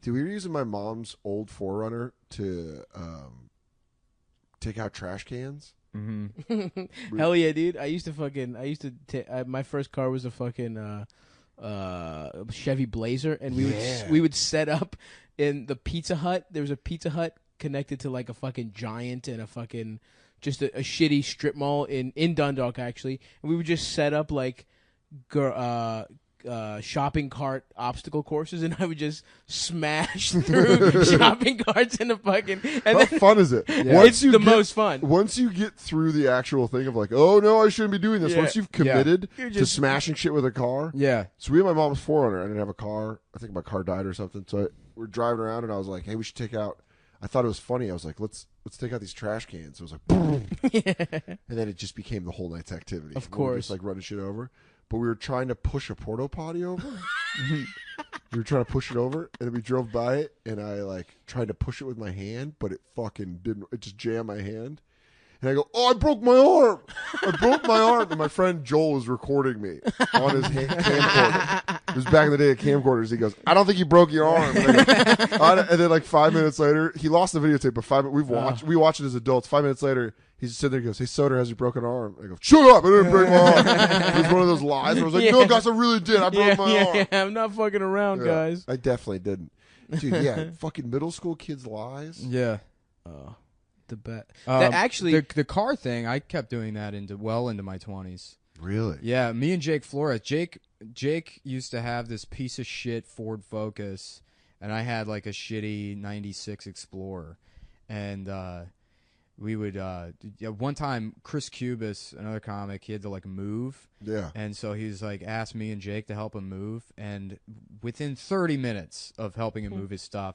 Dude, we were using my mom's old 4Runner to take out trash cans. Mm-hmm. Hell yeah, dude! I used to. My first car was a fucking Chevy Blazer, and we would set up in the Pizza Hut. There was a Pizza Hut connected to like a fucking Giant and a fucking just a shitty strip mall in Dundalk actually, and we would just set up like shopping cart obstacle courses, and I would just smash through shopping carts in the fucking. And How fun is it? Yeah. It's the most fun. Once you get through the actual thing of like, oh no, I shouldn't be doing this. Yeah. Once you've committed to smashing shit with a car. Yeah. So we had my mom's 4Runner. I didn't have a car. I think my car died or something. So we're driving around, and I was like, hey, we should take out. I thought it was funny. I was like, let's take out these trash cans. So it was like, boom. And then it just became the whole night's activity. Of course. We were just like running shit over. But we were trying to push a porta potty over. We were trying to push it over, and then we drove by it, and I like tried to push it with my hand, but it fucking didn't. It just jammed my hand. And I go, oh, I broke my arm. I broke my arm. And my friend Joel was recording me on his camcorder. It was back in the day of camcorders. He goes, I don't think you broke your arm. And then like 5 minutes later, he lost the videotape, but we watched it as adults. 5 minutes later, he's sitting there and goes, hey, Soder, has he broken an arm? I go, shut up. I didn't break my arm. It was one of those lies where I was like, no, guys, I really did. I broke my arm. Yeah, I'm not fucking around, guys. I definitely didn't. Dude, yeah, fucking middle school kids' lies. Yeah. The bet. That actually, the car thing, I kept doing that into my 20s. Really? Yeah, me and Jake Flores. Jake used to have this piece of shit Ford Focus, and I had like a shitty '96 Explorer, and we would one time Chris Cubis, another comic, he had to like move. Yeah. And so he's like asked me and Jake to help him move, and within 30 minutes of helping him move his stuff,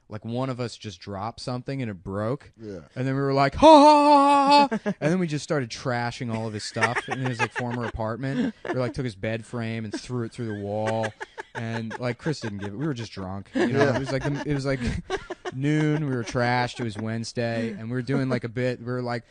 like one of us just dropped something and it broke. Yeah. And then we were like, ha ha ha ha. And then we just started trashing all of his stuff in his like former apartment. We like took his bed frame and threw it through the wall. And like Chris didn't give it. We were just drunk. You know, it was like noon. We were trashed. It was Wednesday, and we were doing like a bit. We were like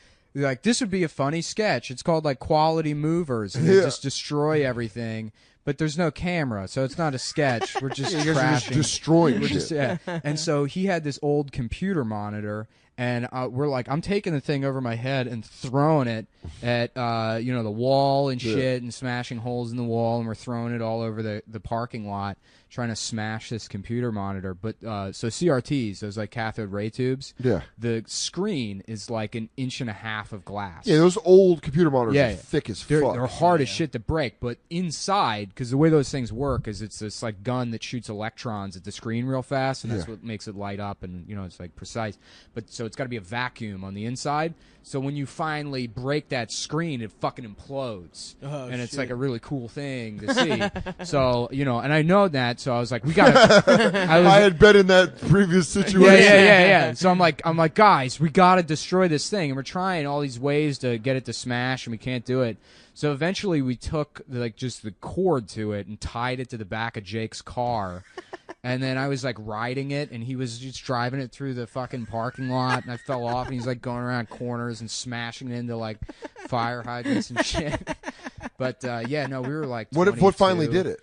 this would be a funny sketch. It's called like Quality Movers, and they just destroy everything. But there's no camera, so it's not a sketch. We're just trashing, just destroying. And so he had this old computer monitor, and we're like, I'm taking the thing over my head and throwing it at the wall and shit, and smashing holes in the wall, and we're throwing it all over the parking lot, trying to smash this computer monitor. But so CRTs, those like cathode ray tubes. Yeah. The screen is like 1.5 inches of glass. Yeah, those old computer monitors are thick as fuck. They're hard as shit to break, but inside, because the way those things work is it's this like gun that shoots electrons at the screen real fast, and that's what makes it light up, and it's like precise. But so it's got to be a vacuum on the inside. So when you finally break that screen, it fucking implodes, and it's like a really cool thing to see. So and I know that, so I was like, we gotta. I had been in that previous situation. Yeah. So I'm like, guys, we gotta destroy this thing, and we're trying all these ways to get it to smash, and we can't do it. So eventually, we took like just the cord to it and tied it to the back of Jake's car. And then I was like riding it, and he was just driving it through the fucking parking lot, and I fell off, and he's like going around corners and smashing it into like fire hydrants and shit. But we were like, what finally did it?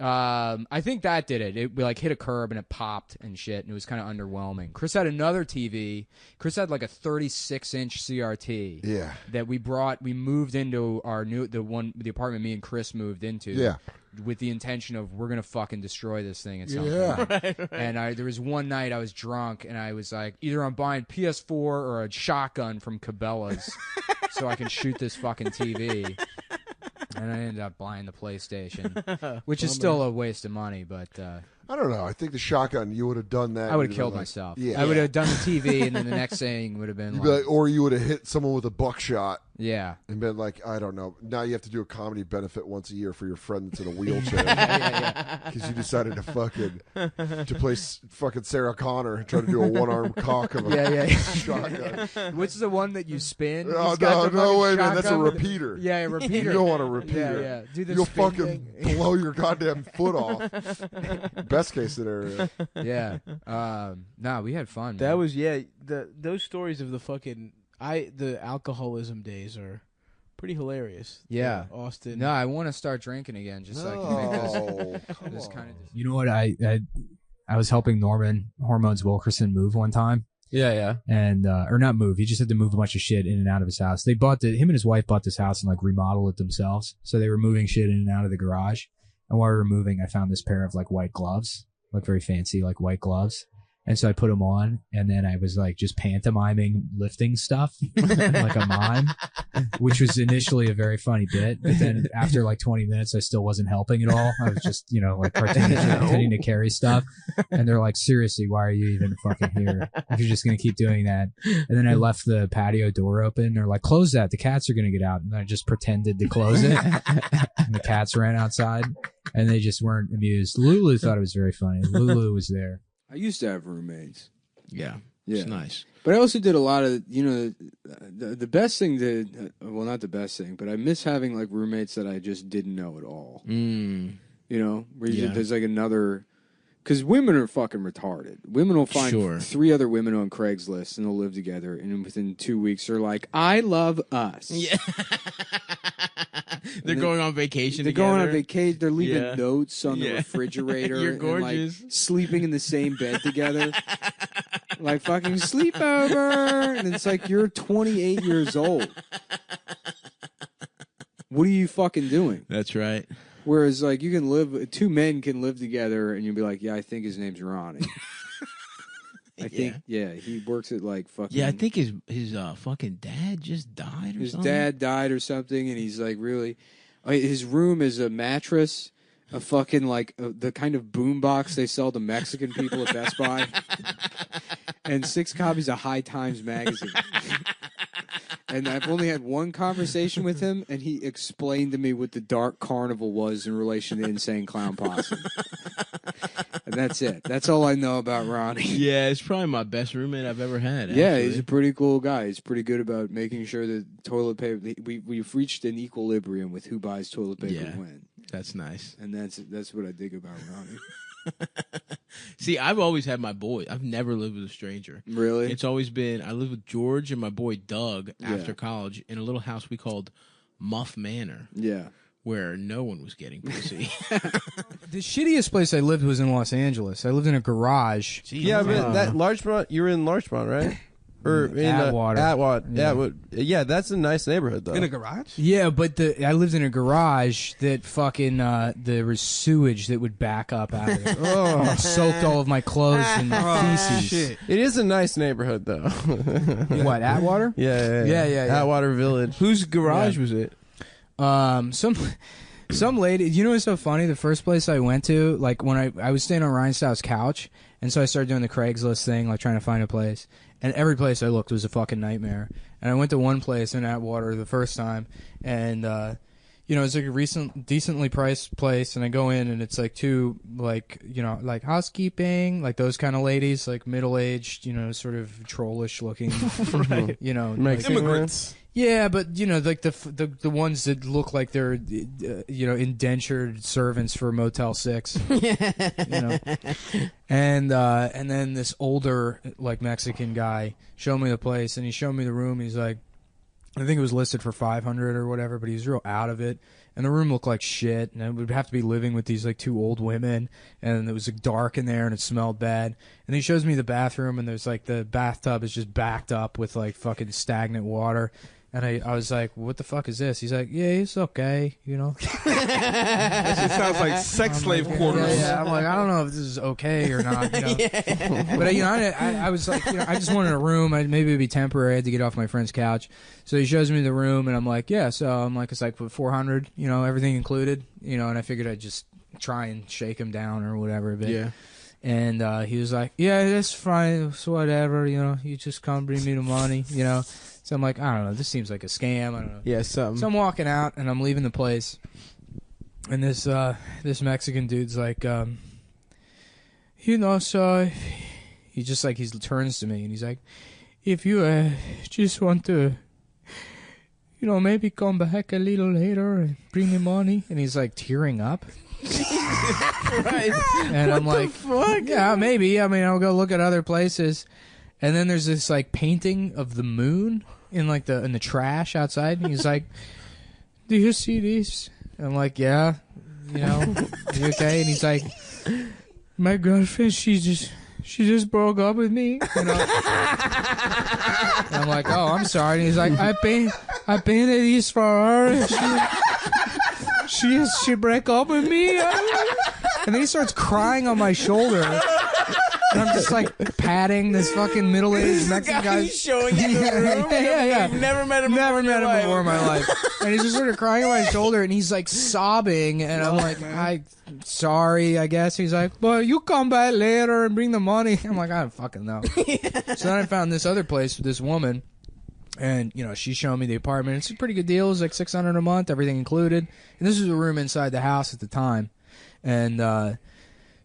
I think that did it. It like hit a curb and it popped and shit, and it was kind of underwhelming. Chris had another TV. Chris had like a 36-inch CRT. Yeah. That we moved into the apartment me and Chris moved into. Yeah. With the intention of we're gonna fucking destroy this thing at some point. Right. And there was one night I was drunk and I was like, either I'm buying PS4 or a shotgun from Cabela's so I can shoot this fucking TV. And I ended up buying the PlayStation, which is still a waste of money, but I don't know. I think the shotgun, you would have done that. I would have killed myself. Yeah. I would have done the TV, and then the next thing would have been or you would have hit someone with a buckshot. Yeah. And been like, I don't know. Now you have to do a comedy benefit once a year for your friend that's in a wheelchair. Because you decided to play fucking Sarah Connor and try to do a one-arm cock of a shotgun. What's the one that you spin? No way, man. That's a repeater. Yeah, a repeater. You don't want a repeater. Yeah. You'll fucking blow your goddamn foot off. Best case scenario. Yeah. We had fun. That was those stories of the fucking the alcoholism days are pretty hilarious. Yeah. Austin. No, I want to start drinking again. Just like make this kind of. You know what? I I was helping Norman Hormones Wilkerson move one time. Yeah. And or not move. He just had to move a bunch of shit in and out of his house. Him and his wife bought this house and like remodeled it themselves. So they were moving shit in and out of the garage. And while we were moving, I found this pair of like white gloves, like very fancy, like white gloves. And so I put them on, and then I was like just pantomiming lifting stuff like a mime, which was initially a very funny bit. But then after like 20 minutes, I still wasn't helping at all. I was just, like pretending to carry stuff. And they're like, seriously, why are you even fucking here if you're just going to keep doing that? And then I left the patio door open. They're like, close that. The cats are going to get out. And I just pretended to close it. And the cats ran outside, and they just weren't amused. Lulu thought it was very funny. Lulu was there. I used to have roommates. Yeah. Yeah. It's nice. But I also did a lot of, the best thing well, not the best thing, but I miss having like roommates that I just didn't know at all. Mm. Where there's like another, because women are fucking retarded. Women will find 3 other women on Craigslist and they'll live together, and within 2 weeks they're like, I love us. Yeah. They're going on vacation They're together. going on vacation. They're leaving notes on the refrigerator. You're gorgeous. And, like, sleeping in the same bed together. Like fucking sleepover. And it's like, you're 28 years old. What are you fucking doing? That's right. Whereas, like, 2 men can live together and you'll be like, yeah, I think his name's Ronnie. I think, he works at like fucking. Yeah, I think his fucking dad just died or his something. His dad died or something, and he's like really. His room is a mattress, a fucking like the kind of boombox they sell to Mexican people at Best Buy, and 6 copies of High Times magazine. And I've only had one conversation with him, and he explained to me what the Dark Carnival was in relation to Insane Clown Posse. And that's it. That's all I know about Ronnie. Yeah, it's probably my best roommate I've ever had. Yeah, actually. he's a pretty cool guy. He's pretty good about making sure that toilet paper. We've reached an equilibrium with who buys toilet paper when. That's nice. And that's what I dig about Ronnie. See, I've always had my boy. I've never lived with a stranger. Really? It's always been, I lived with George and my boy Doug after college in a little house we called Muff Manor. Yeah. Where no one was getting pussy. The shittiest place I lived was in Los Angeles. I lived in a garage. Yeah, but that Larchmont, you were in Larchmont, right? Or in Atwater. Atwater. Yeah, that's a nice neighborhood, though. In a garage? Yeah, but I lived in a garage that fucking there was sewage that would back up out of it. Soaked all of my clothes and feces. Shit. It is a nice neighborhood, though. What, Atwater? Yeah. Atwater Village. Whose garage was it? Some lady. You know what's so funny? The first place I went to, like when I was staying on Ryan Stout's couch, and so I started doing the Craigslist thing, like trying to find a place. And every place I looked was a fucking nightmare. And I went to one place in Atwater the first time, and it's like a decently priced place. And I go in, and it's like 2 like like housekeeping, like those kind of ladies, like middle aged, sort of trollish looking, Right. like, Immigrants. Yeah, but like the ones that look like they're indentured servants for Motel 6. And then this older like Mexican guy showed me the place, and he showed me the room. He's like, I think it was listed for $500 or whatever, but he was real out of it. And the room looked like shit, and I would have to be living with these like 2 old women, and it was like, dark in there, and it smelled bad. And he shows me the bathroom, and there's like the bathtub is just backed up with like fucking stagnant water. And I was like, what the fuck is this? He's like, yeah, it's okay, That shit sounds like sex slave quarters. Yeah. I'm like, I don't know if this is okay or not. But I was like, I just wanted a room. Maybe it'd be temporary. I had to get off my friend's couch. So he shows me the room, and I'm like, yeah. So I'm like, it's like $400, everything included, and I figured I'd just try and shake him down or whatever a bit. Yeah. And he was like, yeah, that's fine. It's whatever, you just come bring me the money, So I'm like, I don't know. This seems like a scam. I don't know. Yeah, So I'm walking out, and I'm leaving the place. And this Mexican dude's like, so he just like, he turns to me, and he's like, if you just want to, maybe come back a little later and bring me money. And he's like tearing up. Right. And I'm like, fuck? Yeah, maybe. I mean, I'll go look at other places. And then there's this like painting of the moon in like in the trash outside. And he's like, do you see these? I'm like, yeah. You okay? And he's like, my girlfriend, she just broke up with me. You know? And I'm like, oh, I'm sorry. And he's like, I painted these for her. She broke up with me. And then he starts crying on my shoulder. And I'm just like patting this fucking middle-aged Mexican guy. He's showing you the room. Yeah. You've never met him. Never met him before in my life. And he's just sort of crying on my shoulder, and he's like sobbing, and I'm like, I'm sorry, I guess. He's like, well, you come back later and bring the money. I'm like, I don't fucking know. So then I found this other place with this woman, and you know, she's showing me the apartment. It's a pretty good deal. It was like $600 a month, everything included. And this was a room inside the house at the time, and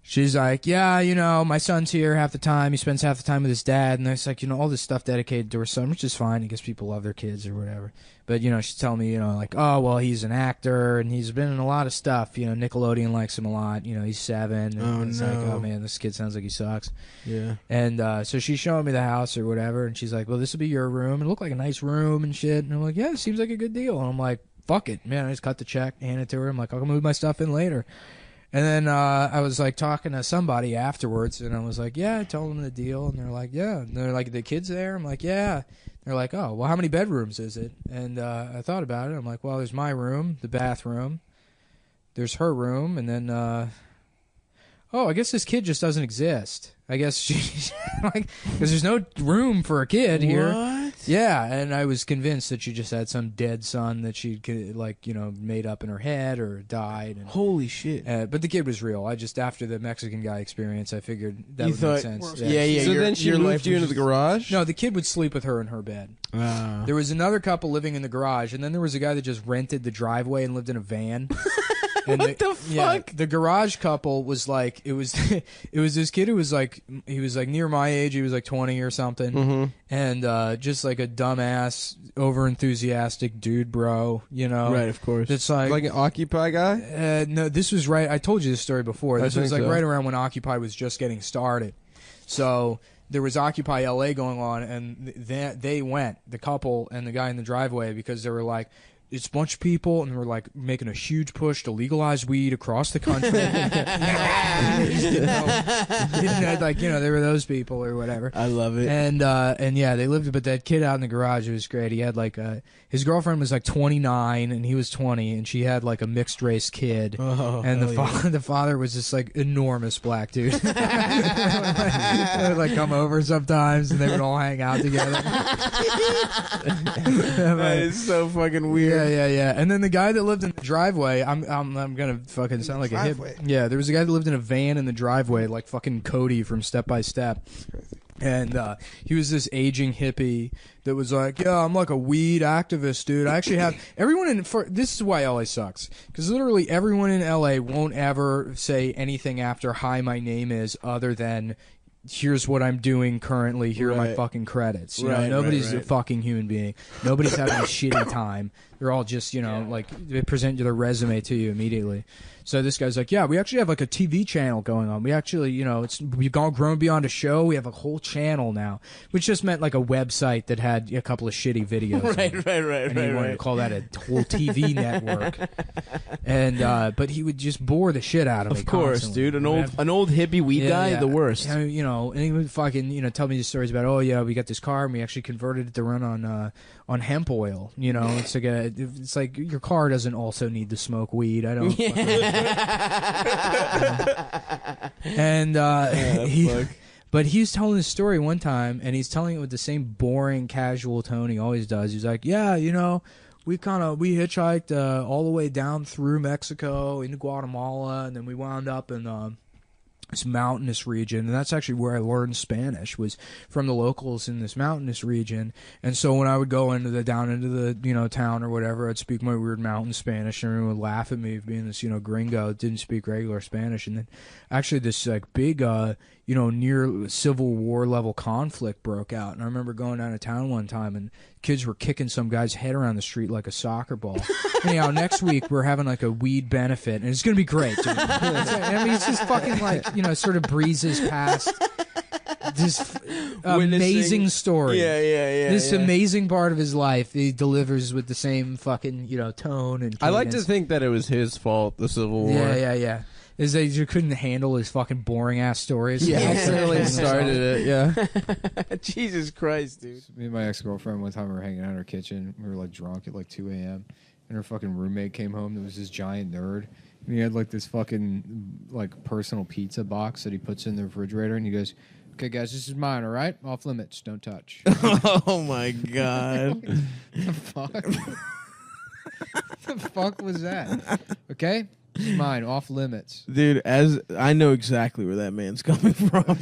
she's like, yeah, you know, my son's here half the time. He spends half the time with his dad. And it's like, you know, all this stuff dedicated to her son, which is fine. I guess people love their kids or whatever. But, you know, she's telling me, you know, like, oh, well, he's an actor and he's been in a lot of stuff. You know, Nickelodeon likes him a lot. You know, he's 7. And it's like, oh, man, this kid sounds like he sucks. Yeah. And so she's showing me the house or whatever. And she's like, well, this will be your room. It looked like a nice room and shit. And I'm like, yeah, it seems like a good deal. And I'm like, fuck it, man. I just cut the check, hand it to her. I'm like, I'll move my stuff in later. And then I was like talking to somebody afterwards, and I was like, yeah, I told them the deal. And they're like, yeah. And they're like, the kid's there? I'm like, yeah. They're like, oh, well, how many bedrooms is it? And I thought about it. I'm like, well, there's my room, the bathroom. There's her room. And then, oh, I guess this kid just doesn't exist. I guess she, like, because there's no room for a kid here. What? Yeah, and I was convinced that she just had some dead son that she, like, you know, made up in her head or died. And, holy shit! But the kid was real. I just, after the Mexican guy experience, I figured that You would thought- make sense. Yeah. So then she your moved life you was into the just- garage? No, the kid would sleep with her in her bed. There was another couple living in the garage, and then there was a guy that just rented the driveway and lived in a van. And What the fuck? The garage couple was like, it was this kid who was like, he was like near my age, he was like 20 or something, and just like a dumbass, over enthusiastic dude, bro, you know, Right, of course. It's like Like an Occupy guy? no, this was right. I told you this story before. This was think like so. right around when Occupy was just getting started. So there was Occupy LA going on, and they went, the couple and the guy in the driveway, because they were like, it's a bunch of people, and they were like making a huge push to legalize weed across the country. Like, you know, they were those people or whatever. I love it. And yeah, they lived. But that kid out in the garage, it was great. He had like his girlfriend was like 29 and he was 20, and she had like a mixed race kid. And the father was this like enormous black dude. They would like come over sometimes, and they would all hang out together. That is so fucking weird. Yeah. And then the guy that lived in the driveway, I'm gonna fucking sound like a hip. Yeah, there was a guy that lived in a van in the driveway, like fucking Cody from Step by Step. And he was this aging hippie that was like, yeah, I'm like a weed activist, dude. I actually have everyone in. This is why LA sucks, because literally everyone in LA won't ever say anything after "Hi, my name is," other than here's what I'm doing currently. Here are my fucking credits. You know, nobody's a fucking human being. Nobody's having a shitty time. They're all just, you know, like they present their resume to you immediately. So this guy's like, yeah, we actually have like a TV channel going on. We actually, you know, we've grown beyond a show. We have a whole channel now, which just meant like a website that had a couple of shitty videos. Right. And he wanted to call that a whole TV network. And but he would just bore the shit out of me. Of course, constantly. dude. An old hippie weed guy, the worst. And, you know, and he would fucking, you know, tell me these stories about, oh yeah, we got this car and we actually converted it to run on hemp oil. You know, it's like your car doesn't also need to smoke weed. I don't. And but he was telling this story one time, and he's telling it with the same boring, casual tone he always does. He's like, yeah, you know, we hitchhiked all the way down through Mexico into Guatemala, and then we wound up in this mountainous region, and that's actually where I learned Spanish, was from the locals in this mountainous region. And so when I would go down into the, you know, town or whatever, I'd speak my weird mountain Spanish, and everyone would laugh at me for being this, you know, gringo that didn't speak regular Spanish. And then actually this like big you know, near Civil War level conflict broke out. And I remember going down to town one time, and kids were kicking some guy's head around the street like a soccer ball. Anyhow, next week we're having like a weed benefit, and it's gonna be great, dude. I mean, it's just fucking like, you know, sort of breezes past this amazing story. Yeah. This amazing part of his life, he delivers with the same fucking, you know, tone and. I like to cadence. think that it was his fault, the Civil War. Yeah. is they just couldn't handle his fucking boring ass stories. Yeah, Really started it, yeah. Jesus Christ, dude. Me and my ex-girlfriend one time we were hanging out in her kitchen. We were like drunk at like 2 a.m. and her fucking roommate came home. There was this giant nerd. And he had like this fucking like personal pizza box that he puts in the refrigerator, and he goes, "Okay, guys, this is mine. All right, off limits, don't touch." Oh my god. The fuck? The fuck was that? Okay, this is mine, off limits. Dude, as I know exactly where that man's coming from.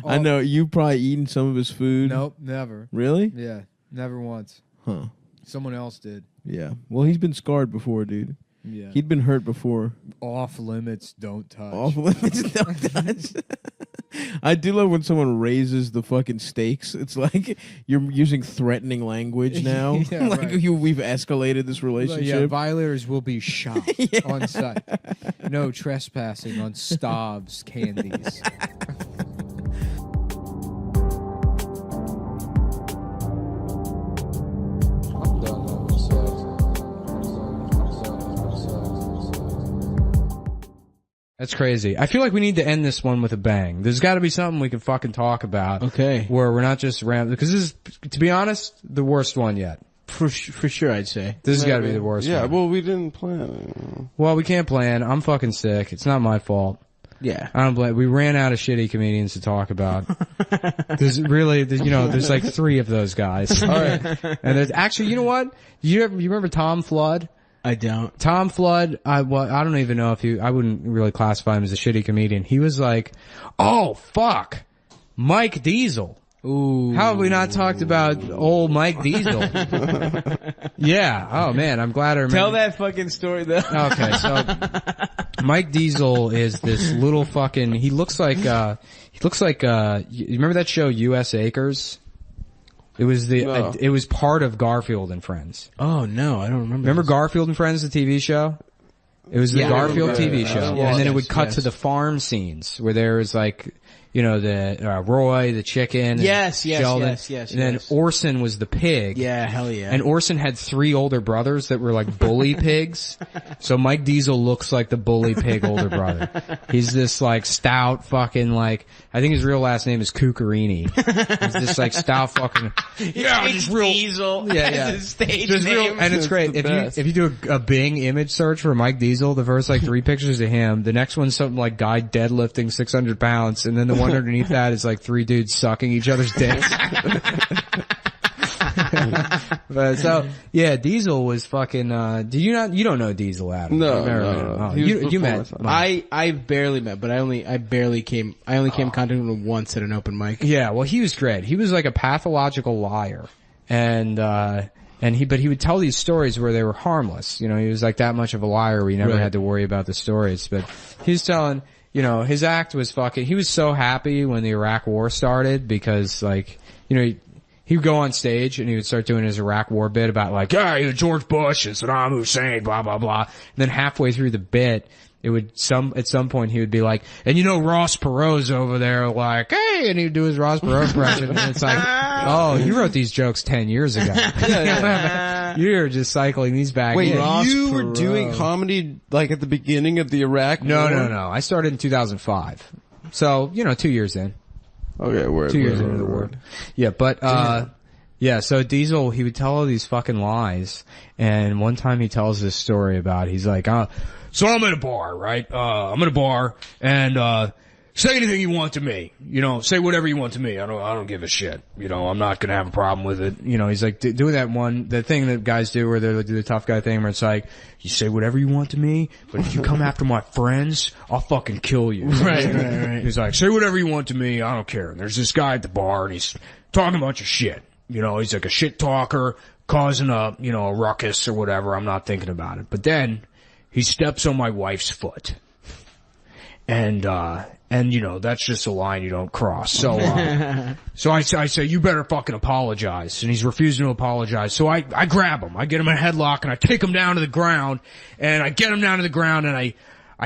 I know you probably eaten some of his food. Nope, never. Really? Yeah, never once. Huh. Someone else did. Yeah. Well, he's been scarred before, dude. Yeah. He'd been hurt before. Off limits, don't touch. Off limits, don't touch. I do love when someone raises the fucking stakes. It's like you're using threatening language now. Yeah, like right. we've escalated this relationship. Yeah, violators will be shot on site. No trespassing on Stav's candies. That's crazy. I feel like we need to end this one with a bang. There's got to be something we can fucking talk about. Okay. Where we're not just because this is, to be honest, the worst one yet. For sure, I'd say. This has got to be the worst Yeah, one. well, we didn't plan it. Well, we can't plan. I'm fucking sick. It's not my fault. Yeah. I don't blame. We ran out of shitty comedians to talk about. There's like 3 of those guys. All right. And there's actually, you know what? You remember Tom Flood? I don't. Tom Flood, I don't even know if I wouldn't really classify him as a shitty comedian. He was like, oh fuck, Mike Diesel. Ooh. How have we not talked about old Mike Diesel? Yeah. Oh man, I'm glad I remember. Tell that fucking story though. Okay, so Mike Diesel is this little fucking, he looks like, you remember that show US Acres? It was it was part of Garfield and Friends. Oh no, I don't remember. Remember Garfield and Friends, the TV show? It was the Garfield TV show. And then it would cut to the farm scenes where there was like, the Roy, the chicken. Yes, Sheldon. yes. And then Orson was the pig. Yeah, hell yeah. And Orson had 3 older brothers that were like bully pigs. So Mike Diesel looks like the bully pig older brother. He's this like stout fucking like, I think his real last name is Cuccarini. He's this like stout fucking, it's real Diesel. Yeah. His stage Just name. real, and it's great. If you do a Bing image search for Mike Diesel, the first like 3 pictures of him, the next one's something like guy deadlifting 600 pounds, and then the one underneath that is like 3 dudes sucking each other's dicks. But so yeah, Diesel was fucking. You don't know Diesel, Adam? No. Oh, He was you before met. my time. I barely met, but I barely came in contact with him once at an open mic. Yeah, well, he was great. He was like a pathological liar, and he would tell these stories where they were harmless. He was like that much of a liar. We never had to worry about the stories. But he was telling, his act was fucking. He was so happy when the Iraq War started because, like, he would go on stage and he would start doing his Iraq War bit about like, George Bush and Saddam Hussein, blah blah blah. And then halfway through the bit, it would at some point he would be like, and Ross Perot's over there like, hey, and he would do his Ross Perot impression, and it's like, oh, you wrote these jokes 10 years ago. You're just cycling these back. Wait, in. you were doing comedy like at the beginning of the Iraq War? No. I started in 2005. So, 2 years in. Okay, word. 2 years into the war. Yeah, but, so Diesel, he would tell all these fucking lies, and one time he tells this story about, he's like, so I'm at a bar, right? I'm at a bar, and, say anything you want to me. Say whatever you want to me. I don't give a shit. I'm not gonna have a problem with it. He's like doing the thing that guys do where they do the tough guy thing where it's like, you say whatever you want to me, but if you come after my friends, I'll fucking kill you. Right. He's like, say whatever you want to me, I don't care. And there's this guy at the bar and he's talking a bunch of shit. He's like a shit talker, causing a ruckus or whatever. I'm not thinking about it. But then he steps on my wife's foot. And that's just a line you don't cross. So, so I say, you better fucking apologize. And he's refusing to apologize. So I grab him. I get him in a headlock and I take him down to the ground. And I get him down to the ground and I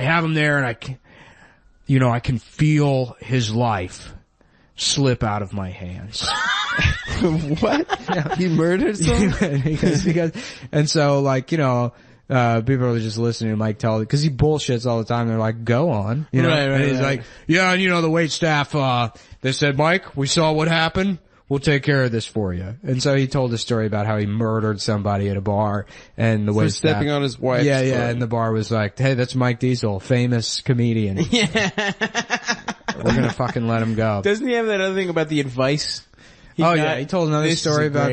have him there and I can feel his life slip out of my hands. What? Yeah. He murdered someone? because, and so like, people are just listening to Mike tell it because he bullshits all the time. They're like, "Go on," you know. Right, and he's like, "Yeah, and you know the wait staff. They said, Mike, we saw what happened. We'll take care of this for you." And so he told a story about how he murdered somebody at a bar, and the For wait staff, stepping on his wife's yeah, foot. and the bar was like, "Hey, that's Mike Diesel, famous comedian. We're gonna fucking let him go." Doesn't he have that other thing about the advice? He told another story about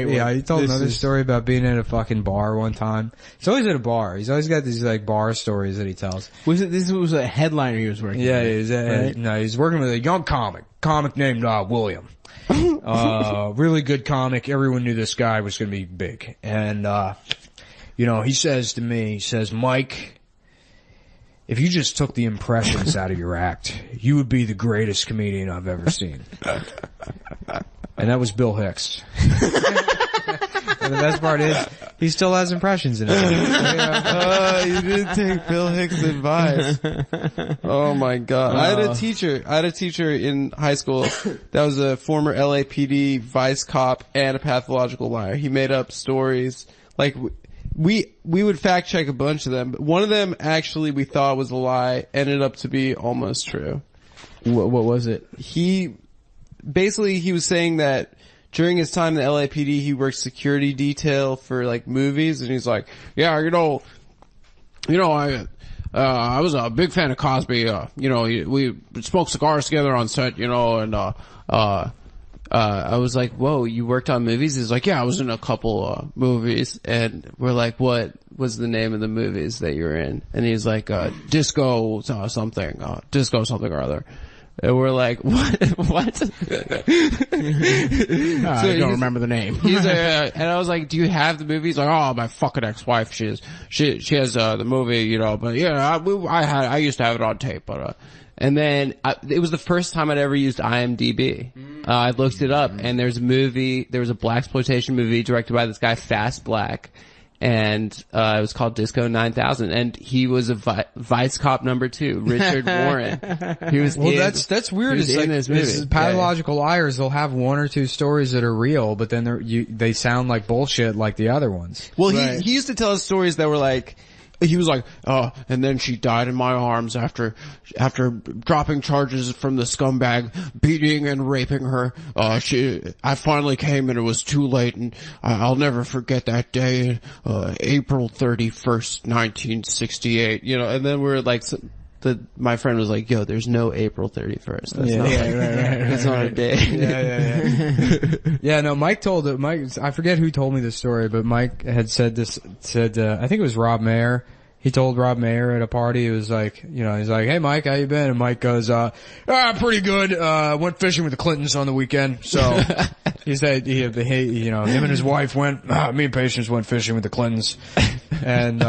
story about being at a fucking bar one time. He's always at a bar. He's always got these like bar stories that he tells. This was a headliner he was working with. Yeah, he's working with a young comic named William. Really good comic. Everyone knew this guy was going to be big. And he says to me, Mike, if you just took the impressions out of your act, you would be the greatest comedian I've ever seen. And that was Bill Hicks. And the best part is, he still has impressions in it. You didn't take Bill Hicks' advice. Oh my god. I had a teacher in high school that was a former LAPD vice cop and a pathological liar. He made up stories. Like, we would fact check a bunch of them, but one of them actually we thought was a lie, ended up to be almost true. What was it? He was saying that during his time in the LAPD, he worked security detail for like movies, and he's like, yeah, I was a big fan of Cosby. We smoked cigars together on set, and I was like, whoa, you worked on movies? He's like, yeah, I was in a couple movies, and we're like, what was the name of the movies that you were in? And he's like, Disco something or other. And we're like, what? I don't remember the name. And I was like, do you have the movie? He's like, oh, my fucking ex-wife, she has the movie, but yeah, I used to have it on tape, but and then it was the first time I'd ever used IMDb. I looked it up, and there was a blaxploitation movie directed by this guy, Fast Black, and it was called Disco 9000, and he was a vice cop number 2, Richard Warren. He was that's weird. It's like this movie. Pathological liars, they'll have one or two stories that are real, but then they sound like bullshit like the other ones. Well, he used to tell us stories that were like, he was like, and then she died in my arms after dropping charges from the scumbag beating and raping her. I finally came and it was too late, and I'll never forget that day, April 31st, 1968, and then we're like, my friend was like, yo, there's no April 31st. That's not right. That's not a day. Yeah, no, Mike, I forget who told me this story, but Mike had said, I think it was Rob Mayer. He told Rob Mayer at a party, he was like, he's like, hey Mike, how you been? And Mike goes, pretty good. Went fishing with the Clintons on the weekend. So he said, him and his wife went, me and Patience went fishing with the Clintons. And,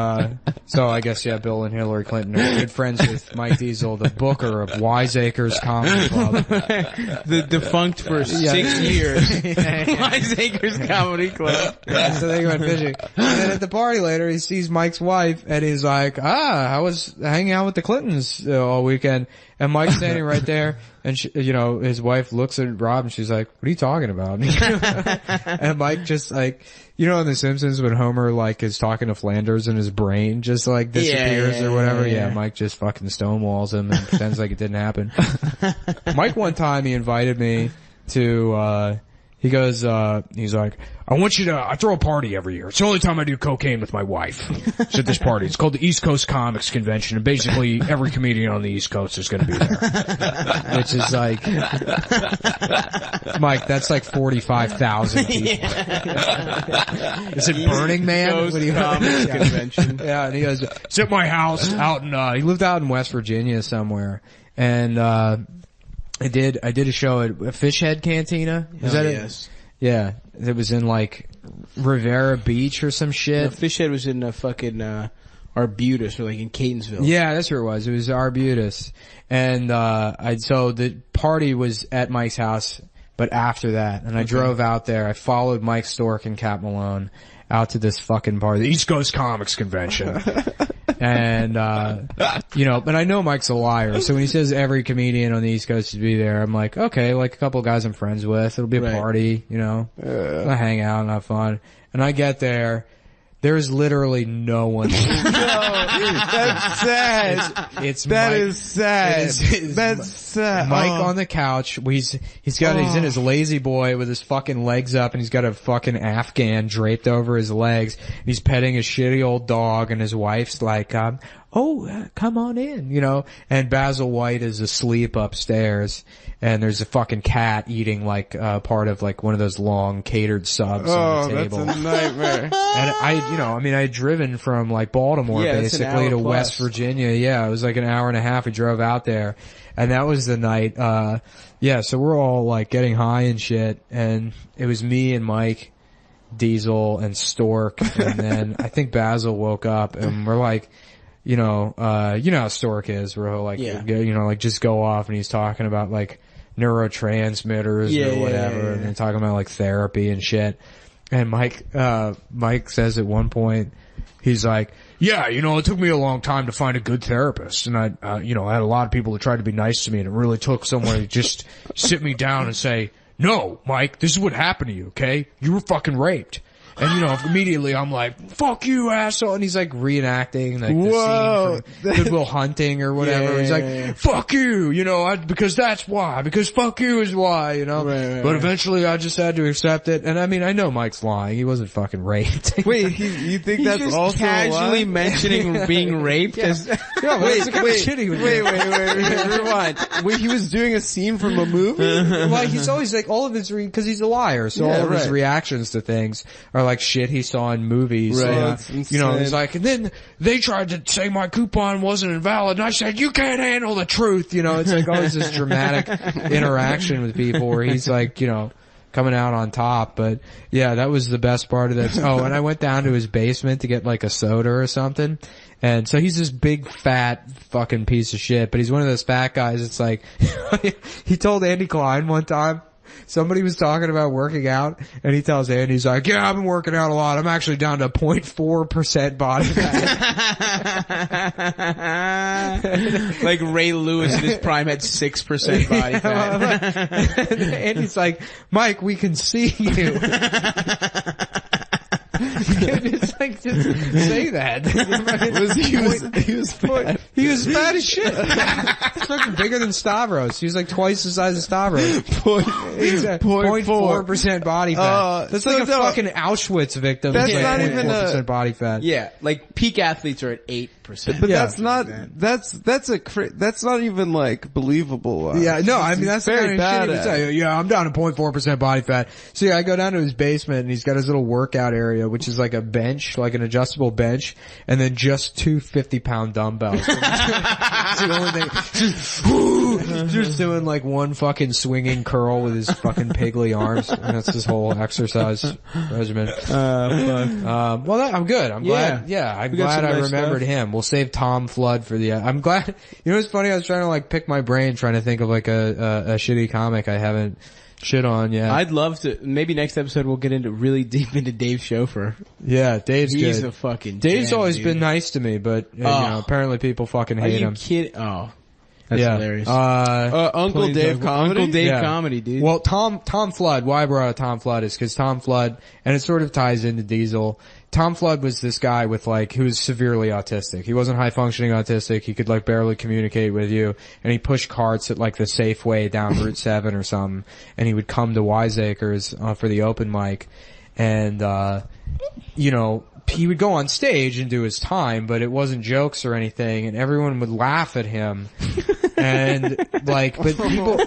so I guess, yeah, Bill and Hillary Clinton are good friends with Mike Diesel, the booker of Wiseacres Comedy Club. The defunct for 6 years. Wiseacres Comedy Club. Yeah, so they went fishing. And then at the party later, he sees Mike's wife, and he's like, I was hanging out with the Clintons all weekend. And Mike's standing right there, and his wife looks at Rob, and she's like, what are you talking about? And Mike just like, in The Simpsons when Homer like is talking to Flanders and his brain just like disappears or whatever. Yeah, Mike just fucking stonewalls him and pretends like it didn't happen. Mike one time he invited me to, he goes, he's like, I throw a party every year. It's the only time I do cocaine with my wife. It's at this party. It's called the East Coast Comics Convention, and basically every comedian on the East Coast is gonna be there. Which is like, Mike, that's like 45,000 people. Is it Burning Man? Coast Comics Convention. Yeah, and he goes, it's at my house out in, he lived out in West Virginia somewhere. And, I did a show at Fishhead Cantina. Is that it? Yes. Yeah. It was in like Rivera Beach or some shit. No, Fishhead was in fucking Arbutus, or like in Catonsville. Yeah, that's where it was. It was Arbutus. And so the party was at Mike's house, but after that. And I drove out there. I followed Mike Stork and Cap Malone out to this fucking party, the East Coast Comics Convention. And, but I know Mike's a liar, so when he says every comedian on the East Coast should be there, I'm like, okay, like a couple of guys I'm friends with, it'll be a party, I'll hang out and have fun. And I get there, There's literally no one. That's sad. It's That Mike. is sad. That's sad. Mike on the couch. He's in his lazy boy with his fucking legs up, and he's got a fucking Afghan draped over his legs. And he's petting his shitty old dog, and his wife's like, come on in, you know. And Basil White is asleep upstairs, and there's a fucking cat eating like part of like one of those long catered subs on the table. That's a nightmare. And I had driven from like Baltimore basically to West Virginia. Yeah, it was like an hour and a half. We drove out there, and that was the night. So we're all like getting high and shit, and it was me and Mike, Diesel, and Stork, and then I think Basil woke up, and we're like, you know how Stork is, where he'll like, like just go off, and he's talking about like neurotransmitters or whatever, and then talking about like therapy and shit. And Mike says at one point, he's like, yeah, it took me a long time to find a good therapist. And I had a lot of people that tried to be nice to me, and it really took someone to just sit me down and say, no, Mike, this is what happened to you, okay? You were fucking raped. And, immediately I'm like, fuck you, asshole. And he's like reenacting like the scene from Good Will Hunting or whatever. He's like, fuck you, because that's why. Because fuck you is why, But eventually I just had to accept it. And I mean, I know Mike's lying. He wasn't fucking raped. Wait, you think that's just also casually mentioning being raped? As, Wait, rewind. Wait, he was doing a scene from a movie? Well, he's always like, all of his, cause he's a liar. So all of his reactions to things are like shit he saw in movies. Right. He's like, and then they tried to say my coupon wasn't invalid, and I said, you can't handle the truth. It's like always this dramatic interaction with people where he's like, coming out on top. But yeah, that was the best part of that. Oh, and I went down to his basement to get like a soda or something. And so he's this big fat fucking piece of shit, but he's one of those fat guys. It's like, he told Andy Klein one time, somebody was talking about working out, and he tells Andy, he's like, yeah, I've been working out a lot. I'm actually down to 0.4% body fat. like Ray Lewis in his prime had 6% body fat. And he's like, Mike, we can see you. It's like, just say that. He was fat as shit. He's fucking bigger than Stavros. He was like twice the size of Stavros. He's at 0.4% body fat. That's like a fucking Auschwitz victim. That's like not even 4% body fat. Yeah, like peak athletes are at 8%. But that's not even like believable. Yeah, no, I mean that's very bad. Yeah, I'm down to 0.4% body fat. So yeah, I go down to his basement, and he's got his little workout area, which is like a bench, like an adjustable bench, and then just two 50-pound dumbbells. That's the only thing. Just doing like one fucking swinging curl with his fucking piggly arms. And that's his whole exercise regimen. I'm good. I'm glad. Yeah, I'm glad I remembered him. We'll save Tom Flood for the. I'm glad. What's funny? I was trying to like pick my brain, trying to think of like a shitty comic I haven't shit on yet. I'd love to. Maybe next episode we'll get really deep into Dave Schofer. Yeah, Dave's He's good. a fucking. Dave's gem, always dude. been nice to me, but apparently people fucking hate him. Are you kidding? Oh, that's hilarious. Uncle Dave comedy? Uncle Dave comedy, dude. Well, Tom Flood, why I brought up Tom Flood is because Tom Flood, and it sort of ties into Diesel. Tom Flood was this guy with like, who was severely autistic. He wasn't high functioning autistic. He could like barely communicate with you. And he pushed carts at like the Safeway down Route 7 or something. And he would come to Wiseacres, for the open mic. And, he would go on stage and do his time, but it wasn't jokes or anything. And everyone would laugh at him. And like, but people,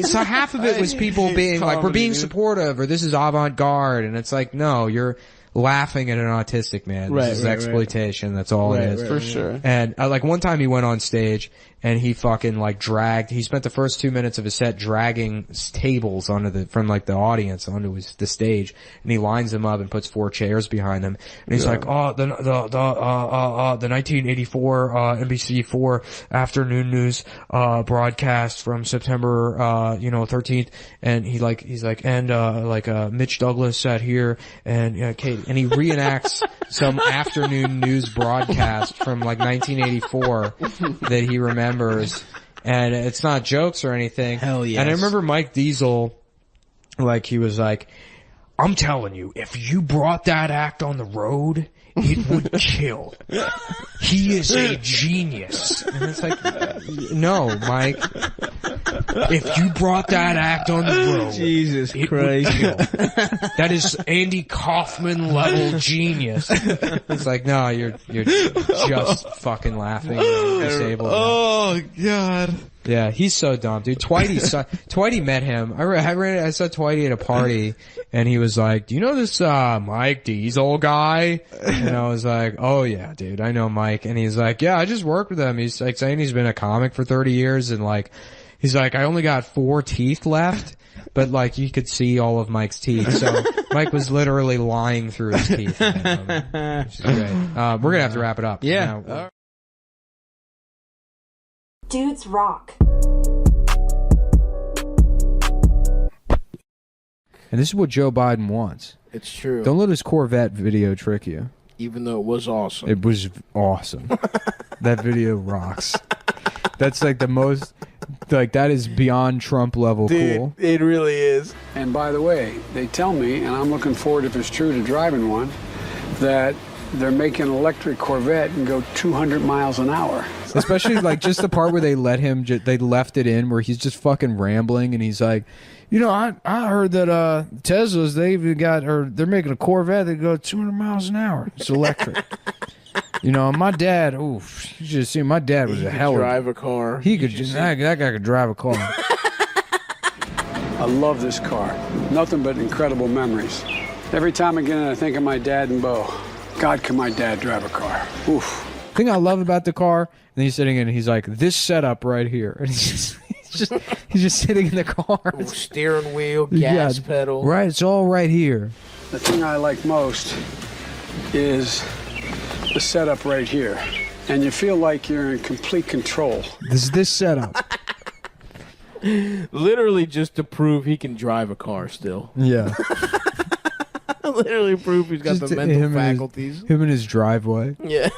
so half of it was people being like, we're being supportive, or this is avant-garde. And it's like, no, you're laughing at an autistic man. This is exploitation. That's all it is. For sure. And like one time he went on stage and he fucking like he spent the first 2 minutes of his set dragging tables from like the audience onto the stage, and he lines them up and puts 4 chairs behind them. And he's like, the 1984, NBC4 afternoon news, broadcast from September, 13th. And he's like, Mitch Douglas sat here and, Kate, and he reenacts some afternoon news broadcast from like 1984 that he remembers, and it's not jokes or anything. Hell yes. And I remember Mike Diesel, like he was like, I'm telling you, if you brought that act on the road, it would kill. He is a genius. And it's like, no, Mike. If you brought that act on the road, Jesus it Christ. would kill. That is Andy Kaufman level genius. It's like, no, you're just fucking laughing. And disabled. Oh God. Yeah, he's so dumb, dude. Twitey met him. I saw Twitey at a party, and he was like, "Do you know this Mike Diesel guy?" And I was like, "Oh yeah, dude, I know Mike." And he's like, "Yeah, I just worked with him." He's like saying he's been a comic for 30 years, and like, he's like, "I only got 4 teeth left." But like, you could see all of Mike's teeth, so Mike was literally lying through his teeth. Which is great. We're gonna have to wrap it up. Yeah. Now. Dudes rock. And this is what Joe Biden wants. It's true. Don't let his Corvette video trick you. Even though it was awesome. It was awesome. That video rocks. That's like the most, like, that is beyond Trump level cool. It really is. And by the way, they tell me, and I'm looking forward, if it's true, to driving one, that they're making an electric Corvette and go 200 miles an hour. Especially like just the part where they let him, they left it in where he's just fucking rambling and he's like, you know, I heard that Teslas, they're making a Corvette that goes 200 miles an hour. It's electric. You know, my dad, you should have seen, my dad was a hell of drive a car. He could just, that guy could drive a car. I love this car. Nothing but incredible memories. Every time again I think of my dad and Bo. God, can my dad drive a car? Oof. Thing I love about the car, and then he's sitting in and he's like, this setup right here. And he's just sitting in the car. Steering wheel, gas pedal. Right, it's all right here. The thing I like most is the setup right here. And you feel like you're in complete control. This setup. Literally just to prove he can drive a car still. Yeah. Literally proof he's got Just the mental faculties. Him in his driveway. Yeah.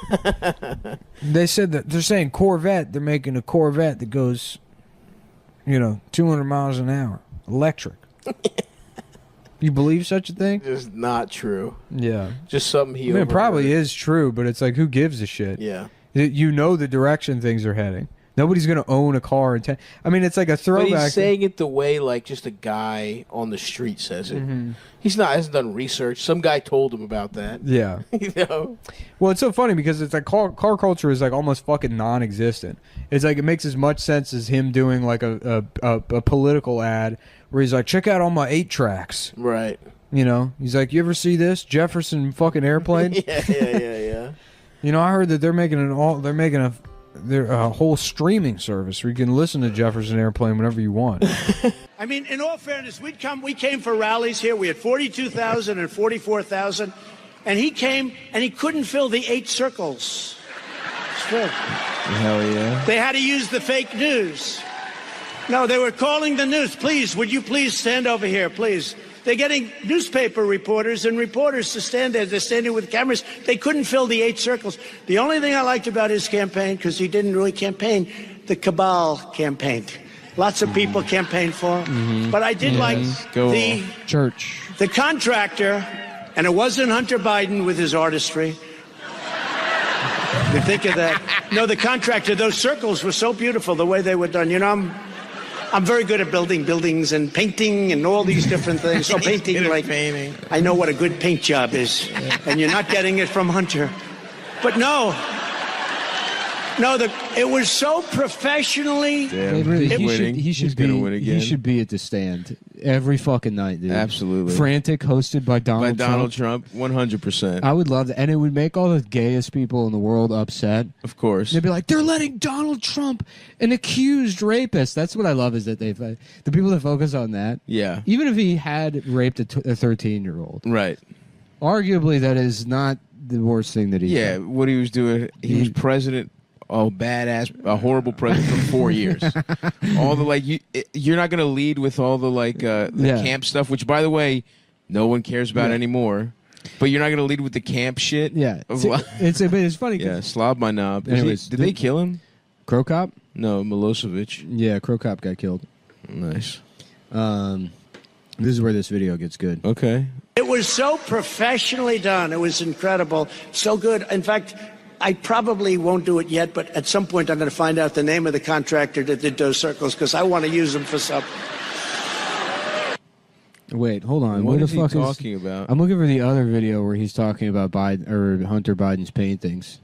They said that they're saying Corvette. They're making a Corvette that goes, 200 miles an hour, electric. You believe such a thing? Just not true. Yeah. Just something he. It probably is true, but it's like, who gives a shit? Yeah. You know the direction things are heading. Nobody's gonna own a car in I mean, it's like a throwback. But he's saying it the way like just a guy on the street says it. Mm-hmm. Hasn't done research. Some guy told him about that. Yeah. Well, it's so funny because it's like car culture is like almost fucking non-existent. It's like it makes as much sense as him doing like a political ad where he's like, check out all my 8 tracks. Right. He's like, you ever see this Jefferson fucking airplane? Yeah. I heard that they're making a whole streaming service where you can listen to Jefferson Airplane whenever you want. I mean, in all fairness, we came for rallies here. We had 42,000 and 44,000, and he came and he couldn't fill the 8 circles. It's true. Hell yeah. They had to use the fake news. No, they were calling the news. Please, would you please stand over here, please? They're getting newspaper reporters and reporters to stand there. They're standing with cameras. They couldn't fill the 8 circles. The only thing I liked about his campaign, because he didn't really campaign, the cabal campaigned. Lots of people campaigned for him. Mm-hmm. But I did like the church. The contractor, and it wasn't Hunter Biden with his artistry. You think of that. No, the contractor, those circles were so beautiful the way they were done. I'm very good at building buildings and painting and all these different things. So painting, painting. I know what a good paint job is. And you're not getting it from Hunter. But no, it was so professionally. Damn, he should gonna win again. He should be at the stand every fucking night, dude. Absolutely. Frantic, hosted by Donald Trump. 100%. I would love that, and it would make all the gayest people in the world upset. Of course. They'd be like, they're letting Donald Trump, an accused rapist. That's what I love is that the people that focus on that. Yeah. Even if he had raped a 13-year-old. Right. Arguably, that is not the worst thing that he did. Yeah, what he was doing, he was president. Oh, badass, a horrible president for 4 years. All the you're not gonna lead with all the camp stuff, which by the way, no one cares about anymore. But you're not gonna lead with the camp shit. Yeah, it's funny. Yeah, slob my knob. Anyways, did they kill him? Crow Cop? No, Milosevic. Yeah, Crow Cop got killed. Nice. This is where this video gets good. Okay. It was so professionally done. It was incredible. So good. In fact, I probably won't do it yet, but at some point I'm going to find out the name of the contractor that did those circles because I want to use them for something. Wait, hold on. What the is he fuck talking about? I'm looking for the other video where he's talking about Hunter Biden's paintings.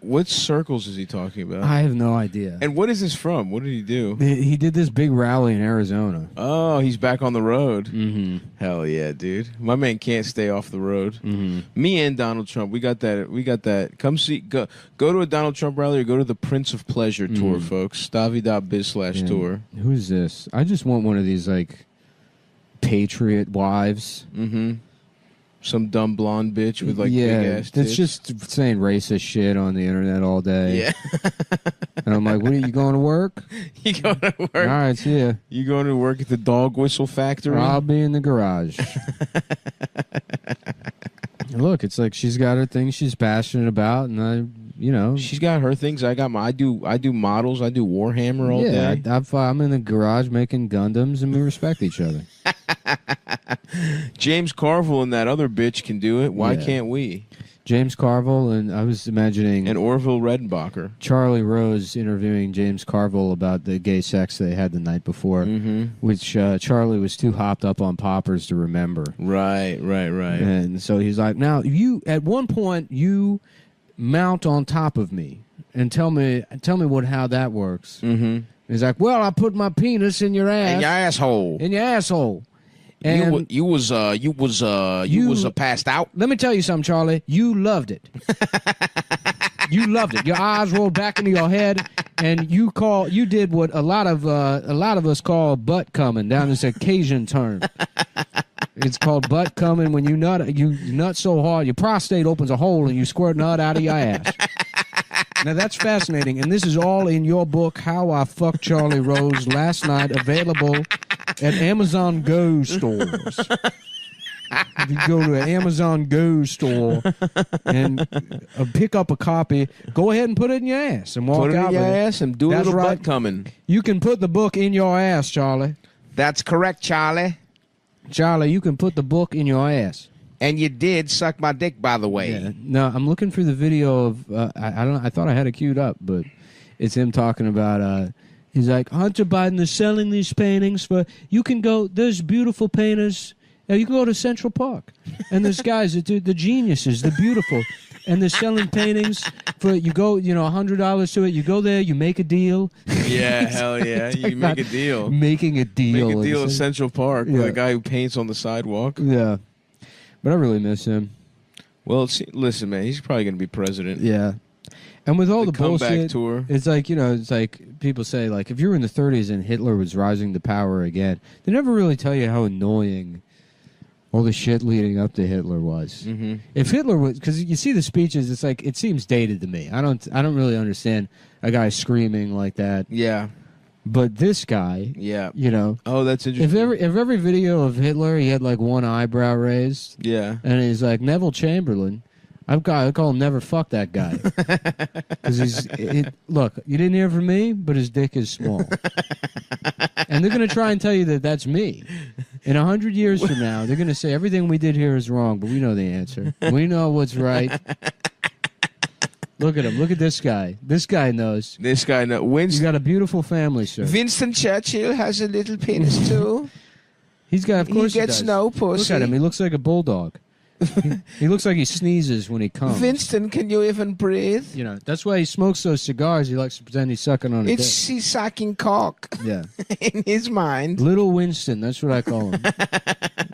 What circles is he talking about? I have no idea. And what is this from? What did he do? He did this big rally in Arizona. Oh, he's back on the road. Mm-hmm. Hell yeah, dude. My man can't stay off the road. Mm-hmm. Me and Donald Trump, we got that. Come see, go to a Donald Trump rally or go to the Prince of Pleasure tour, folks. Stavi.biz/tour. Who's this? I just want one of these, like, patriot wives. Mm-hmm. Some dumb blonde bitch with like big ass tits. That's just saying racist shit on the internet all day. Yeah. And I'm like, what are you going to work? You going to work? All right, see ya. You going to work at the dog whistle factory? I'll be in the garage. Look, it's like she's got her things she's passionate about, and she's got her things. I got my. I do models. I do Warhammer all day. I'm in the garage making Gundams, and we respect each other. James Carville and that other bitch can do it. Why can't we? James Carville, and I was imagining... And Orville Redenbacher. Charlie Rose interviewing James Carville about the gay sex they had the night before, which Charlie was too hopped up on poppers to remember. Right. And so he's like, now, at one point, you mount on top of me and tell me how that works. Mm-hmm. He's like, well, I put my penis in your ass. In your asshole. In your asshole. And you was passed out. Let me tell you something, Charlie. You loved it. You loved it. Your eyes rolled back into your head, and you did what a lot of us call butt coming down this Caucasian term. It's called butt coming when you nut so hard your prostate opens a hole and you squirt nut out of your ass. Now that's fascinating, and this is all in your book, How I Fucked Charlie Rose Last Night, available at Amazon Go stores. If you go to an Amazon Go store and pick up a copy, go ahead and put it in your ass and walk out. Put it in your ass and do a little right. butt coming. You can put the book in your ass, Charlie. That's correct, Charlie. Charlie, you can put the book in your ass. And you did suck my dick, by the way. Yeah. No, I'm looking for the video of. I thought I had it queued up, but it's him talking about. He's like, Hunter Biden is selling these paintings for. You can go. There's beautiful painters. You can go to Central Park, and there's guys that do the geniuses, the beautiful, and they're selling paintings for. You go, $100 to it. You go there, you make a deal. Yeah, hell yeah, you make a deal. Making a deal. Make a deal at Central Park with a guy who paints on the sidewalk. Yeah. But I really miss him. Well, listen, man, he's probably going to be president. Yeah. And with all the bullshit, tour. It's like, it's like people say, like, if you were in the 30s and Hitler was rising to power again, they never really tell you how annoying all the shit leading up to Hitler was. Mm-hmm. If Hitler was, because you see the speeches, it's like, it seems dated to me. I don't really understand a guy screaming like that. Yeah. But this guy, Oh, that's interesting. If every video of Hitler, he had like one eyebrow raised. Yeah. And he's like, Neville Chamberlain. I call him Never Fuck That Guy. Because look, you didn't hear from me, but his dick is small. And they're going to try and tell you that that's me. In 100 years from now, they're going to say everything we did here is wrong, but we know the answer. We know what's right. Look at him. Look at this guy. This guy knows. This guy knows. You got a beautiful family, sir. Winston Churchill has a little penis, too. He's got, of course he gets no pussy. Look at him. He looks like a bulldog. He looks like he sneezes when he comes. Winston, can you even breathe? That's why he smokes those cigars. He likes to pretend he's sucking on a dick. He's sucking cock. Yeah. In his mind. Little Winston. That's what I call him.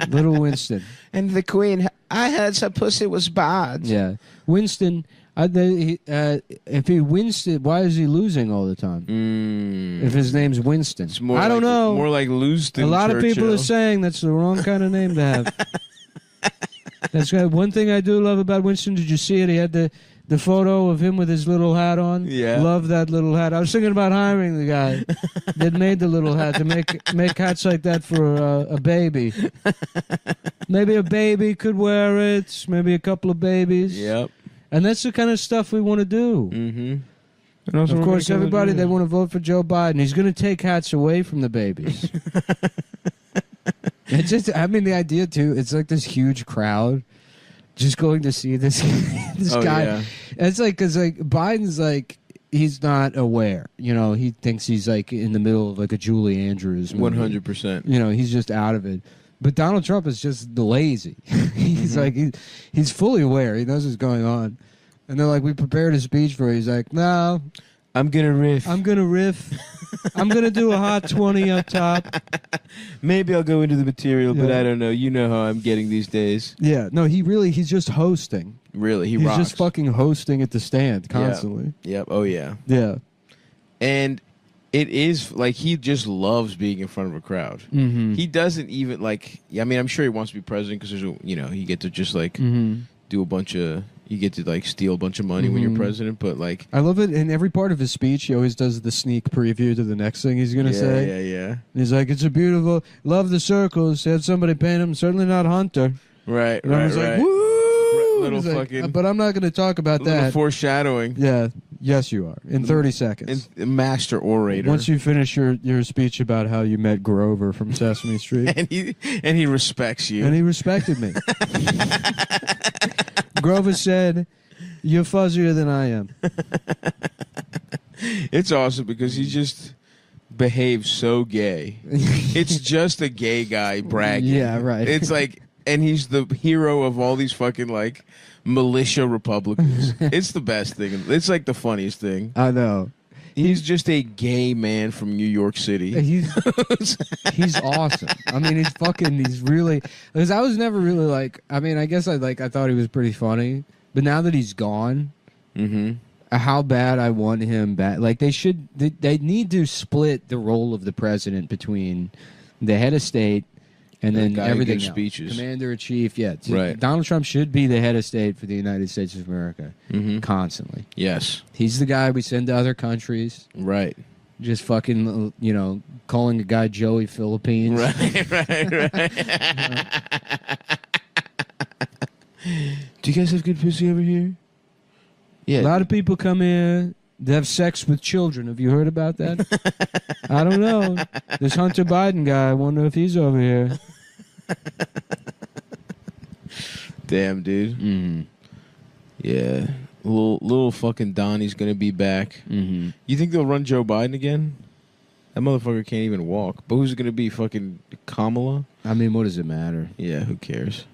Little Winston. And the Queen, I heard her pussy was bad. Yeah. Winston... if he Winston, why is he losing all the time? If his name's Winston, I don't know. More like Lewiston. A lot Churchill. of people are saying that's the wrong kind of name to have. That's one thing I do love about Winston. Did you see it? He had the photo of him with his little hat on. Yeah, love that little hat. I was thinking about hiring the guy that made the little hat to make hats like that for a baby. Maybe a baby could wear it. Maybe a couple of babies. Yep. And that's the kind of stuff we want to do. Mm-hmm. Of course, everybody, they want to vote for Joe Biden. He's going to take hats away from the babies. And It's just, I mean, the idea too. It's like this huge crowd just going to see this guy. Yeah. It's like because like Biden's like he's not aware. You know, he thinks he's like in the middle of like a Julie Andrews movie. 100%. You know, he's just out of it. But Donald Trump is just lazy. He's like he's fully aware. He knows what's going on. And they're like, we prepared a speech for you. He's like, no, I'm gonna riff. I'm gonna do a hot 20 up top. Maybe I'll go into the material, but Yeah. I don't know. You know how I'm getting these days. Yeah, no, he's just hosting. Really, he's He's just fucking hosting at the stand constantly. Yep. Oh yeah. Yeah. And it is like he just loves being in front of a crowd. Mm-hmm. He doesn't even like. I mean, I'm sure he wants to be president because there's you get to just like do a bunch of. You get to like steal a bunch of money when you're president, but like I love it. In every part of his speech, he always does the sneak preview to the next thing he's gonna say. Yeah. And he's like, "It's a beautiful, love the circles." Had somebody paint him. Certainly not Hunter. Right. And I was like, "Woo!" Little He's like, fucking. but I'm not gonna talk about little that. foreshadowing. Yeah. Yes, you are. In 30 seconds. Master orator. Once you finish your speech about how you met Grover from Sesame Street, and he respects you. and he respected me. Grover said, "You're fuzzier than I am." It's awesome because he just behaves so gay. It's just a gay guy bragging. Yeah, right. It's like, and he's the hero of all these fucking like militia Republicans. It's the best thing. It's like the funniest thing. I know. He's just a gay man from New York City. He's awesome. I mean, he's really, because I was never really like, I mean, I guess I thought he was pretty funny, but now that he's gone, how bad I want him back. Like they need to split the role of the president between the head of state and then guy who everything gives else. speeches. Commander in chief, yeah. Right. Donald Trump should be the head of state for the United States of America constantly. Yes. He's the guy we send to other countries. Right. Just fucking, calling a guy Joey Philippines. Right. Do you guys have good pussy over here? Yeah. A lot of people come here to have sex with children. Have you heard about that? I don't know. This Hunter Biden guy, I wonder if he's over here. Damn, dude. Yeah. Little fucking Donnie's gonna be back. You think they'll run Joe Biden again? That motherfucker can't even walk. But who's it gonna be? Fucking Kamala? I mean, what does it matter? Yeah, who cares?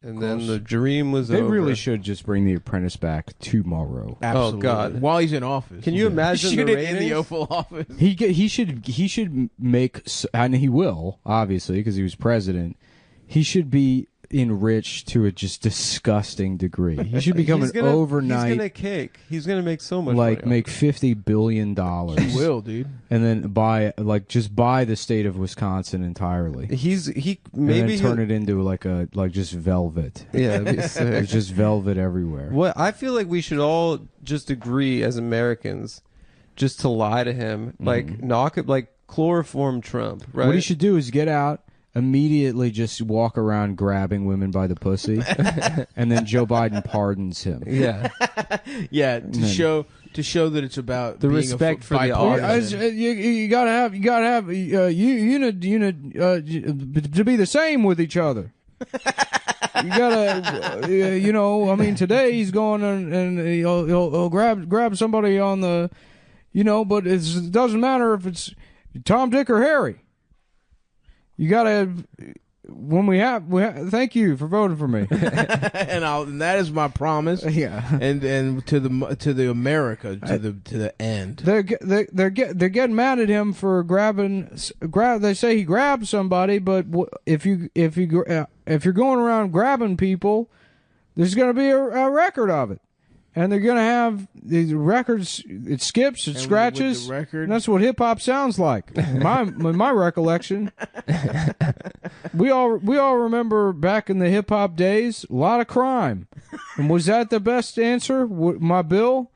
And then the dream was They over. really should just bring The Apprentice back tomorrow. Oh, God. While he's in office. Can you imagine the Shoot it in the ratings? Oval Office. He should make, and he will, obviously, because he was president. He should be enriched to a just disgusting degree. He should become He's an gonna- overnight, He's gonna cake. He's gonna make so much like money. make $50 billion. He will, dude. And then buy the state of Wisconsin entirely. He And maybe then turn it into like just velvet. Yeah, it'd be sick. It's just velvet everywhere. What I feel like we should all just agree as Americans, just to lie to him, like knock it, like chloroform Trump, right? What he should do is get out, immediately just walk around grabbing women by the pussy, and then Joe Biden pardons him. Yeah, Yeah, to show that it's about The being respect for the bipartisan. audience. You gotta have unit to be the same with each other. You gotta, I mean, today he's going and he'll grab somebody on the, but it doesn't matter if it's Tom, Dick, or Harry. You gotta, thank you for voting for me. and that is my promise. Yeah. And to the America to the end. They're getting mad at him for grabbing. They say he grabbed somebody, but if you're going around grabbing people, there's going to be a record of it, and they're going to have the records. It skips, it scratches. With the record. And that's what hip hop sounds like. In my recollection, we all remember back in the hip hop days, a lot of crime. And was that the best answer? My bill?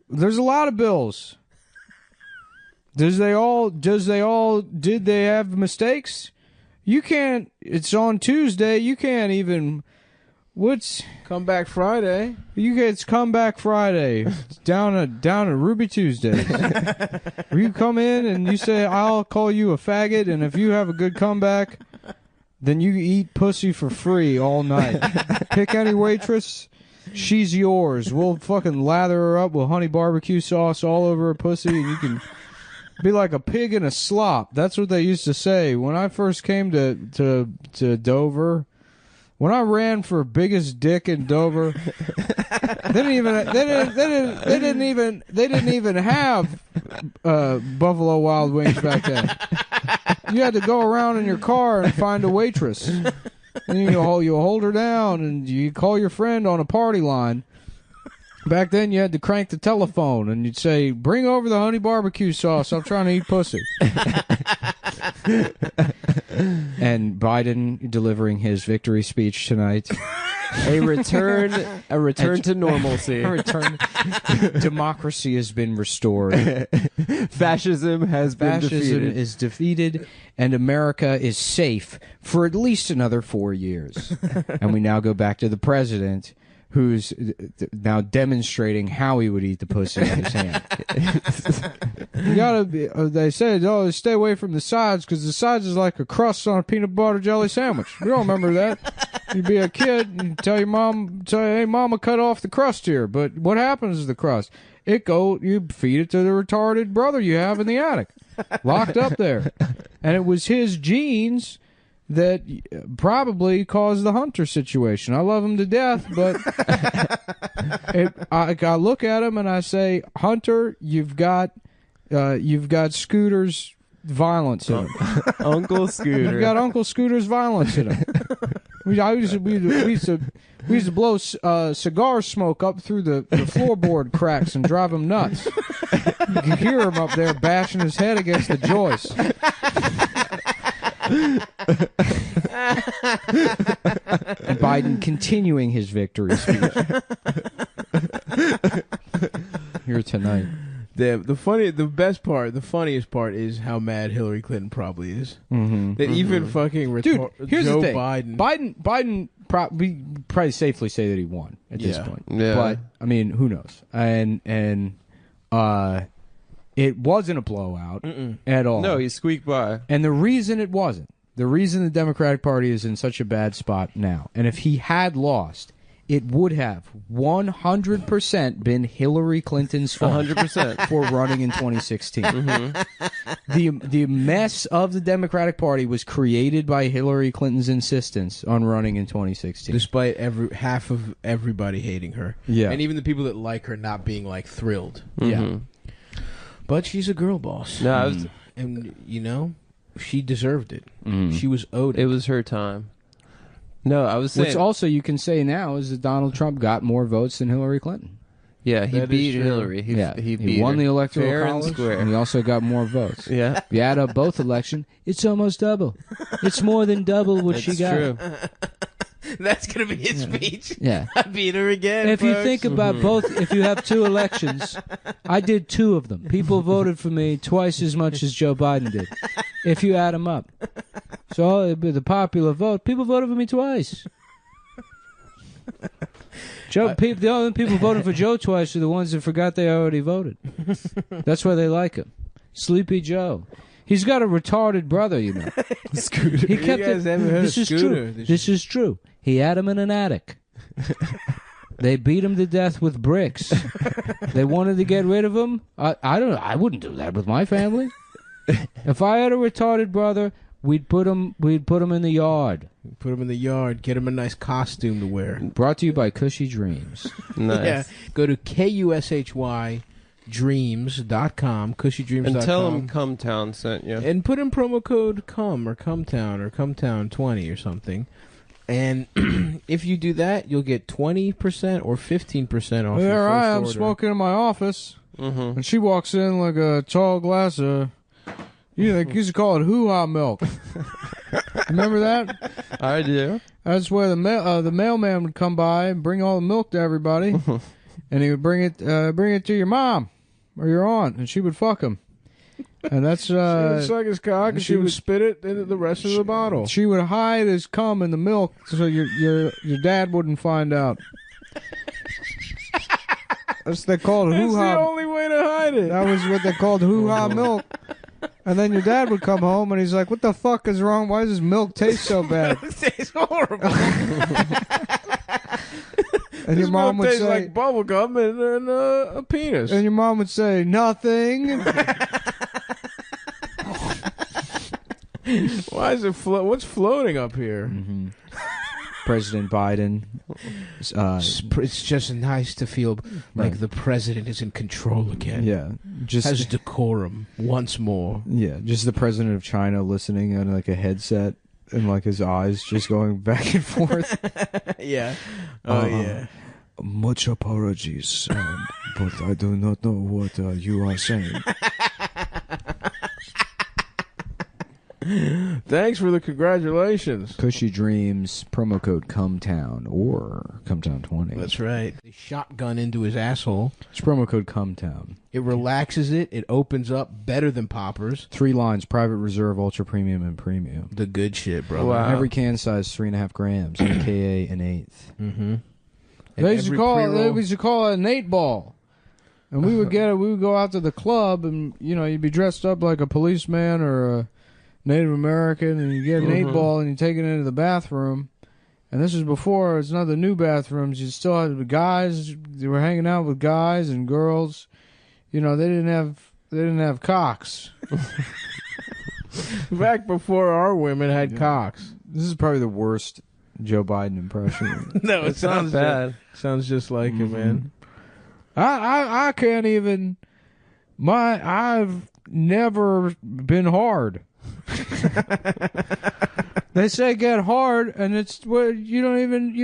There's a lot of bills. Did they have mistakes? You can't. It's on Tuesday. You can't even. Come back Friday. It's Comeback Friday. It's down at Ruby Tuesdays. Where you come in and you say, I'll call you a faggot, and if you have a good comeback, then you eat pussy for free all night. Pick any waitress. She's yours. We'll fucking lather her up with honey barbecue sauce all over her pussy, and you can be like a pig in a slop. That's what they used to say when I first came to Dover. When I ran for biggest dick in Dover, they didn't even have Buffalo Wild Wings back then. You had to go around in your car and find a waitress. And you hold her down and you call your friend on a party line. Back then you had to crank the telephone and you'd say, "Bring over the honey barbecue sauce. I'm trying to eat pussy." And Biden delivering his victory speech tonight. A return to normalcy. Democracy has been restored. Fascism has been defeated. Fascism is defeated, and America is safe for at least another 4 years. And we now go back to the president, who's now demonstrating how he would eat the pussy in his hand. You gotta be, they said, "Oh, stay away from the sides because the sides is like a crust on a peanut butter jelly sandwich." You don't remember that? You'd be a kid and you tell your mom, "Hey, Mama, cut off the crust here." But what happens to the crust? You feed it to the retarded brother you have in the attic, locked up there, and it was his genes that probably caused the Hunter situation. I love him to death, but I look at him and I say, "Hunter, you've got Scooter's violence in him." Uncle Scooter. You've got Uncle Scooter's violence in him. We used to blow cigar smoke up through the floorboard cracks and drive him nuts. You could hear him up there bashing his head against the joist. And Biden continuing his victory speech here tonight. The funniest part is how mad Hillary Clinton probably is. Mm-hmm. That even fucking here's Joe the thing. Biden we probably safely say that he won at this point. Yeah. But I mean, who knows? And it wasn't a blowout at all. No, he squeaked by. And the reason it wasn't, the reason the Democratic Party is in such a bad spot now, and if he had lost, it would have 100% been Hillary Clinton's fault 100% for running in 2016. Mm-hmm. The mess of the Democratic Party was created by Hillary Clinton's insistence on running in 2016. Despite half of everybody hating her. Yeah. And even the people that like her not being like thrilled. Mm-hmm. Yeah. But she's a girl boss. No, and you know, she deserved it. Mm. She was owed it. It was her time. No, I was saying. Which also you can say now is that Donald Trump got more votes than Hillary Clinton. Yeah, he That beat is true. Hillary. He beat He won her. the electoral Fair and college, square. and he also got more votes. Yeah. If you add up both elections, it's almost double. It's more than double what she It's got. true. That's going to be his speech. Yeah. I beat her again. If you folks. think about both, if you have two elections, I did two of them. People voted for me twice as much as Joe Biden did, if you add them up. So it'd be the popular vote. People voted for me twice. The only people voting for Joe twice are the ones that forgot they already voted. That's why they like him. Sleepy Joe. He's got a retarded brother, you know. Scooter. He kept You guys haven't heard this of is Scooter. true. This is true. He had him in an attic. They beat him to death with bricks. They wanted to get rid of him. I wouldn't do that with my family. If I had a retarded brother, we'd put him in the yard. Put him in the yard. Get him a nice costume to wear. Brought to you by Cushy Dreams. Nice. Yeah. Go to KUSHYDreams.com, cushydreams.com. And tell him CumTown sent you. And put in promo code CUM or CumTown or CumTown20 or something. And if you do that, you'll get 20% or 15% off your There first I am order. smoking in my office, Mm-hmm. and she walks in like a tall glass of, they used to call it hoo-ha milk. Remember that? I do. That's where the mailman would come by and bring all the milk to everybody, and he would bring it to your mom or your aunt, and she would fuck him. And that's She would suck his cock and she would spit it into the rest of the bottle. She would hide his cum in the milk so your dad wouldn't find out. That's what they called That's hoo-ha. the only way to hide it. That was what they called hoo-ha milk. And then your dad would come home and he's like, "What the fuck is wrong? Why does this milk taste so bad?" It tastes horrible. And your mom would tastes say, like bubble gum and a penis. and your mom would say, "Nothing." Why is it what's floating up here? Mm-hmm. President Biden. It's just nice to feel like the president is in control again. Yeah, just has decorum once more. Yeah, just the president of China listening on like a headset and like his eyes just going back and forth. Yeah. Oh yeah. Much apologies, but I do not know what you are saying. Thanks for the congratulations. Cushy Dreams, promo code CumTown or CumTown20. That's right. They shotgun into his asshole. It's promo code CumTown. It relaxes it. It opens up better than poppers. 3 lines, private reserve, ultra premium, and premium. The good shit, bro. Wow. Every can size 3.5 grams, AKA an eighth. Mm-hmm. They used to call it an 8 ball. And we would get it. We would go out to the club, and you'd be dressed up like a policeman or a Native American, and you get an 8 ball and you take it into the bathroom. And this is before it's not the new bathrooms. You still had the guys. They were hanging out with guys and girls. They didn't have cocks. Back before our women had cocks. This is probably the worst Joe Biden impression. No, It's not bad. Sounds just like it, man. I can't even. I've never been hard. They say get hard, and it's you don't even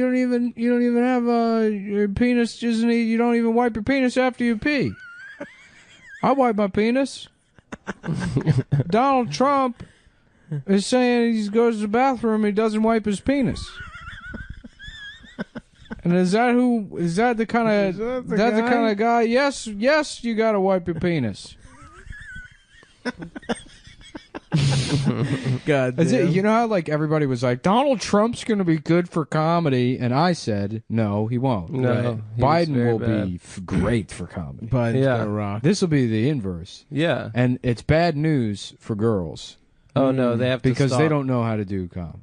have your penis. You don't even wipe your penis after you pee. I wipe my penis. Donald Trump is saying he goes to the bathroom, he doesn't wipe his penis. And is that the kind of guy? Yes, you got to wipe your penis. God damn. You know how like everybody was like, Donald Trump's going to be good for comedy, and I said no, he won't. No, Biden will be great for comedy. Biden's gonna rock. This will be the inverse. Yeah. And it's bad news for girls. Oh no, they have to because stop. they don't know how to do comedy.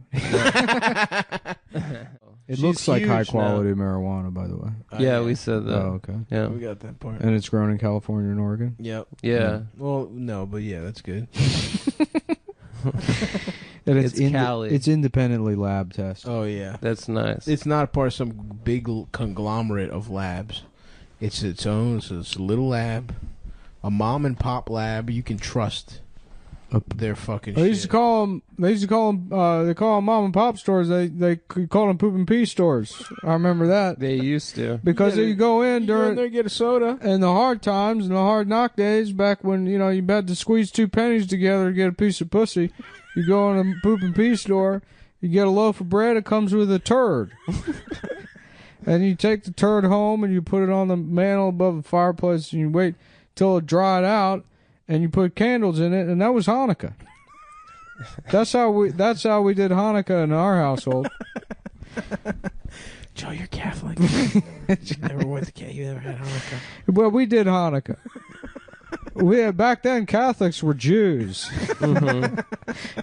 It She's looks like huge high quality marijuana, by the way. Yeah, we said that. Oh, okay. Yeah. We got that part. And it's grown in California and Oregon. Yep. Yeah. Well, no, but yeah, that's good. And It's Cali. it's independently lab tested. Oh yeah, That's nice. it's not part of some big conglomerate of labs. It's its own. So it's a little lab, a mom and pop lab. You can trust their fucking. They used to call them. They call them mom and pop stores. They call them poop and pee stores. I remember that They used to. because you go in during there, get a soda. in the hard times and the hard knock days, back when you had to squeeze 2 pennies together to get a piece of pussy. You go in a poop and pee store. You get a loaf of bread. It comes with a turd. And you take the turd home and you put it on the mantle above the fireplace and you wait till it dried out. And you put candles in it, and that was Hanukkah. That's how we did Hanukkah in our household. Joe, you're Catholic. Never went to you never had Hanukkah. Well, we did Hanukkah. Back then Catholics were Jews.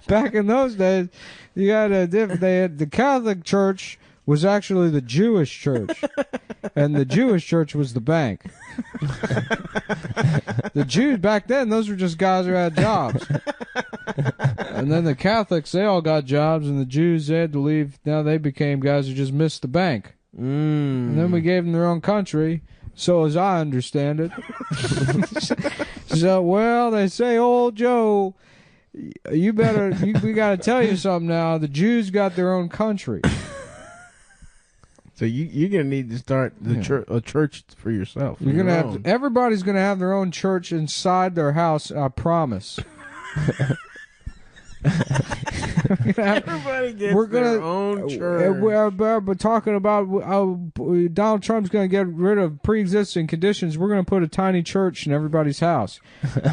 Back in those days, you had the Catholic Church was actually the Jewish church, and the Jewish church was the bank. The Jews back then, those were just guys who had jobs. And then the Catholics, they all got jobs, and the Jews, they had to leave. Now they became guys who just missed the bank. And then we gave them their own country, so as I understand it. So, well, they say, old Joe, we got to tell you something now. The Jews got their own country. So you're gonna need to start a church for yourself. You're gonna have everybody's gonna have their own church inside their house. I promise. Everybody gets their own church. We're talking about Donald Trump's going to get rid of pre-existing conditions. We're going to put a tiny church in everybody's house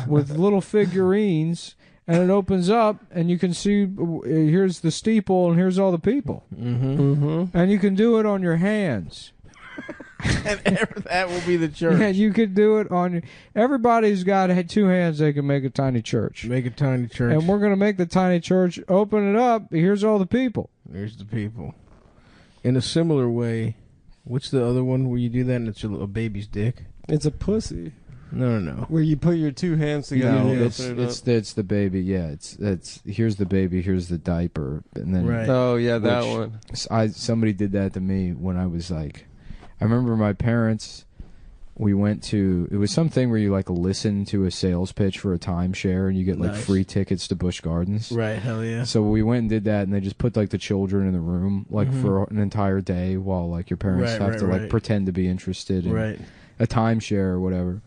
with little figurines, and it opens up, and you can see here's the steeple, and here's all the people. And you can do it on your hands. And that will be the church. And you could do it on your... Everybody's got 2 hands, they can make a tiny church. Make a tiny church. And we're going to make the tiny church, open it up, here's all the people. There's the people. In a similar way, what's the other one where you do that and it's a baby's dick? It's a pussy. No. Where you put your 2 hands together. No, and it's the baby. Yeah, it's here's the baby, here's the diaper, and then Right. Oh yeah, that one. Somebody did that to me when I was like, I remember my parents. We went to, it was something where you like listen to a sales pitch for a timeshare and you get like free tickets to Busch Gardens. Right, hell yeah. So we went and did that, and they just put like the children in the room like for an entire day while like your parents have to like pretend to be interested in a timeshare or whatever.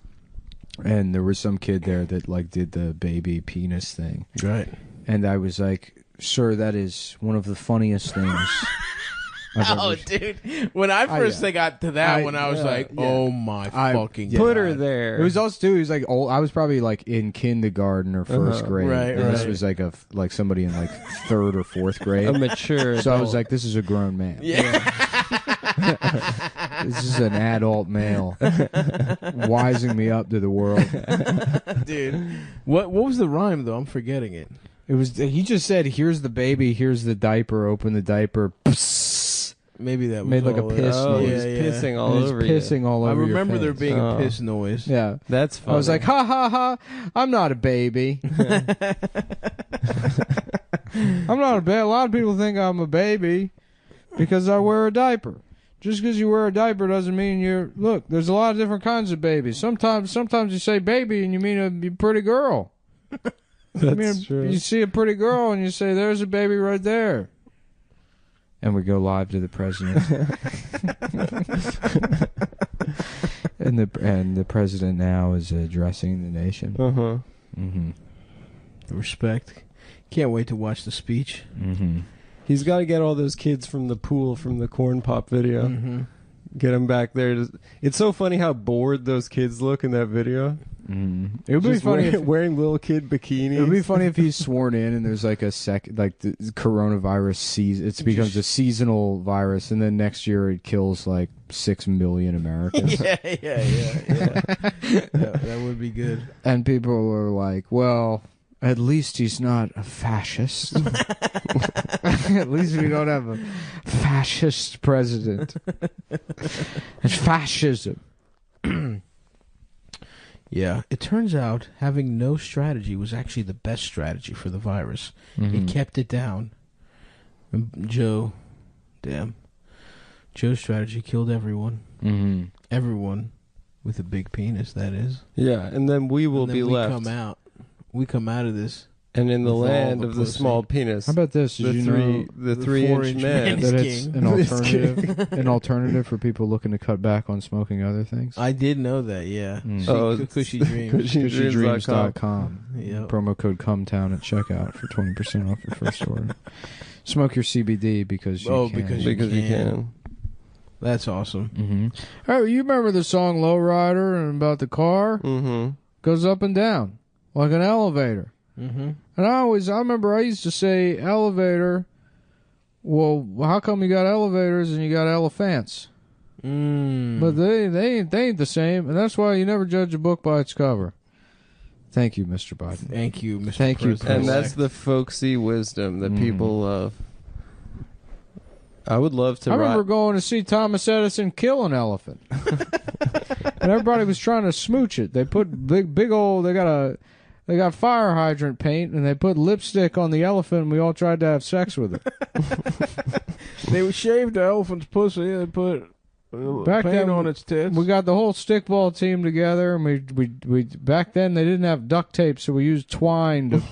And there was some kid there that like did the baby penis thing. Right. And I was like, sir, that is one of the funniest things I've ever dude. When I first got to that one, I was like, oh my fucking God. Put her there. It was also too, he was like old. I was probably like in kindergarten or first grade. Right, and this was like somebody in like 3rd or 4th grade. A mature So I was adult. like, this is a grown man. Yeah. This is an adult male wising me up to the world. Dude. What was the rhyme, though? I'm forgetting it. It was, he just said, here's the baby, here's the diaper, open the diaper. Maybe that was Made like a all it- piss Oh, noise. he's pissing all And it's over pissing all I over your remember there face. being a Oh. piss noise. Yeah. That's funny. I was like, ha ha ha, I'm not a baby. I'm not a baby. A lot of people think I'm a baby because I wear a diaper. Just because you wear a diaper doesn't mean you're... Look, there's a lot of different kinds of babies. Sometimes you say baby and you mean a pretty girl. That's true. You see a pretty girl and you say, there's a baby right there. And we go live to the president. and the president now is addressing the nation. Uh-huh. Mm-hmm. Respect. Can't wait to watch the speech. Mm-hmm. He's got to get all those kids from the pool from the corn pop video. Mm-hmm. Get them back there. It's so funny how bored those kids look in that video. Mm-hmm. It would be Just funny wearing little kid bikinis. It would be funny if he's sworn in and there's like a like the coronavirus season. It becomes a seasonal virus, and then next year it kills like 6 million Americans. Yeah. That would be good. And people are like, "Well, at least he's not a fascist. At least we don't have a fascist president. It's fascism." Yeah, it turns out having no strategy was actually the best strategy for the virus. It kept it down. And Joe's strategy killed everyone. Mm-hmm. Everyone with a big penis, that is. Yeah, and then we will And then be we left. We come out of this. And in the with all land the of the pussy. small penis. How about this? Did the you three know the the 3-inch 4-inch man? man is that it's king. an alternative, an alternative for people looking to cut back on smoking other things? I did know that, yeah. Mm. Oh, Cushy Dreams. CushyDreams.com. Yep. Promo code CumTown at checkout for 20% off your first order. Smoke your CBD because you can. because You can. That's awesome. Mm-hmm. Oh, you remember the song Lowrider and about the car? Mm-hmm. Goes up and down like an elevator. Mm-hmm. And I remember I used to say elevator. Well, how come you got elevators and you got elephants? But they ain't the same, and that's why you never judge a book by its cover. Thank you, Mr. Biden. Thank you, Mr. Thank you, President. And that's the folksy wisdom that Mhm. people love. I would love to I remember write. going to see Thomas Edison kill an elephant, and everybody was trying to smooch it. They put big old. They got fire hydrant paint, and they put lipstick on the elephant, and we all tried to have sex with it. They shaved the elephant's pussy. They put Back paint then, on its tits. We got the whole stickball team together, and we back then they didn't have duct tape, so we used twine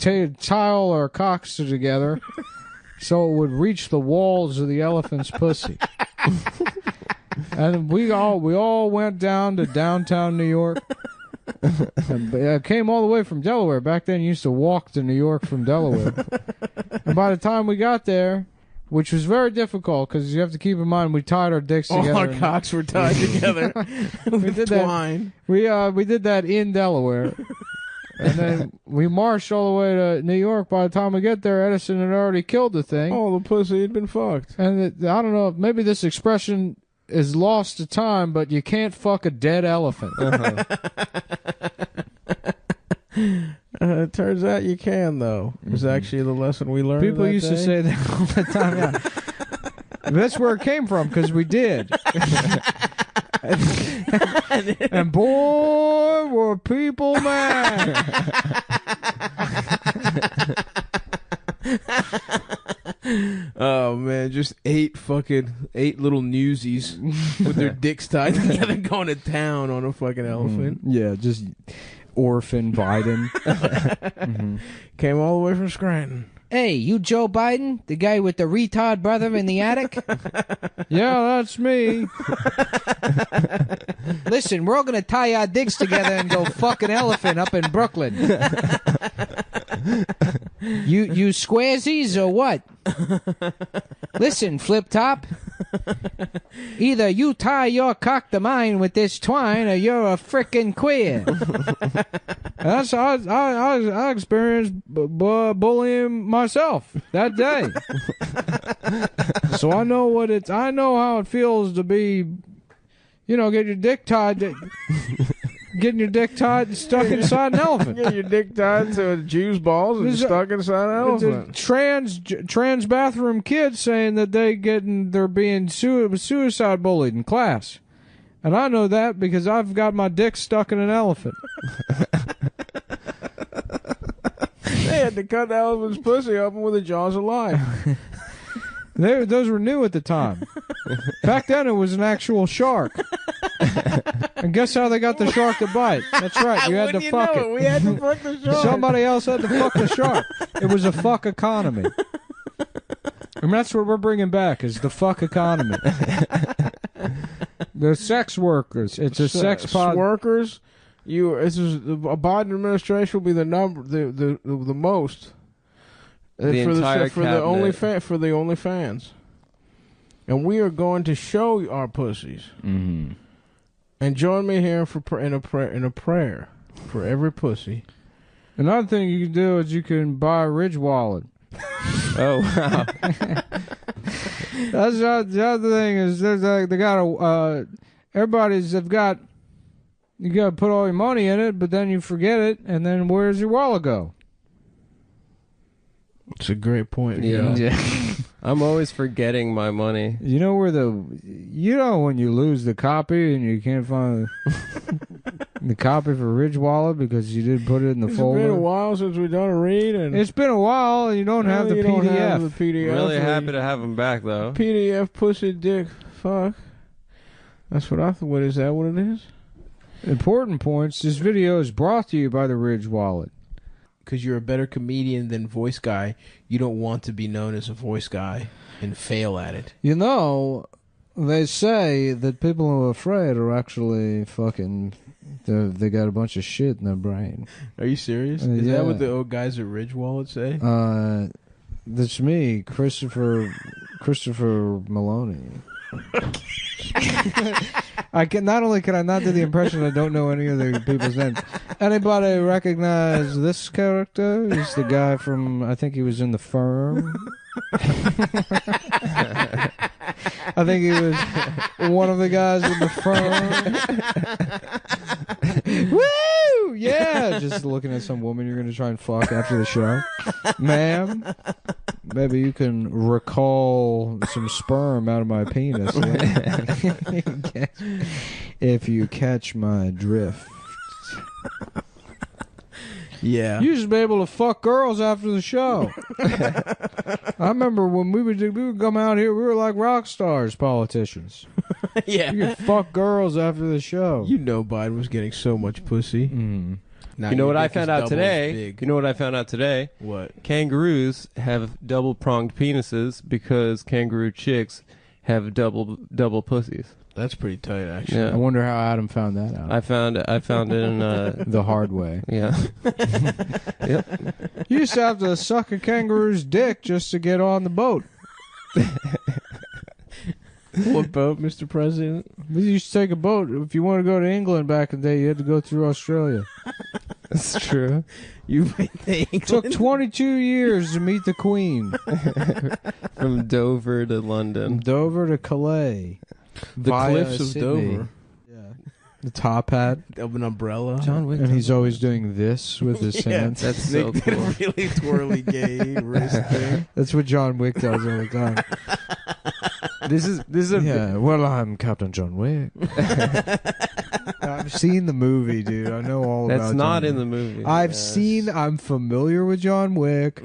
to tile our cocks together, so it would reach the walls of the elephant's pussy. And we all went down to downtown New York. And came all the way from Delaware. Back then, you used to walk to New York from Delaware. And by the time we got there, which was very difficult because you have to keep in mind we tied our dicks together. All our cocks were tied together. We did twine. that. We did that in Delaware, and then we marched all the way to New York. By the time we get there, Edison had already killed the thing. Oh, the pussy had been fucked. And I don't know, maybe this expression is lost to time, but you can't fuck a dead elephant. It turns out you can, though. It's actually the lesson we learned. People that used to day. say that all the time. Yeah. That's where it came from, because we did. And boy, were people mad. Oh man, just 8 little newsies with their dicks tied together going to town on a fucking elephant. Yeah, just orphan Biden. Came all the way from Scranton. Hey, you Joe Biden, the guy with the retard brother in the attic? Yeah, that's me. Listen, we're all going to tie our dicks together and go fuck an elephant up in Brooklyn. You squaresies or what? Listen, Flip Top. Either you tie your cock to mine with this twine or you're a frickin' queer. That's I experienced bullying myself that day. So I know how it feels to be, get your dick tied getting your dick tied and stuck inside an elephant. Get your dick tied to a Jew's balls and stuck inside an elephant. Trans bathroom kids saying that they're being suicide bullied in class. And I know that because I've got my dick stuck in an elephant. They had to cut the elephant's pussy open with the jaws of life. Those were new at the time. Back then, it was an actual shark. And guess how they got the shark to bite? That's right. You had to fuck it. We had to fuck the shark. Somebody else had to fuck the shark. It was a fuck economy. And that's what we're bringing back is the fuck economy. The sex workers. It's a sex workers. The Biden administration will be the most. For the OnlyFans, and we are going to show our pussies. Mm-hmm. And join me here in a prayer for every pussy. Another thing you can do is you can buy a Ridge wallet. Oh wow! That's the other thing is they've got you got to put all your money in it, but then you forget it, and then where's your wallet go? It's a great point. Yeah. I'm always forgetting my money. You know when you lose the copy and you can't find the copy for Ridge Wallet because you didn't put it in the folder? It's been a while since we've done a read. It's been a while and you don't have the PDF. Don't have the PDF. Really happy to have them back, though. PDF, pussy, dick, fuck. That's what I thought. What is that what it is? Important points. This video is brought to you by the Ridge Wallet. Because you're a better comedian than voice guy, you don't want to be known as a voice guy and fail at it. They say that people who are afraid are actually fucking... They got a bunch of shit in their brain. Are you serious? Is that what the old guys at Ridge Wallet say? That's me, Christopher Maloney. Not only can I not do the impression, I don't know any of the people's names. Anybody recognize this character? He's the guy from, I think he was in The Firm. I think he was one of the guys in The Firm. Woo! Yeah! Just looking at some woman you're going to try and fuck after the show. Ma'am, maybe you can recall some sperm out of my penis. If you catch my drift. Yeah. You used to be able to fuck girls after the show. I remember when we would come out here, we were like rock stars, politicians. Yeah. You could fuck girls after the show. You know Biden was getting so much pussy. Mm. Now You know your what I dick found is out double today? as big. You know what I found out today? What? Kangaroos have double-pronged penises because kangaroo chicks have double pussies. That's pretty tight, actually. Yeah. I wonder how Adam found that out. I found it in the hard way. Yeah. Yep. You used to have to suck a kangaroo's dick just to get on the boat. What boat, Mr. President? You used to take a boat. If you want to go to England back in the day, you had to go through Australia. That's true. You think Took 22 years to meet the Queen. From Dover to From London. Dover to Calais. The via cliffs of Sydney. Dover. Yeah. The top hat. Of an umbrella. John Wick. And he's always doing this with his hands. That's so They did cool. a really twirly gay wrist thing. That's what John Wick does all the time. This is a Yeah, well, I'm Captain John Wick. I've seen the movie, dude. I know all about That's not John in Wick. the movie. I'm familiar with John Wick.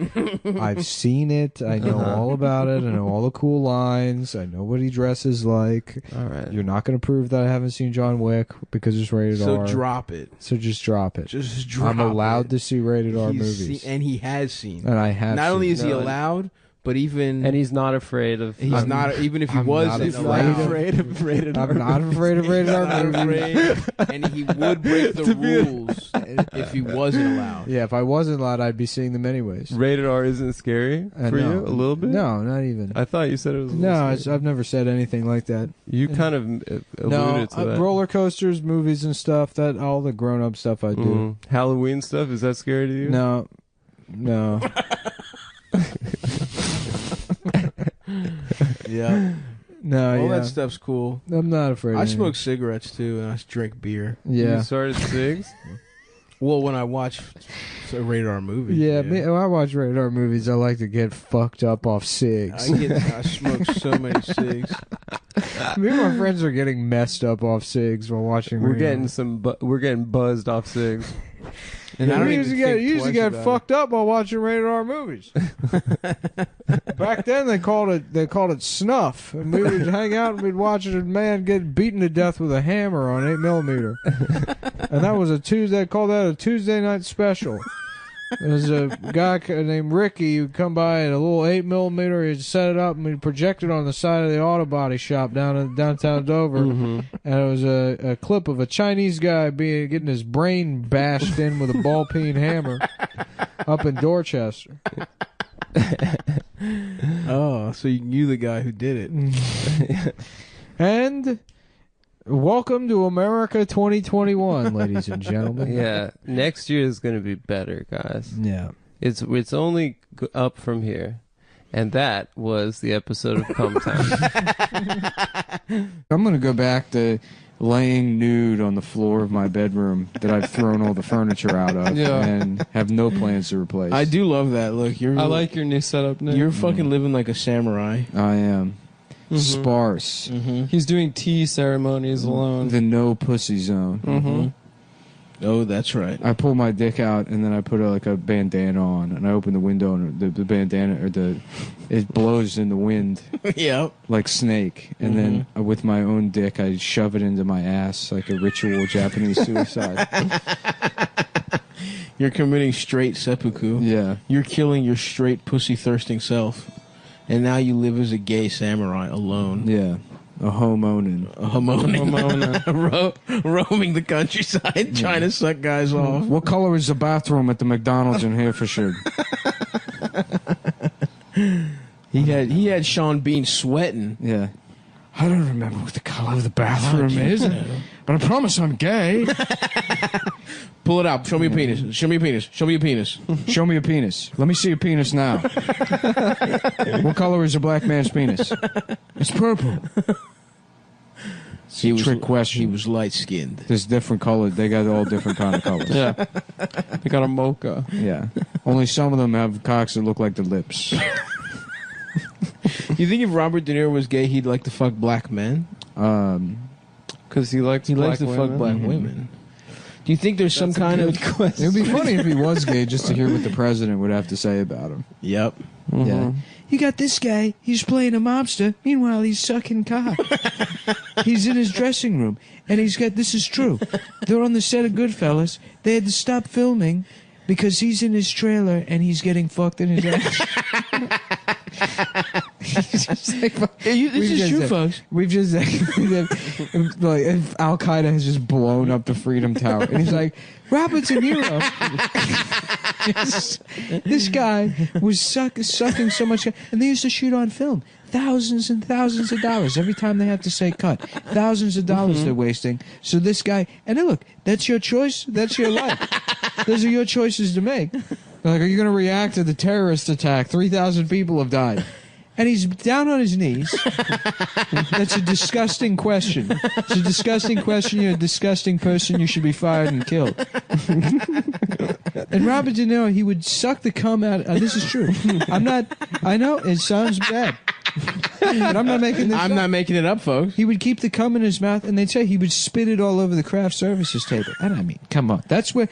I've seen it. I know all about it. I know all the cool lines. I know what he dresses like. All right. You're not going to prove that I haven't seen John Wick because it's rated So R. drop it. So just drop it. Just drop I'm allowed it. to see rated R He's movies. and he has seen. And I have Not only seen. is he allowed, but even And he's not afraid of. he's not. Even if he I'm wasn't not allowed, afraid of rated I'm not afraid of rated R not movies. afraid, and he would break the rules if he wasn't allowed. Yeah, if I wasn't allowed, I'd be seeing them anyways. Rated R isn't scary for No. you a little bit. No, not even. I thought you said it was. A No, little it's, scary. I've never said anything like that. You kind of alluded to that. Roller coasters, movies, and stuff. That all the grown-up stuff I do. Mhm. Halloween stuff, is that scary to you? No. Yeah, No, all yeah. that stuff's cool. I'm not afraid. I of smoke anything. cigarettes too, and I drink beer. Yeah. You started cigs? Well, when I watch a rated R movie, Yeah, when I watch rated R movies, I like to get fucked up off cigs. I smoke so many cigs. Me and my friends are getting messed up off cigs while watching. We're rated getting we're getting buzzed off cigs. And I don't we even used to get, think used to twice get about fucked up while watching rated R movies. Back then they called it snuff, and we would hang out and we'd watch a man get beaten to death with a hammer on 8mm, and that was a Tuesday. They called that a Tuesday night special. There was a guy named Ricky who'd come by at a little 8mm. He'd set it up and he'd project it on the side of the auto body shop down in downtown Dover. And it was a clip of a Chinese guy getting his brain bashed in with a ball peen hammer up in Dorchester. Oh, so you the guy who did it. And welcome to America 2021, ladies and gentlemen. Yeah, next year is going to be better, guys. Yeah. It's only up from here. And that was the episode of CumTown. I'm going to go back to laying nude on the floor of my bedroom that I've thrown all the furniture out of and have no plans to replace. I do love that. Look, you're. I like your new setup, Nick. You're fucking living like a samurai. I am. Sparse. He's doing tea ceremonies alone. The no pussy zone. Oh, that's right. I pull my dick out and then I put a bandana on and I open the window and the bandana it blows in the wind Yep. like Snake, and then with my own dick I shove it into my ass like a ritual Japanese suicide. You're committing straight seppuku. Yeah. You're killing your straight pussy thirsting self, and now you live as a gay samurai alone. Yeah. A homonin. Roaming the countryside, trying to suck guys off. What color is the bathroom at the McDonald's in Herefordshire? He had Sean Bean sweating. Yeah. I don't remember what the color of the bathroom is, but I promise I'm gay. Pull it out. Show me your penis. Show me your penis. Show me your penis. Show me your penis. Let me see your penis now. What color is a black man's penis? It's purple. He was Trick question. He was light skinned. There's different colors. They got all different kind of colors. Yeah. They got a mocha. Yeah. Only some of them have cocks that look like the lips. You think if Robert De Niro was gay, he'd like to fuck black men? Because he likes He likes to black fuck women. black women. Do you think there's some kind of It would be funny if he was gay just to hear what the president would have to say about him. Yep. Yeah. You got this guy, he's playing a mobster. Meanwhile, he's sucking cock. He's in his dressing room. And this is true. They're on the set of Goodfellas. They had to stop filming because he's in his trailer and he's getting fucked in his ass. This is true, folks. We've just like Al Qaeda has just blown up the Freedom Tower, and he's like, Robert De Niro. This guy was sucking so much, and they used to shoot on film. Thousands and thousands of dollars every time they have to say cut. Thousands of dollars they're wasting. So this guy, and then look, that's your choice. That's your life. Those are your choices to make. Like, are you going to react to the terrorist attack? 3,000 people have died. And he's down on his knees. That's a disgusting question. It's a disgusting question. You're a disgusting person. You should be fired and killed. And Robert De Niro, he would suck the cum out. This is true. I know it sounds bad. But I'm not making this I'm up. not making it up, folks. He would keep the cum in his mouth, and they'd say he would spit it all over the craft services table. And I mean, come on. That's for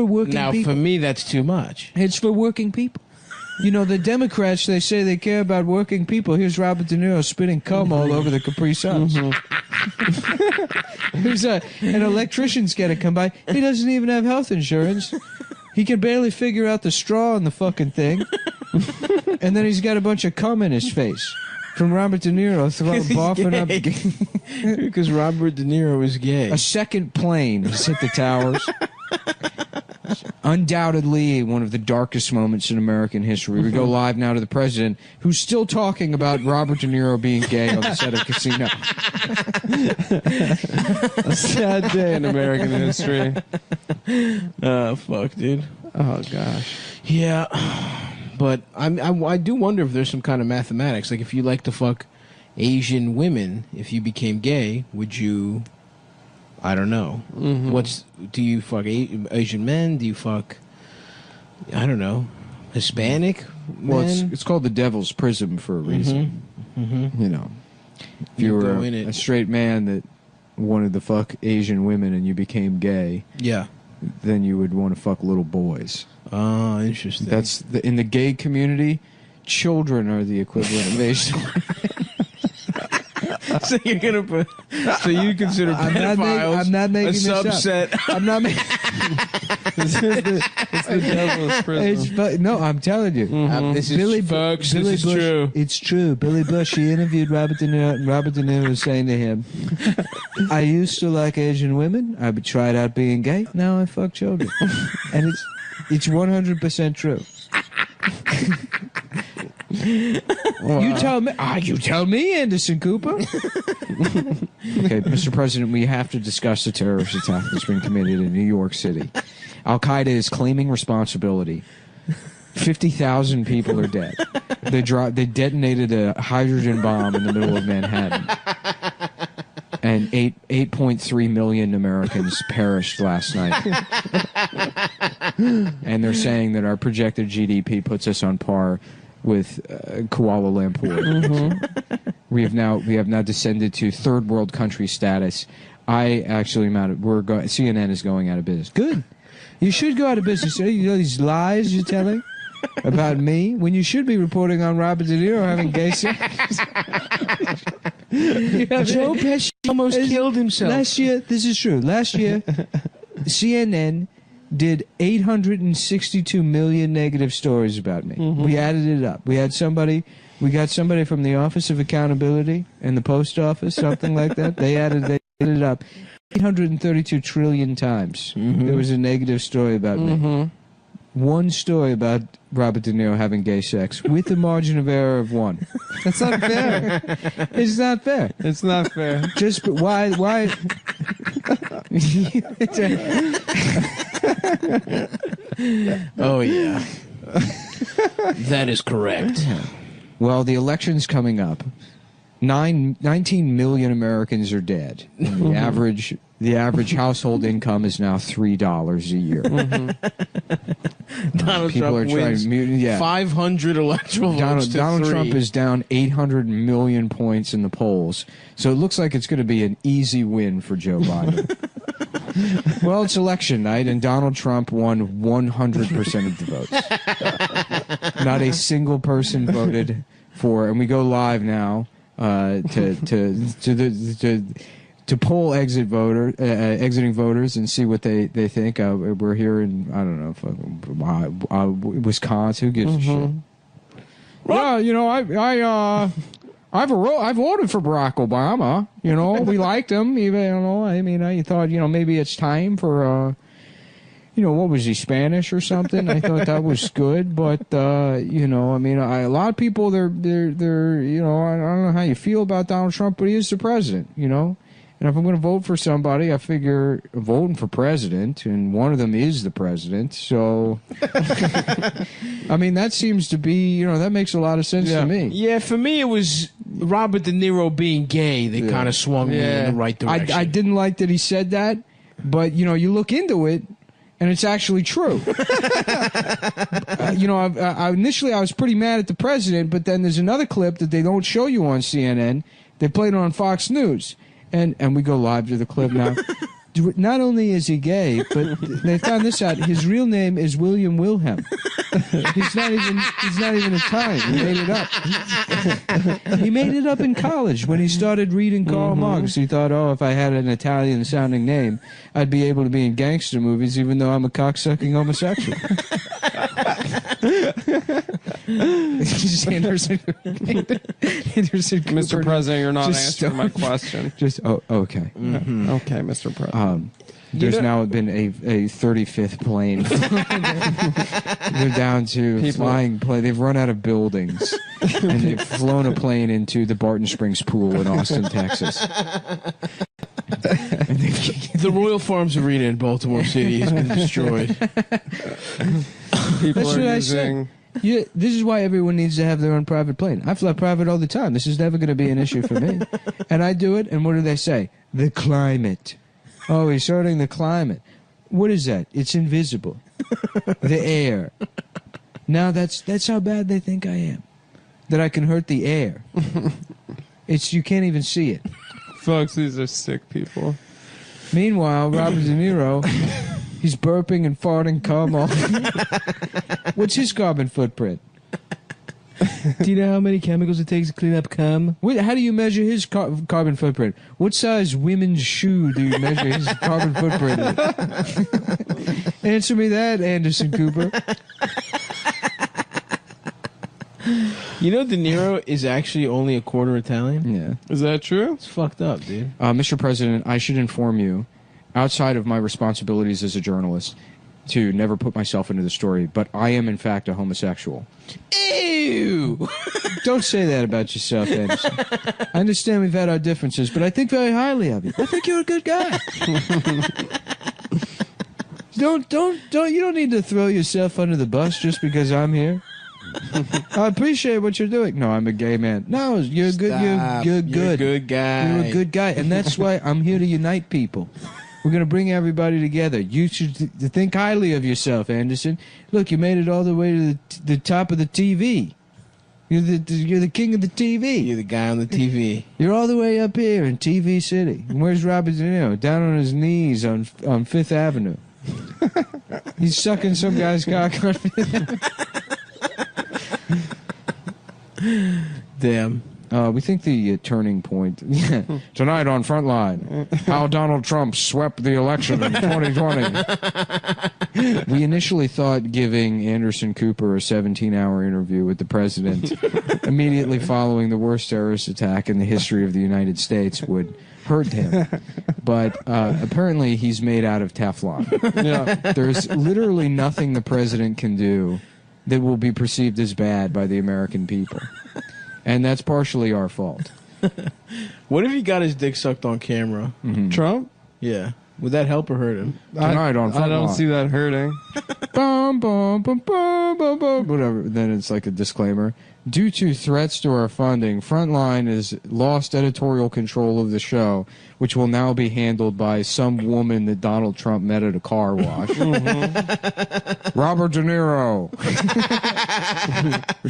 working Now, people. for me, that's too much. It's for working people. You know, the Democrats, they say they care about working people. Here's Robert De Niro spitting cum all over the Capri Suns. Here's an electrician's got to come by. He doesn't even have health insurance. He can barely figure out the straw in the fucking thing. And then he's got a bunch of cum in his face. From Robert De Niro boffing up. Because Robert De Niro is gay. A second plane has hit the towers. Undoubtedly one of the darkest moments in American history. We go live now to the president, who's still talking about Robert De Niro being gay on the set of Casino. A sad day in American history. Oh, fuck, dude. Oh, gosh. Yeah. But I do wonder if there's some kind of mathematics. Like, if you like to fuck Asian women, if you became gay, would you... I don't know. Do you fuck Asian men? Do you fuck, I don't know, Hispanic men? Well, it's called the devil's prism for a reason. You know, if you were a straight man that wanted to fuck Asian women and you became gay, then you would want to fuck little boys. Oh, interesting. That's in the gay community, children are the equivalent of Asian women. So you're gonna put? So you consider pedophiles I'm not making a this subset? Up. I'm not making. It's the devil's prism. No, I'm telling you. This is Billy, folks. Billy This is Bush, true. It's true. Billy Bush. He interviewed Robert De Niro, and Robert De Niro was saying to him, "I used to like Asian women. I tried out being gay. Now I fuck children." And it's 100% true. You tell me. You tell me, Anderson Cooper. Okay, Mr. President, we have to discuss the terrorist attack that's been committed in New York City. Al Qaeda is claiming responsibility. 50,000 people are dead. They detonated a hydrogen bomb in the middle of Manhattan, and 8.3 million Americans perished last night. And they're saying that our projected GDP puts us on par with Kuala Lumpur. We have now descended to third world country status. CNN is going out of business. Good. You should go out of business. You know these lies you're telling about me when you should be reporting on Robert De Niro having gay sex. Joe Pesci almost killed himself. Last year, this is true. Last year, CNN did 862 million negative stories about me. We added it up. We got somebody from the Office of Accountability and the Post Office, something like that. They added it up 832 trillion times. There was a negative story about me. One story about Robert De Niro having gay sex with a margin of error of 1. That's not fair. It's not fair. It's not fair. Just why? Oh yeah, that is correct. Well, the election's coming up. 19 million Americans are dead. And the average household income is now $3 a year. Donald People Trump are wins trying 500 electoral votes to Donald 3. Trump is down 800 million points in the polls. So it looks like it's going to be an easy win for Joe Biden. Well, it's election night, and Donald Trump won 100% of the votes. Not a single person voted for, and we go live now to poll exiting voters and see what they think. We're here in, I don't know, Wisconsin. Who gives a shit? Yeah, you know, I voted for Barack Obama. You know, we liked him. Even, you know, I mean, I thought, you know, maybe it's time for, you know, what was he, Spanish or something? I thought that was good, but you know, I mean, a lot of people, they're, you know, I don't know how you feel about Donald Trump, but he is the president, you know, And if I'm going to vote for somebody, I figure I'm voting for president, and one of them is the president. So, I mean, that seems to be, that makes a lot of sense to me. Yeah, for me, it was Robert De Niro being gay that kind of swung me in the right direction. I didn't like that he said that, but, you look into it, and it's actually true. Initially I was pretty mad at the president, but then there's another clip that they don't show you on CNN. They played it on Fox News. And we go live to the clip now. Not only is he gay, but they found this out. His real name is William Wilhelm. He's not even Italian. He made it up. He made it up in college when he started reading Karl Marx. He thought, if I had an Italian-sounding name, I'd be able to be in gangster movies, even though I'm a cocksucking homosexual. Anderson Mr. President, you're not answering my question. Okay. Mm-hmm. Okay, Mr. President. There's now been a 35th plane. They're down to flying plane. They've run out of buildings, and they've flown a plane into the Barton Springs pool in Austin, Texas. The Royal Farms Arena in Baltimore City has been destroyed. That's what I said. Yeah, this is why everyone needs to have their own private plane. I fly private all the time. This is never going to be an issue for me. And I do it, and what do they say? The climate. Oh, he's hurting the climate. What is that? It's invisible. The air. Now that's how bad they think I am. That I can hurt the air. You can't even see it. Folks, these are sick people. Meanwhile, Robert De Niro, he's burping and farting cum all. What's his carbon footprint? Do you know how many chemicals it takes to clean up cum? How do you measure his carbon footprint? What size women's shoe do you measure his carbon footprint in? Answer me that, Anderson Cooper. You know De Niro is actually only a quarter Italian? Yeah. Is that true? It's fucked up, dude. Mr. President, I should inform you, outside of my responsibilities as a journalist, to never put myself into the story, but I am in fact a homosexual. Ew! Don't say that about yourself, Anderson. I understand we've had our differences, but I think very highly of you. I think you're a good guy. You don't need to throw yourself under the bus just because I'm here. I appreciate what you're doing. No, I'm a gay man. No, you're good. You're good. You're a good guy. You're a good guy, and that's why I'm here to unite people. We're going to bring everybody together. You should think highly of yourself, Anderson. Look, you made it all the way to the top of the TV. You're the king of the TV. You're the guy on the TV. You're all the way up here in TV City. And where's Robert De Niro? Down on his knees on Fifth Avenue. He's sucking some guy's cock on Fifth Avenue. Damn. We think the turning point tonight on Frontline, how Donald Trump swept the election in 2020. We initially thought giving Anderson Cooper a 17-hour interview with the president immediately following the worst terrorist attack in the history of the United States would hurt him. But apparently he's made out of Teflon. Yeah. There's literally nothing the president can do that will be perceived as bad by the American people. And that's partially our fault. What if he got his dick sucked on camera? Mm-hmm. Trump? Yeah. Would that help or hurt him? Tonight on Frontline. I don't see that hurting. Bum, bum, bum, bum, bum, bum. Whatever. Then it's like a disclaimer. Due to threats to our funding, Frontline has lost editorial control of the show, which will now be handled by some woman that Donald Trump met at a car wash. Mm-hmm. Robert De Niro.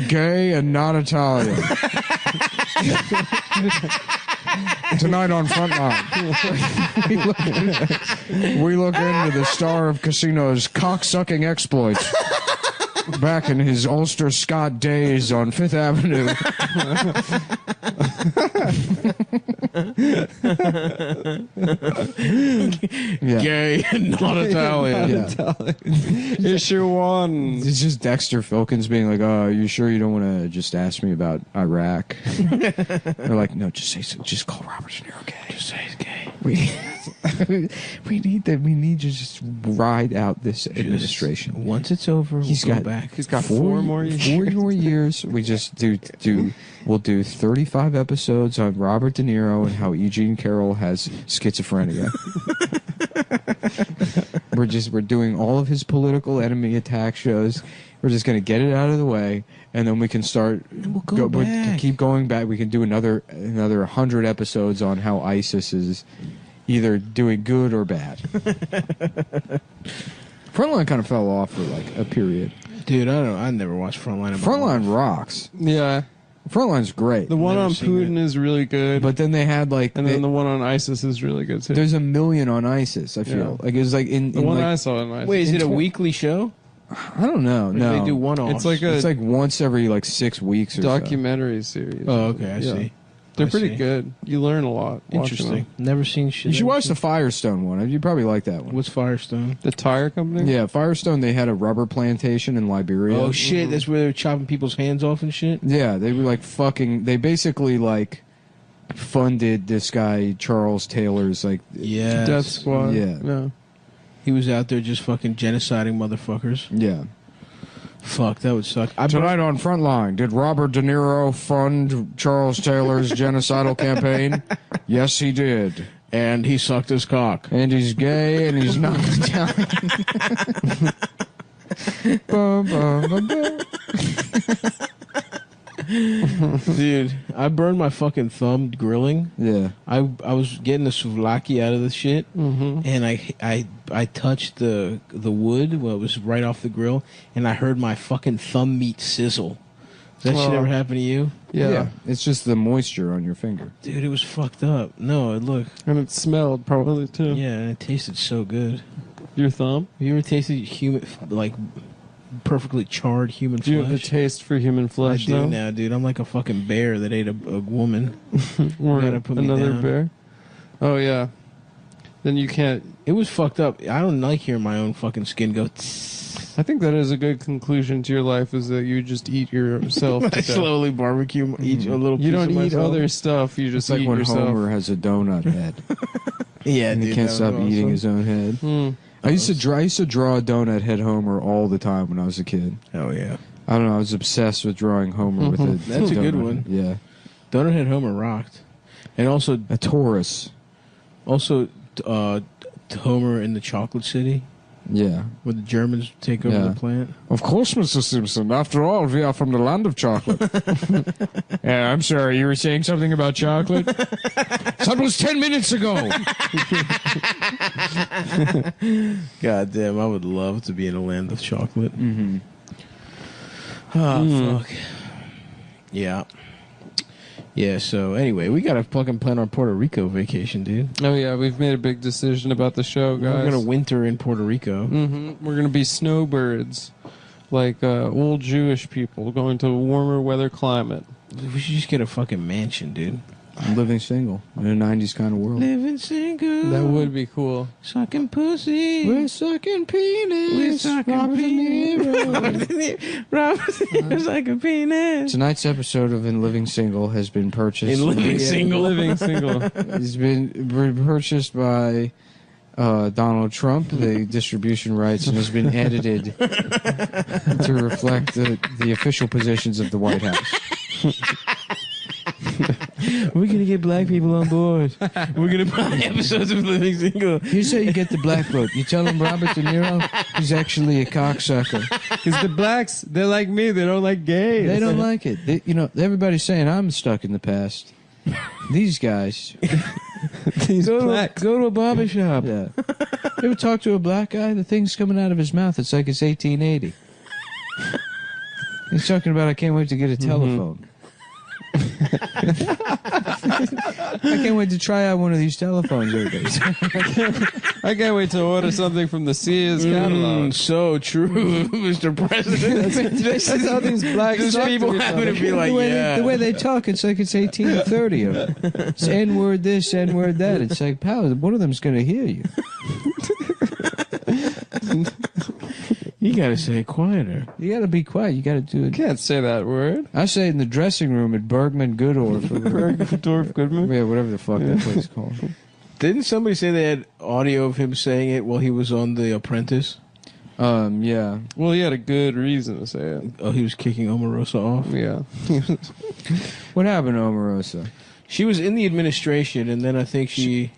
Gay and not Italian. Tonight on Frontline, we look into the star of Casino's cock-sucking exploits back in his Ulster Scott days on Fifth Avenue. Yeah. Gay and not Italian. Yeah. Issue 1. It's just Dexter Filkins being like, "Oh, are you sure you don't want to just ask me about Iraq?" They're like, "No, just call Robert De Niro gay. Just say he's gay." We need to just ride out this administration. Once it's over, we'll go back. He's got 4 more years. 4 more years. We just we'll do 35 episodes on Robert De Niro and how Eugene Carroll has schizophrenia. We're doing all of his political enemy attack shows. We're just gonna get it out of the way, and then we can start. We'll go back. Keep going back. We can do another 100 episodes on how ISIS is either doing good or bad. Frontline kind of fell off for like a period. Dude, I never watched Frontline. Frontline rocks. Yeah. Frontline's great. The one on Putin is really good. But then they had like... And then the one on ISIS is really good too. There's a million on ISIS, I feel. Like it was like in... The one like, I saw on ISIS. Wait, is it a weekly show? I don't know. No. They do one-offs. It's like once every like 6 weeks or documentary series. Oh, okay, I see. They're pretty good. You learn a lot. Interesting. Never seen shit. You should watch the Firestone one. You probably like that one. What's Firestone? The tire company? Yeah, Firestone, they had a rubber plantation in Liberia. Oh, shit. That's where they were chopping people's hands off and shit? Yeah, they were like fucking... They basically like funded this guy, Charles Taylor's like... Death Squad. Yeah. He was out there just fucking genociding motherfuckers. Yeah. Fuck, that would suck. Tonight on Frontline, did Robert De Niro fund Charles Taylor's genocidal campaign? Yes, he did. And he sucked his cock. And he's gay and he's not Italian. Dude, I burned my fucking thumb grilling. Yeah. I was getting the souvlaki out of the shit, and I touched the wood while it was right off the grill, and I heard my fucking thumb meat sizzle. Does that shit ever happen to you? Yeah. It's just the moisture on your finger. Dude, it was fucked up. No, it looked. And it smelled probably too. Yeah, and it tasted so good. Your thumb? Have you ever tasted human, like, perfectly charred human Do you flesh? have a taste for human flesh I do now, dude. I'm like a fucking bear that ate a woman. Or You gotta put me another down. bear? Oh, yeah. Then you can't... It was fucked up. I don't like hearing my own fucking skin go... I think that is a good conclusion to your life, is that you just eat yourself to I death. slowly barbecue, eat a little piece You don't of eat myself. other stuff, you just It's like eat when yourself. Homer has a donut head. Yeah, And dude. he can't that stop was eating awesome. his own head. I used to draw a donut head Homer all the time when I was a kid. Oh, yeah. I don't know. I was obsessed with drawing Homer with a That's a good donut. one. Yeah. Donut Head Homer rocked. And also... A Taurus. Also, Homer in the Chocolate City, Yeah. where the Germans take over Yeah. the plant. Of course, Mr. Simpson. After all, we are from the land of chocolate. Yeah, I'm sorry. You were saying something about chocolate? That was 10 minutes ago. God damn, I would love to be in a land of chocolate. Mm-hmm. Oh, fuck. Yeah. Yeah, so anyway, we got to fucking plan our Puerto Rico vacation, dude. Oh, yeah, we've made a big decision about the show, guys. We're going to winter in Puerto Rico. We're going to be snowbirds, like old Jewish people, going to a warmer weather climate. We should just get a fucking mansion, dude. I'm living single in a 90s kind of world. Living single. That would be cool. Sucking pussy. We're sucking penis. We're sucking Robert De penis. Niro. Robert De Niro's like a penis. Tonight's episode of In Living Single has been purchased. In Living Single. Living single. It's been purchased by Donald Trump, the distribution rights, and has been edited to reflect the official positions of the White House. We're going to get black people on board. We're going to buy episodes of Living Single. Here's how you get the black vote. You tell them Robert De Niro, he's actually a cocksucker. Because the blacks, they're like me. They don't like gays. They don't like it. Everybody's saying I'm stuck in the past. These guys. Go to a barbershop. Yeah. You ever talk to a black guy? The thing's coming out of his mouth. It's like it's 1880. He's talking about, I can't wait to get a telephone. I can't wait to try out one of these telephones. I can't wait to order something from the Sears catalog. So true, Mr. President. That's how these blacks Just talk to people each happen other. to be like, the way they talk, it's like it's 1830. It's N-word this, N-word that. It's like, pal, one of them's going to hear you. You gotta say it quieter. You got to be quiet. You got to do You it. can't say that word. I say it in the dressing room at Bergman Goodorf. Bergdorf Goodman. Yeah, whatever the fuck that place is called. Didn't somebody say they had audio of him saying it while he was on The Apprentice? Yeah. Well, he had a good reason to say it. Oh, he was kicking Omarosa off? Yeah. What happened to Omarosa? She was in the administration, and then I think she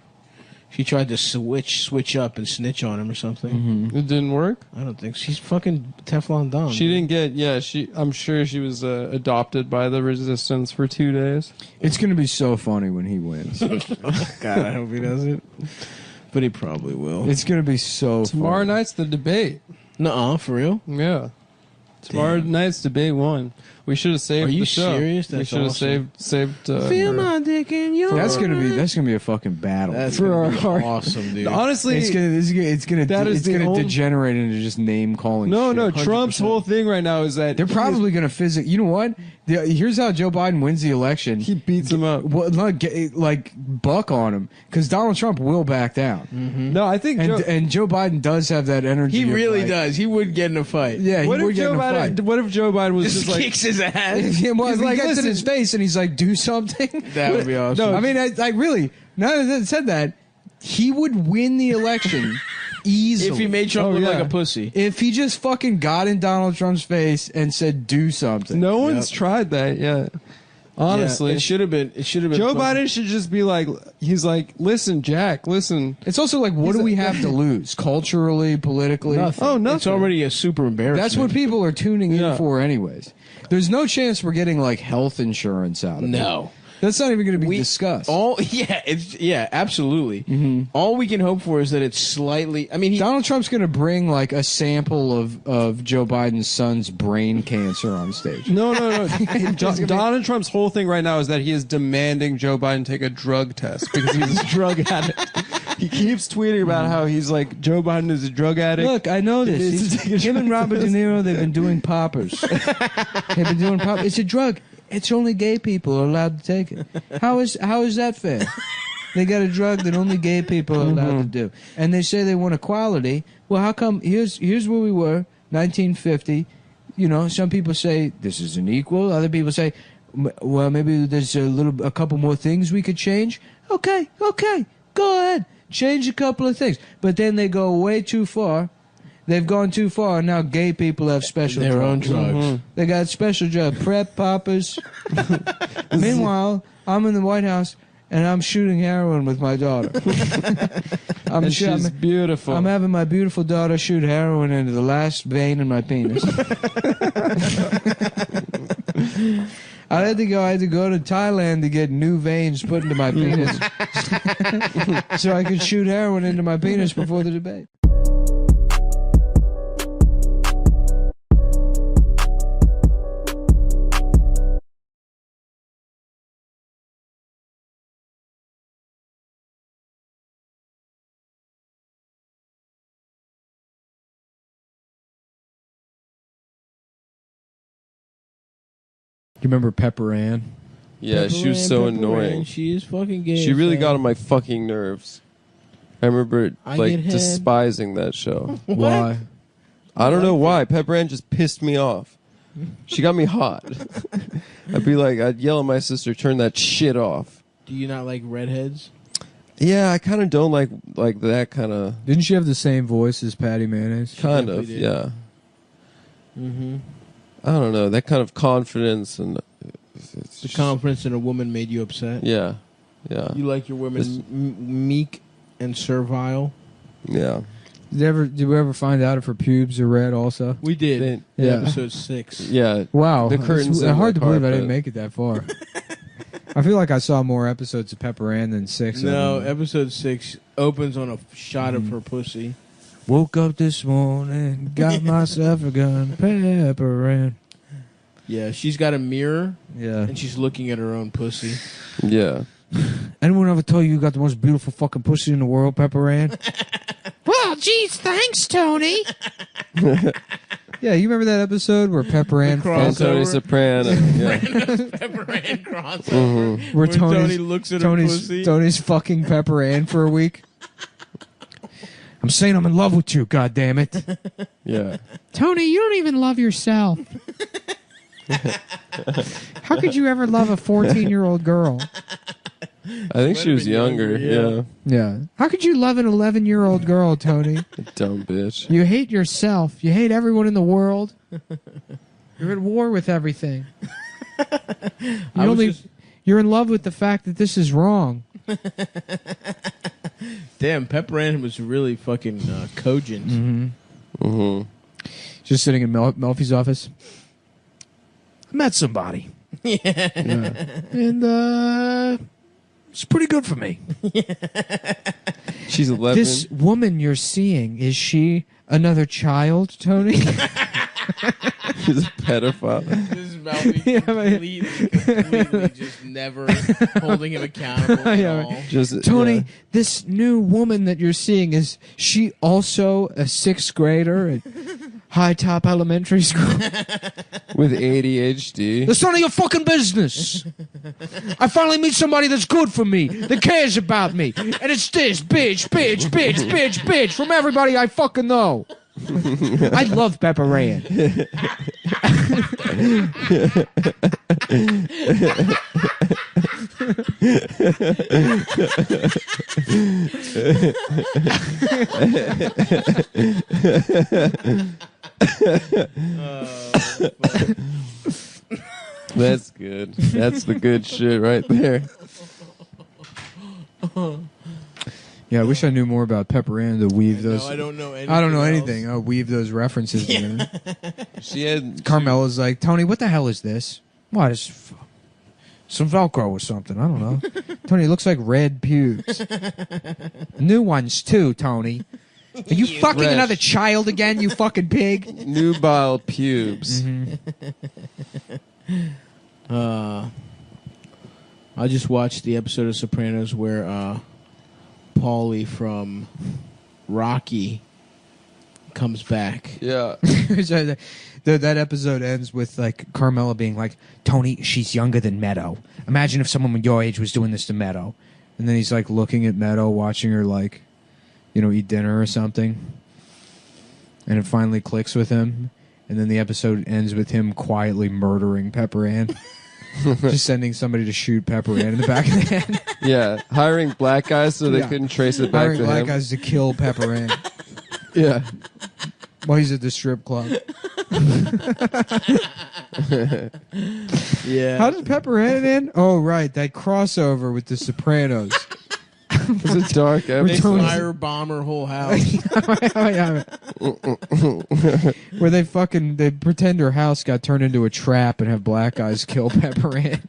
tried to switch up and snitch on him or something. Mm-hmm. It didn't work? I don't think. She's fucking Teflon Don. She didn't get, I'm sure she was adopted by the resistance for 2 days. It's going to be so funny when he wins. God, I hope he doesn't. But he probably will. It's going to be so Tomorrow funny. night's the debate. Nuh-uh, for real? Yeah. Tomorrow night's debate 1. We should have saved Are you the show. serious? We That's should have awesome. saved Feel my dick in your That's gonna be a fucking battle. That's for gonna our be awesome, dude. Honestly, it's gonna degenerate into just name calling. No, shit. no. Trump's 100%. whole thing right now is that They're probably going to You know what? Here's how Joe Biden wins the election. he beats him up. Well, like buck on him because Donald Trump will back down. No, I think And Joe Biden does have that energy. He of, really like- does. He would get in a fight. Yeah, what he would if get Joe in a Biden? fight. What if Joe Biden was Just just like kicks his ass. Yeah, well, He's if he like, gets in listen- his face and he's like, "Do something." That would be awesome. No, I mean, I really. Now that I said that, he would win the election easily if he made Trump look like a pussy. If he just fucking got in Donald Trump's face and said, "Do something." No one's tried that yet. Honestly, Yeah, it should have been. It should have been. Joe fun. Biden should just be like, he's like, listen, Jack, listen. It's also like, what do we have to lose culturally, politically? Nothing. Oh, nothing. It's already a super embarrassment. That's what people are tuning in Yeah. for, anyways. There's no chance we're getting like health insurance out of it. No. That's not even going to be discussed. Absolutely. Mm-hmm. All we can hope for is that it's slightly. I mean, Donald Trump's going to bring like a sample of Joe Biden's son's brain cancer on stage. No. Donald Trump's whole thing right now is that he is demanding Joe Biden take a drug test because he's a drug addict. He keeps tweeting about how he's like, Joe Biden is a drug addict. Look, I know He needs this. to take a Him and drug Robert De test. Niro, they've been doing poppers. They've been doing poppers. It's a drug. It's only gay people are allowed to take it. How is that fair? They got a drug that only gay people are allowed to do, and they say they want equality. Well, how come? Here's where we were, 1950. You know, some people say this isn't equal. Other people say, well, maybe there's a couple more things we could change. Okay, go ahead, change a couple of things. But then they go way too far. They've gone too far, and now gay people have special their own drugs. drugs. They got special drugs, prep poppers. Meanwhile, I'm in the White House, and I'm shooting heroin with my daughter. And she's beautiful. I'm having my beautiful daughter shoot heroin into the last vein in my penis. I had to go to Thailand to get new veins put into my penis, so I could shoot heroin into my penis before the debate. You remember Pepper Ann? Yeah, she was so annoying. She is fucking gay. She really got on my fucking nerves. I remember I like get head. despising that show. Why? I don't know why. Pepper Ann just pissed me off. She got me hot. I'd yell at my sister, turn that shit off. Do you not like redheads? Yeah, I kind of don't like that kind of. Didn't she have the same voice as Patty Mayonnaise? Kind of, definitely did. yeah. Mm-hmm. I don't know, that kind of confidence and. The confidence in a woman made you upset. Yeah. You like your women meek and servile. Yeah. Did we ever find out if her pubes are red also? We did. Yeah. Episode 6. Yeah. Wow. The curtains. It's hard to believe I carpet. didn't make it that far. I feel like I saw more episodes of Pepper Ann than 6. No, of them. episode 6 opens on a shot of her pussy. Woke up this morning, got myself a gun, Pepper Ann. Yeah, she's got a mirror Yeah. and she's looking at her own pussy. Yeah. Anyone ever told you got the most beautiful fucking pussy in the world, Pepper Ann? Well, geez, thanks, Tony. Yeah, you remember that episode where Pepper Ann And Tony Soprano. Yeah. Pepper Ann crossover. where Tony looks at her pussy. Tony's fucking Pepper Ann for a week. I'm saying I'm in love with you, goddammit. Yeah. Tony, you don't even love yourself. How could you ever love a 14-year-old girl? I think she was younger. Yeah. Yeah. How could you love an 11-year-old girl, Tony? Dumb bitch. You hate yourself. You hate everyone in the world. You're at war with everything. You're in love with the fact that this is wrong. Damn, Pepper Ann was really fucking cogent. Mm-hmm. Mm-hmm. Just sitting in Melfi's office. I met somebody. Yeah. And it's pretty good for me. She's 11. This woman you're seeing, is she another child, Tony? She's a pedophile. This is Melfi completely just never holding him accountable at all. Tony, this new woman that you're seeing, is she also a 6th grader at High Top Elementary School? With ADHD. That's none of your fucking business. I finally meet somebody that's good for me, that cares about me. And it's this bitch from everybody I fucking know. I love Pepper Ann. That's good. That's the good shit right there. Yeah, I wish I knew more about Pepper Ann to weave those. I don't know anything. I don't know anything. I'll weave those references together. She had Carmela's like, Tony, what the hell is this? What is some Velcro or something? I don't know. Tony, it looks like red pubes. New ones too, Tony. Are you fucking Fresh. another child again, you fucking pig? nubile pubes. I just watched the episode of Sopranos where Paulie from Rocky comes back. Yeah. That episode ends with like Carmela being like, Tony, she's younger than Meadow. Imagine if someone your age was doing this to Meadow. And then he's like looking at Meadow, watching her like, eat dinner or something. And it finally clicks with him. And then the episode ends with him quietly murdering Pepper Ann. Just sending somebody to shoot Pepper Ann in the back of the head. Yeah. Hiring black guys so they couldn't trace it back Hiring to black him. guys to kill Pepper Ann. Yeah. While he's at the strip club. Yeah. How did Pepper Ann in? Oh, right. That crossover with The Sopranos. It was a dark They episode. firebomb her whole house. Where they pretend her house got turned into a trap and have black guys kill Pepper Ann.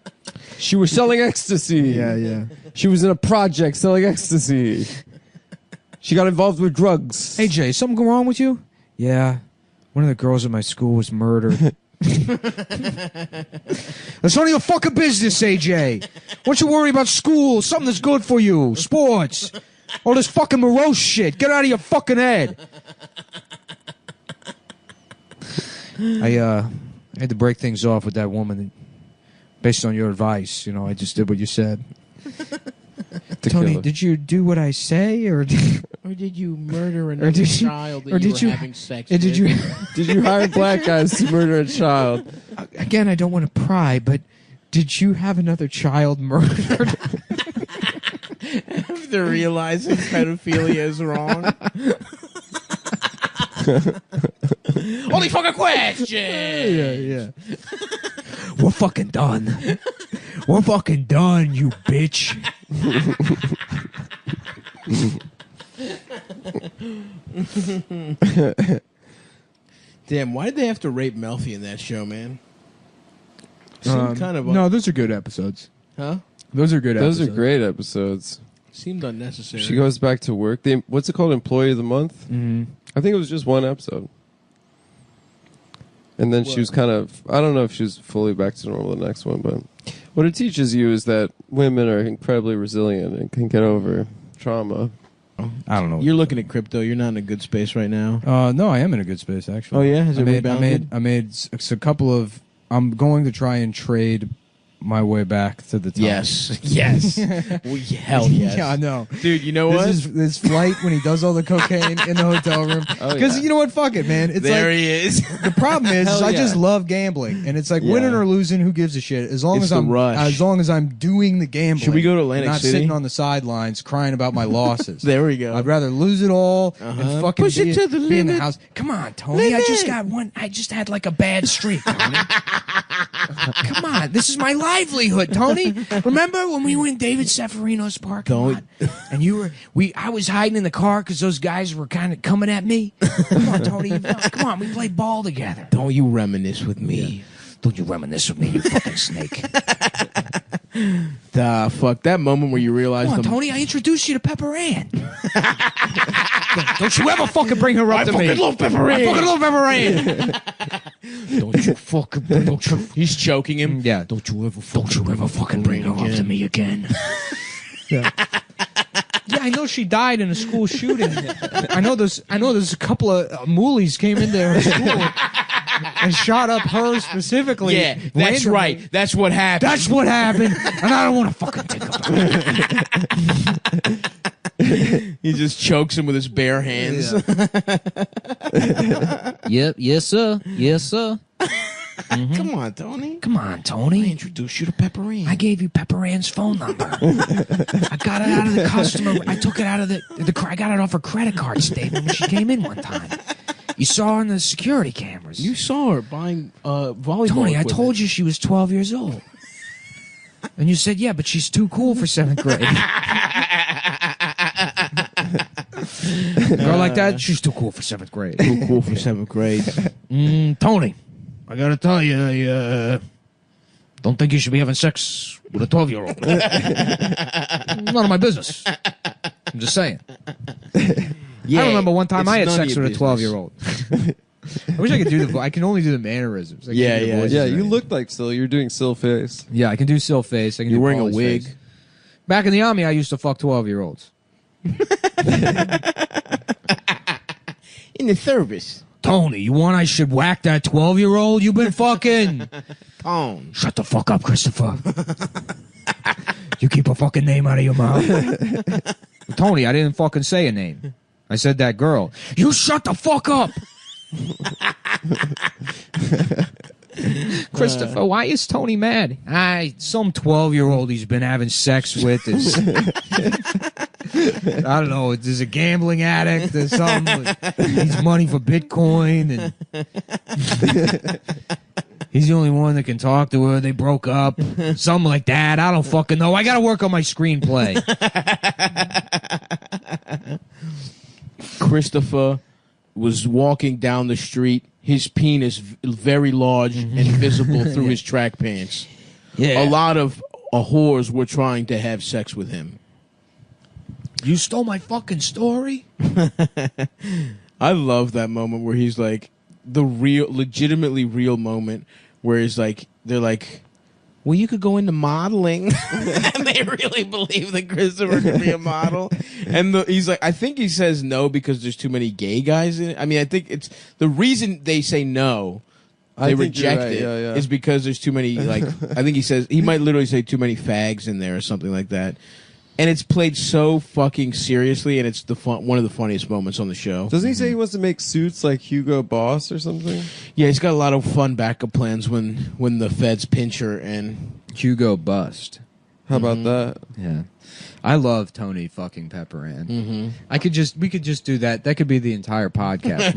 She was selling ecstasy. Yeah. She was in a project selling ecstasy. She got involved with drugs. Hey, Jay, something wrong with you? Yeah. One of the girls at my school was murdered. That's none of your fucking business, AJ. Why don't you worry about school? Something that's good for you. Sports. All this fucking morose shit. Get out of your fucking head. I had to break things off with that woman based on your advice. I just did what you said. Tony, did you do what I say, or did you murder another child that you were having sex with? Did you hire black guys to murder a child? Again, I don't want to pry, but did you have another child murdered? After realizing pedophilia is wrong. Only fucking question. Yeah. We're fucking done. We're fucking done, you bitch. Damn, why did they have to rape Melfi in that show, man? Seemed kind of no, those are good episodes. Huh? Those are good Those episodes. are great episodes. Seemed unnecessary. She goes back to work. What's it called? Employee of the Month? Mm-hmm. I think it was just one episode. And then she was kind of, I don't know if she was fully back to normal the next one, but what it teaches you is that women are incredibly resilient and can get over trauma. I don't know. You're looking at crypto. You're not in a good space right now. No, I am in a good space, actually. Oh, yeah? Has it rebounded? I made a couple of... I'm going to try and trade my way back to the top. Yes. Hell yes. Yeah, I know. Dude, you know what? This flight when he does all the cocaine in the hotel room. Because you know what? Fuck it, man. It's there like, he is. The problem is I just love gambling, and it's like winning or losing, who gives a shit? As long as I'm doing the gambling. Should we go to Atlantic not City? Sitting on the sidelines crying about my losses. There we go. I'd rather lose it all and fucking Push it to the be in the limit. house. Come on, Tony. I just got one. I just had like a bad streak, Tony. Come on, this is my livelihood, Tony. Remember when we were in David Ceferino's parking lot, and I was hiding in the car because those guys were kind of coming at me. Come on, Tony. Come on, we played ball together. Don't you reminisce with me. Yeah. Don't you reminisce with me, you fucking snake. Fuck that moment where you realize. Come on, Tony. I introduced you to Pepper Ann. Don't you ever fucking bring her up to me. I fucking love Pepper Ann. I fucking love Pepper Ann. Don't you fucking. He's choking him. Yeah. Don't you ever fucking bring her up to me again. Yeah. Yeah, I know she died in a school shooting. I know there's a couple of muleys came into her school and shot up her specifically. Yeah, that's randomly. right. That's what happened. That's what happened, and I don't want to fucking think about it. He just chokes him with his bare hands. Yep. Yes, sir. Yes, sir. Come on, Tony. Come on, Tony. I introduced you to Pepper Ann. I gave you Pepper Ann's phone number. I got it out of the customer. I took it out of I got it off her credit card statement when she came in one time. You saw her on the security cameras. You saw her buying volleyball Tony, I equipment. told you she was 12 years old. And you said, yeah, but she's too cool for 7th grade. Girl like that, she's too cool for 7th grade. Too cool for 7th grade. Tony, I gotta tell you, I don't think you should be having sex with a 12-year-old. None of my business. I'm just saying. Yeah, I remember one time I had it's none sex of with a your 12-year-old. I wish I could do the. I can only do the mannerisms. I can't do the voices Yeah, or you anything. looked like Sil. You're doing Sil face. Yeah, I can do still face. I can You're do wearing a Paulie's wig. face. Back in the army, I used to fuck 12-year-olds. In the service. Tony, you want I should whack that 12-year-old you've been fucking? Tone. Shut the fuck up, Christopher. You keep a fucking name out of your mouth. Tony, I didn't fucking say a name. I said that girl. You shut the fuck up. Christopher, why is Tony mad? Some 12-year-old he's been having sex with is I don't know, there's a gambling addict, there's some needs money for Bitcoin, and he's the only one that can talk to her. They broke up. Something like that. I don't fucking know. I gotta work on my screenplay. Christopher was walking down the street, his penis very large and visible through his track pants. Yeah. A lot of whores were trying to have sex with him. You stole my fucking story? I love that moment where he's like, the legitimately real moment where he's like, they're like, well, you could go into modeling. And they really believe that Christopher could be a model. And he's like, I think he says no because there's too many gay guys in it. I mean, I think it's the reason they say no, they reject it, is because there's too many, like, I think he says, he might literally say too many fags in there or something like that. And it's played so fucking seriously, and it's one of the funniest moments on the show. Doesn't he say he wants to make suits like Hugo Boss or something? Yeah, he's got a lot of fun backup plans when the feds pinch her and Hugo bust. How about that? Yeah. I love Tony fucking Pepper Ann. We could just do that. That could be the entire podcast.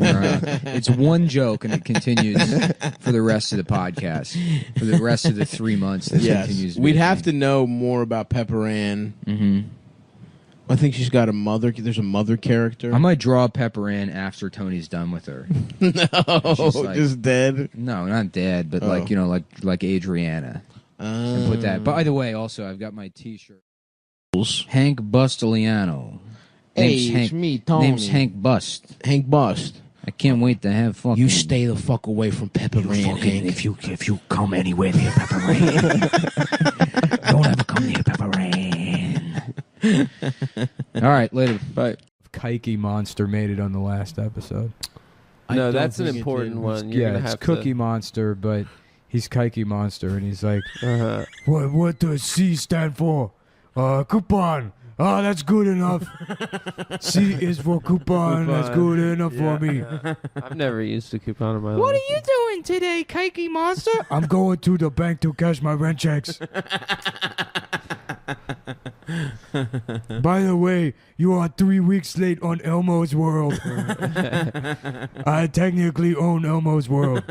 It's one joke and it continues for the rest of the podcast. For the rest of the 3 months this continues. We'd have to know more about Pepper Ann. I think she's got a mother. There's a mother character. I might draw Pepper Ann after Tony's done with her. No, like, just dead. No, not dead, but like, you know, like Adriana. And put that. By the way, also I've got my T-shirt. Hank Bustiliano. Hey, Name's it's Hank, me, Tony. Name's Hank Bust. Hank Bust. I can't wait to have fucking. You stay the fuck away from Pepper Ann, Hank. If you come anywhere near Pepper Ann, don't ever come near Pepper Ann. All right, later. Bye. Kike Monster made it on the last episode. No, that's an important one. You're yeah, gonna it's have Cookie to... Monster, but He's Kike Monster, and he's like, what does C stand for? Coupon. Oh, that's good enough. C is for coupon. That's good enough for me. I've never used a coupon in my life. What are you doing today, Kike Monster? I'm going to the bank to cash my rent checks. By the way, you are 3 weeks late on Elmo's World. I technically own Elmo's World.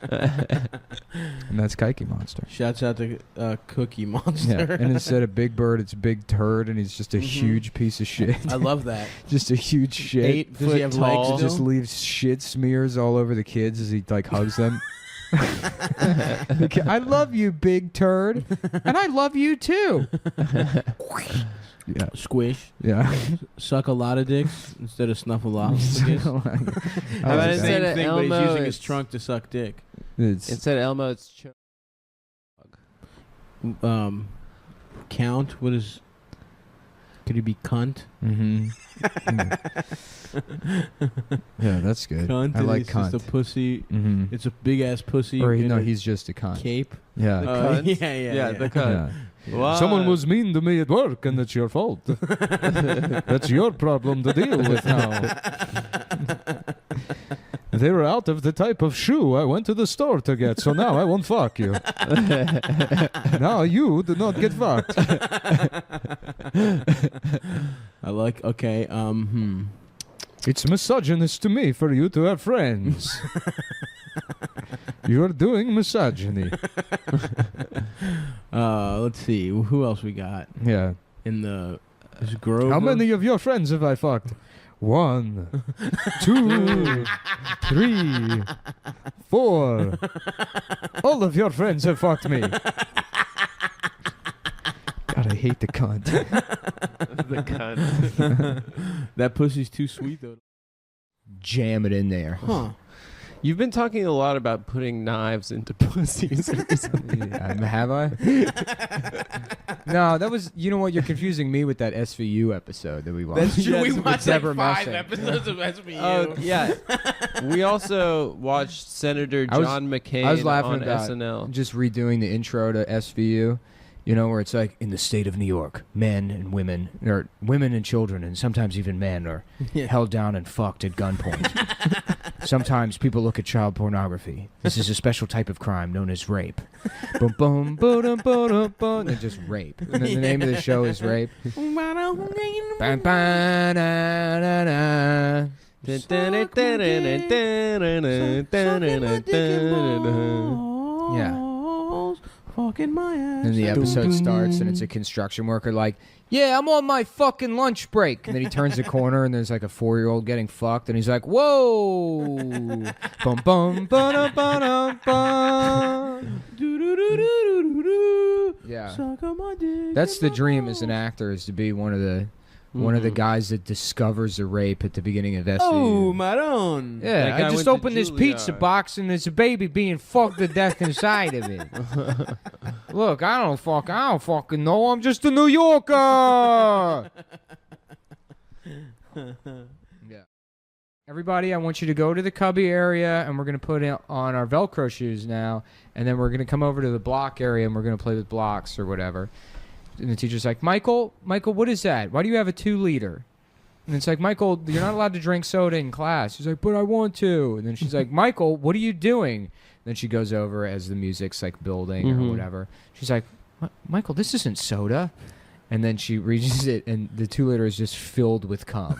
And that's Kike Monster. Shouts out to Cookie Monster. Yeah. And instead of Big Bird, it's Big Turd, and he's just a huge piece of shit. I love that. Just a huge shit. 8 Does he have legs? He just leaves shit smears all over the kids as he like hugs them. I love you, Big Turd, and I love you too. Yeah. Squish. Yeah. Suck a lot of dicks instead of snuffleupagus. How about instead of thing, Elmo, but he's using his it's- trunk to suck dick. Instead of Elmo, it's Count. What is? Could he be cunt? Mm-hmm. Yeah, that's good. Cunt. I like it's cunt. just a pussy. Mm-hmm. It's a big ass pussy. Or in a he's just a cunt. cape. Yeah. cunt? Yeah. the cunt. Yeah. Why? Someone was mean to me at work, and it's your fault. That's your problem to deal with now. They were out of the type of shoe I went to the store to get, so now I won't fuck you. Now you do not get fucked. I like. Okay. It's misogynist to me for you to have friends. You're doing misogyny. Let's see. Who else we got Yeah. in the? Is Grover? How many of your friends have I fucked? 1, 2, 3, 4. All of your friends have fucked me. God, I hate the cunt. The cunt. That pussy's too sweet though. Jam it in there. Huh. You've been talking a lot about putting knives into pussies. Have I? No, that was. You know what? You're confusing me with that SVU episode that we watched. That's true. We With watched like Deborah 5 Messing. episodes of SVU. Oh yeah. We also watched Senator John McCain I was laughing on about SNL. just redoing the intro to SVU. You know, where it's like, in the state of New York, men and women, or women and children, and sometimes even men, are held down and fucked at gunpoint. Sometimes people look at child pornography. This is a special type of crime known as rape. Boom, boom, boom, boom, boom, and then just rape. And then the name of the show is Rape. Ba, ba, na, na, na. Yeah. Fucking my ass. And the episode starts, and it's a construction worker like, yeah, I'm on my fucking lunch break. And then he turns the corner, and there's like a 4-year-old getting fucked, and he's like, whoa. Bum, bum, ba-da, ba-da, ba. Yeah. Suck on my dick. That's the dream as an actor, is to be one of the guys that discovers a rape at the beginning of SVU. Oh, Maron. Yeah, That guy I just went to opened this Juilliard. pizza box and there's a baby being fucked to death inside of it. Look, I don't fucking know. I'm just a New Yorker. Yeah. Everybody, I want you to go to the Cubby area, and we're going to put it on our Velcro shoes now, and then we're going to come over to the block area, and we're going to play with blocks or whatever. And the teacher's like, Michael, what is that? Why do you have a 2-liter? And it's like, Michael, you're not allowed to drink soda in class. He's like, but I want to. And then she's like, Michael, what are you doing? And then she goes over as the music's like building or whatever. She's like, Michael, this isn't soda. And then she reaches it, and the 2-liter is just filled with cum.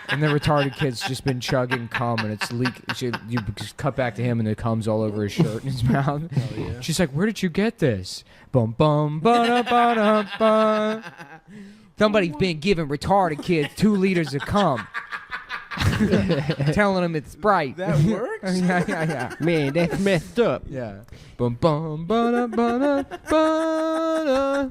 And the retarded kid's just been chugging cum, and it's leaking. You just cut back to him, and the cum's all over his shirt and his mouth. Yeah. She's like, where did you get this? Bum, bum, ba-da, ba-da, ba. Somebody's been giving retarded kids 2 liters of cum. Telling them it's Sprite. That works? Yeah. Man, that's messed up. Yeah. Bum, bum, ba-da, ba-da, ba-da.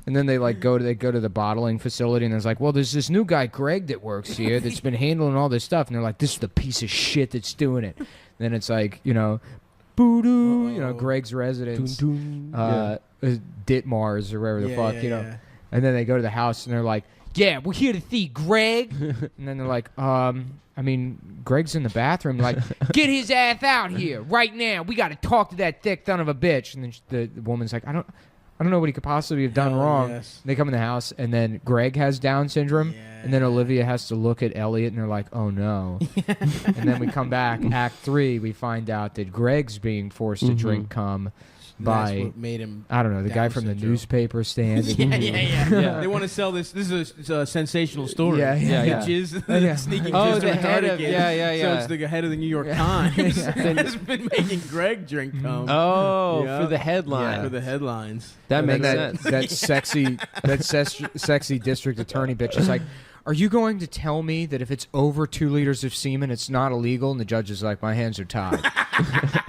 And then they go to the bottling facility, and there's like, well, there's this new guy Greg that works here that's been handling all this stuff, and they're like, this is the piece of shit that's doing it. And then it's like, boo-doo, Greg's residence, Ditmars or wherever the fuck, And then they go to the house, and they're like, yeah, we're here to see Greg. And then they're like, I mean, Greg's in the bathroom. Like, get his ass out here right now. We got to talk to that thick son of a bitch. And then the woman's like, I don't know what he could possibly have done wrong. Yes. They come in the house, and then Greg has Down syndrome, and then Olivia has to look at Elliot, and they're like, oh, no. And then we come back, Act 3, we find out that Greg's being forced to drink cum by, That's what made him I don't know, the guy from the newspaper stand. yeah. They want to sell this. This is a sensational story. Jizz, sneaking jizz to retarded kids. So it's the head of the New York Times has been making Greg drink cum. For the headline. For the headlines. That makes sense. That sexy district attorney bitch is like, are you going to tell me that if it's over 2 liters of semen, it's not illegal? And the judge is like, my hands are tied.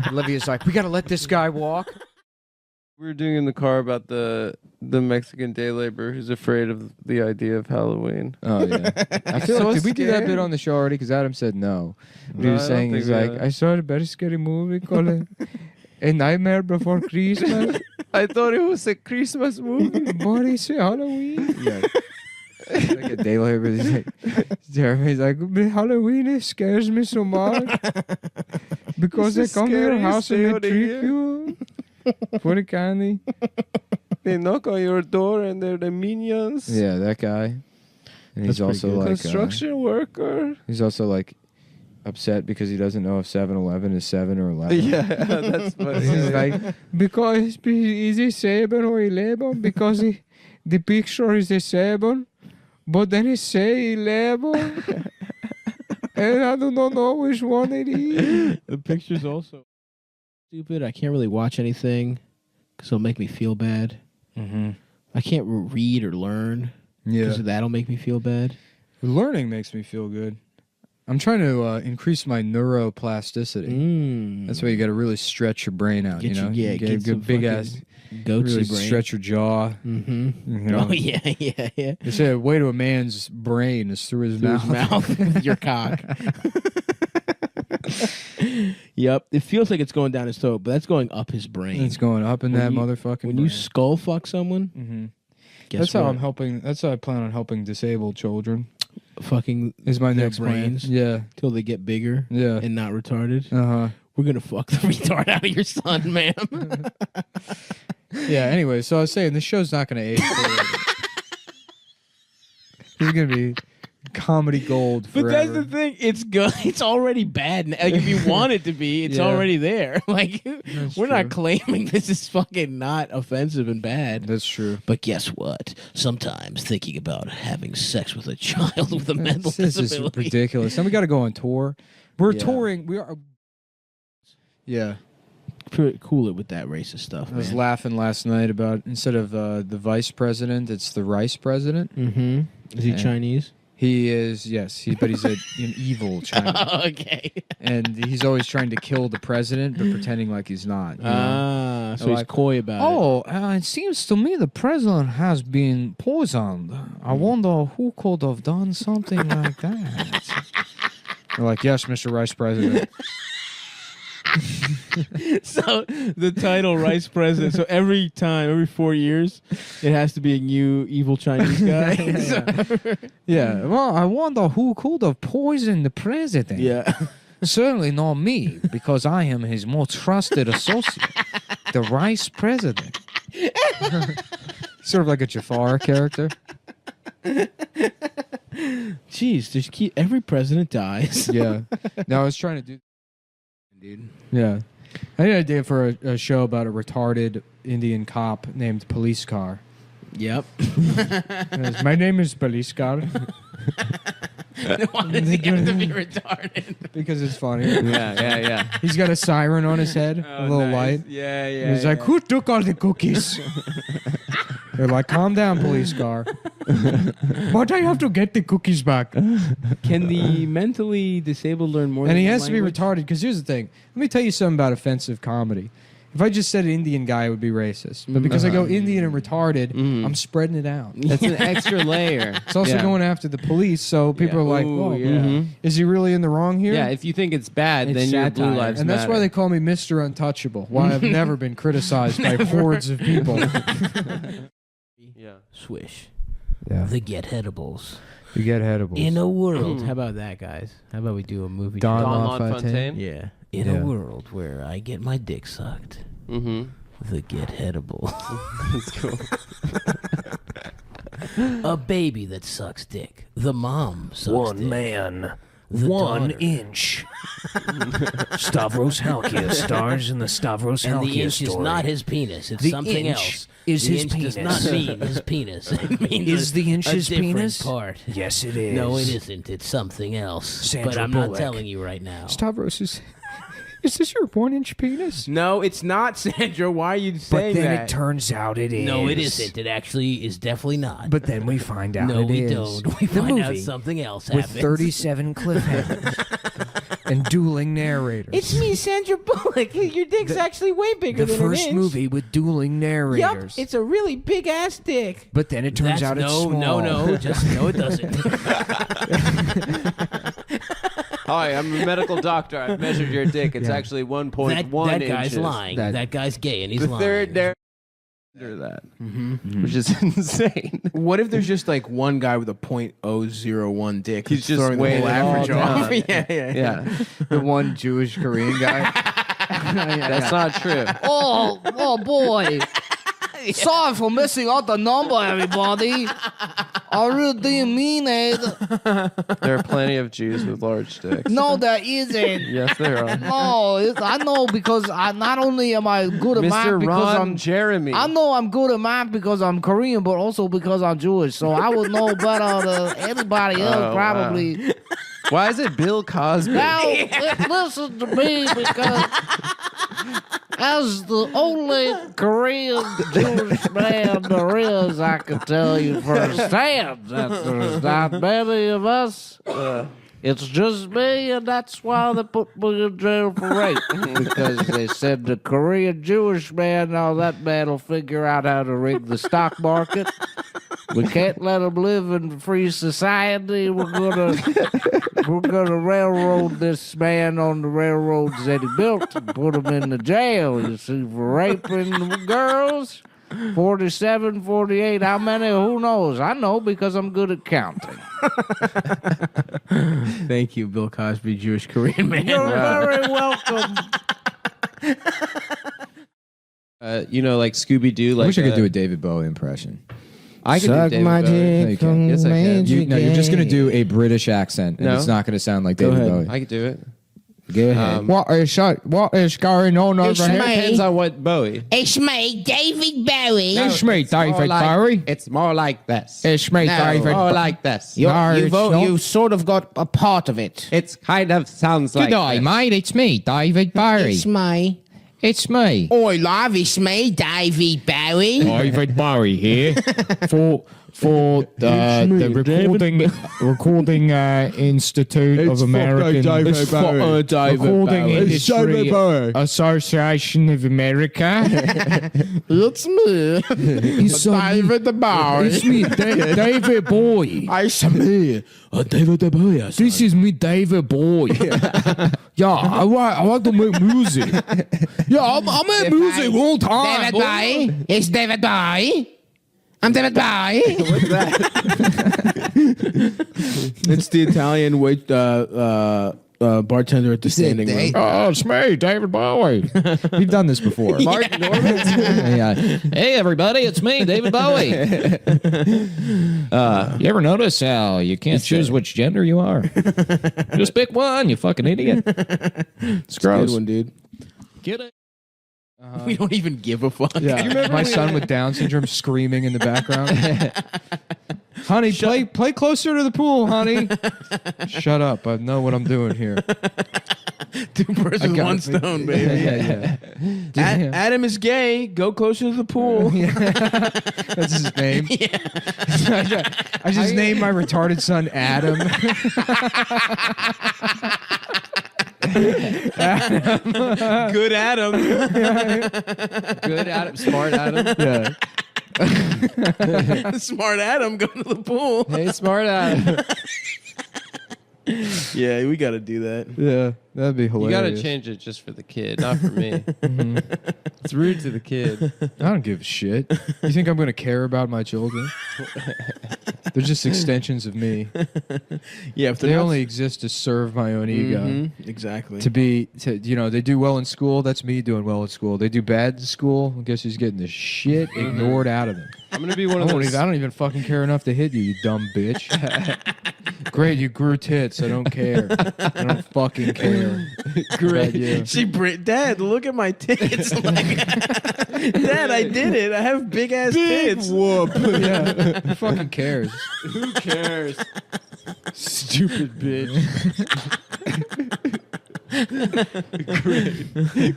Olivia's like, we got to let this guy walk. We were doing in the car about the Mexican day laborer who's afraid of the idea of Halloween. Oh, yeah. I feel like, did we do that bit on the show already? Because Adam said no. What he was saying is like, I saw a very scary movie called A Nightmare Before Christmas. I thought it was a Christmas movie. But it's Halloween. Yeah. Like a day labor. Jeremy's like, Halloween scares me so much. Because they come to your house and they trick you. For the candy. They knock on your door and they're the minions. Yeah, that guy. And he's also like construction worker. He's also like upset because he doesn't know if 7-Eleven is 7 or 11. Yeah, that's funny. He's like, because is it 7 or 11? Because the picture is a 7, but then it say 11. And I do not know which one it is. The picture's also stupid. I can't really watch anything because it'll make me feel bad. I can't read or learn because that'll make me feel bad. Learning makes me feel good. I'm trying to increase my neuroplasticity. That's why you got to really stretch your brain out. Get get a good big ass goatsy really brain. stretch your jaw. You know? Oh yeah. They say a way to a man's brain is through his mouth. With your cock. Yep, it feels like it's going down his throat, but that's going up his brain. It's going up in that motherfucking When brain. you skull fuck someone, that's how I'm helping. That's how I plan on helping disabled children. Fucking is my their next brains, plan. Yeah, till they get bigger. Yeah, and not retarded. We're gonna fuck the retard out of your son, ma'am. Yeah. Anyway, so I was saying this show's not gonna age. It's gonna be comedy gold forever. But that's the thing. It's good. It's already bad. Like, if you want it to be, it's already there. Like, we're not claiming this is fucking not offensive and bad. That's true. But guess what? Sometimes thinking about having sex with a child with a mental disability. This is ridiculous. And we got to go on tour. We're touring. We are. Yeah. Cool it with that racist stuff. I was laughing last night about instead of the vice president, it's the rice president. Is he Chinese? He is, yes. But he's an evil Chinese. Oh, okay. And he's always trying to kill the president, but pretending like he's not. So he's coy about it. Oh, it seems to me the president has been poisoned. I wonder who could have done something like that. They're like, yes, Mr. Vice President. So the title Vice President. So every 4 years, it has to be a new evil Chinese guy. Yeah. Well, I wonder who could have poisoned the president. Yeah. Certainly not me, because I am his most trusted associate, the Vice President. Sort of like a Jafar character. Jeez, every president dies. Yeah. No, I was trying to do. Dude. Yeah. I had an idea for a show about a retarded Indian cop named Police Car. Yep. My name is Police Car. Why does he have to be retarded? Because it's funny. Yeah. He's got a siren on his head, a little light. Yeah. He's like, who took all the cookies? They're like, calm down, police car. But I have to get the cookies back. Can the mentally disabled learn more? And than he one has language? to be retarded, because here's the thing. Let me tell you something about offensive comedy. If I just said Indian guy, it would be racist. But because I go Indian and retarded, I'm spreading it out. That's an extra layer. It's also going after the police, so people are like, whoa, is he really in the wrong here? Yeah, if you think it's bad, then you're Blue Lives And that's Matter. why they call me Mr. Untouchable. Why I've never been criticized by hordes of people. Yeah. Swish. Yeah. The Get-Headables. You get headables. In a world. How about that, guys? How about we do a movie? Don Don LaFontaine? LaFontaine? Yeah. In a world where I get my dick sucked. Mm-hmm. The Get-Headable. That's cool. A baby that sucks dick. The mom sucks One dick. man, The 1 daughter. inch. Stavros Halkias stars in the Stavros And the Halkias inch story. is not his penis. It's The something inch else. is the his inch penis. does not mean his penis. It means Is the inch a his different penis? part. Yes, it is. No, it isn't. It's something else. Sandra but I'm Bullock. not telling you right now. Stavros is this your 1-inch penis? No, it's not, Sandra. Why are you But saying then that? it turns out it is. No, it isn't. It actually is definitely not. But then we find out no, it we is. don't. We The find out movie something else with happens. 37 cliffhangers and dueling narrators. It's me, Sandra Bullock. Your dick's actually way bigger the than an first inch. movie with dueling Yup, narrators. it's a really big ass dick. But then it turns out it's small. No, just no, it doesn't. Hi, I'm a medical doctor. I've measured your dick. It's Yeah. actually 1.1 that inches. guy's lying. That guy's gay and he's The lying. third narrator that, which is insane. What if there's just like one guy with a .001 dick? He's who's just throwing the weighing whole it all average off? down. yeah. The one Jewish Korean guy. That's not true. Oh boy. Sorry for missing out the number, everybody. I really didn't mean it. There are plenty of Jews with large dicks. No, there isn't. Yes, there are. No, I know because not only am I good at math Mr. because Ron I'm Jeremy. I know I'm good at math because I'm Korean, but also because I'm Jewish. So I would know better than anybody else, Oh, probably. Why is it Bill Cosby? Now, listen to me because as the only Korean Jewish man there is, I can tell you firsthand that there's not many of us. It's just me, and that's why they put me in jail for rape. Because they said the Korean Jewish man, now that man will figure out how to rig the stock market. We can't let him live in free society. We're gonna railroad this man on the railroads that he built and put him in the jail. You see, for raping girls. 47, 48, how many? Who knows? I know because I'm good at counting. Thank you, Bill Cosby, Jewish Korean man. You're very welcome. You know, like Scooby Doo. Like I wish I could do a David Bowie impression. I can do David Bowie. No, you can't. Yes, I can. You're just going to do a British accent, and No. it's not going to sound like David Bowie. I can do it. Go ahead. What is going on It depends on what Bowie. It's me, David Bowie. It's me, David Bowie. It's more like this. It's me, David. More like this. You sort of got a part of it. It's kind of sounds like Good day, this. mate. It's me, David Bowie. It's me. It's me. Oi, love, it's me, David Bowie. David Bowie here for the recording Institute of American Recording Industry Association of America. It's me, David Bowie. It's me, David Bowie. It's me, David Bowie. This is me, David Bowie. Yeah, I like to make music. Yeah, I make music all the time. David Bowie. It's David Bowie. I'm David Bowie. What's that? It's the Italian bartender at the standing room. Oh, it's me, David Bowie. We've done this before. Mark Norman? Yeah. Hey, everybody, it's me, David Bowie. You ever notice how you can't choose which gender you are? Just pick one, you fucking idiot. It's gross. Good one, dude. Get it? We don't even give a fuck. Yeah. My son with Down syndrome screaming in the background. Honey, play closer to the pool, honey. Shut up. I know what I'm doing here. Two birds with one stone, baby. Yeah. Adam is gay. Go closer to the pool. That's his name. I just named my retarded son Adam. Good Adam. Good Adam. Smart Adam. Yeah. Smart Adam going to the pool. Hey, smart Adam. Yeah, we got to do that. Yeah, that'd be You hilarious. got to change it just for the kid, not for me. It's rude to the kid. I don't give a shit. You think I'm going to care about my children? They're just extensions of me. Yeah, if they only exist to serve my own ego. Exactly. They do well in school. That's me doing well in school. They do bad in school. I guess he's getting the shit ignored out of them. I'm gonna be one of those. I don't even fucking care enough to hit you, you dumb bitch. Great, you grew tits. I don't care. I don't fucking care. Great. You. Dad, look at my tits. Dad, I did it. I have big ass tits. Whoop. Yeah. Who fucking cares? Who cares? Stupid bitch.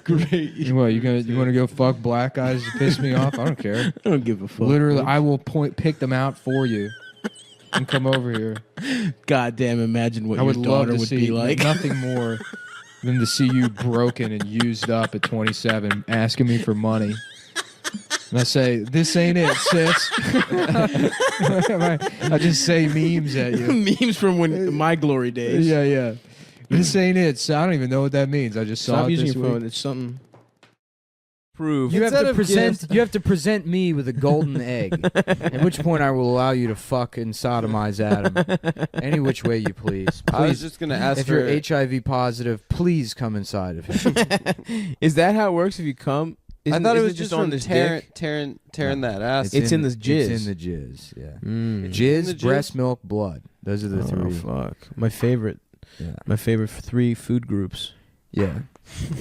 Great. What, you want to go fuck black guys to piss me off? I don't care. I don't give a fuck. Literally, I will pick them out for you and come over here. God damn, imagine what I would your love daughter to would see be like. nothing more than to see you broken and used up at 27 asking me for money. And I say, this ain't it, sis. I just say memes at you. Memes from my glory days. Yeah. This ain't it. So I don't even know what that means. I just saw Stop it using this your week. phone. It's something. Prove. You have to present me with a golden egg. At which point I will allow you to fuck and sodomize Adam. Any which way you please. I was just gonna ask if you're HIV positive, please come inside of him. Is that how it works if you come? I thought it was just on on this tearing that ass. It's in the jizz. It's in the jizz, yeah. Jizz, breast milk, blood. Those are the three. Oh, fuck. My favorite. Yeah. My favorite 3 food groups. Yeah.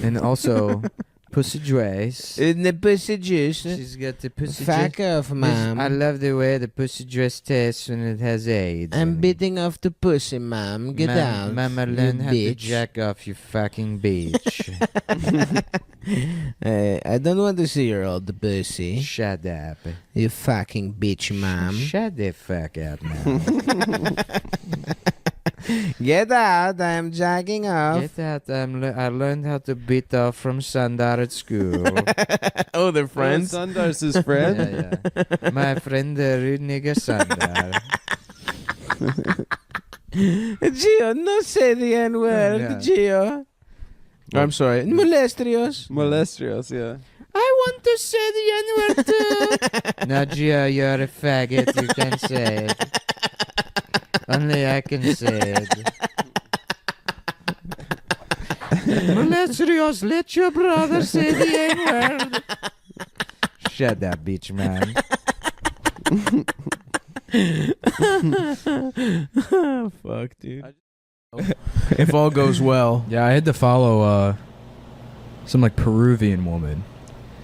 And also, pussy dress. In the pussy dress. She's got the pussy Fuck dress. off, mom. I love the way the pussy dress tastes when it has AIDS. I'm beating off the pussy, mom. Get out. Mama, you learn how to bitch. jack off, you fucking bitch. I don't want to see your old pussy. Shut up. You fucking bitch, mom. Shut the fuck up now. Get out. I'm jacking off. Get out. I learned how to beat off from Sundar at school. Oh, they're friends? Sundar's his friend? Yeah. My friend, the rude nigga Sundar. Gio, no say the N-word, Yeah. Gio. I'm sorry. Molestrios. Molestrios, yeah. I want to say the N-word too. Now, Gio, you're a faggot. You can say it. Only I can say it. Molestrios, let your brother say the N-word. Shut up, bitch, man. Fuck, dude. If all goes well. Yeah, I had to follow some like Peruvian woman.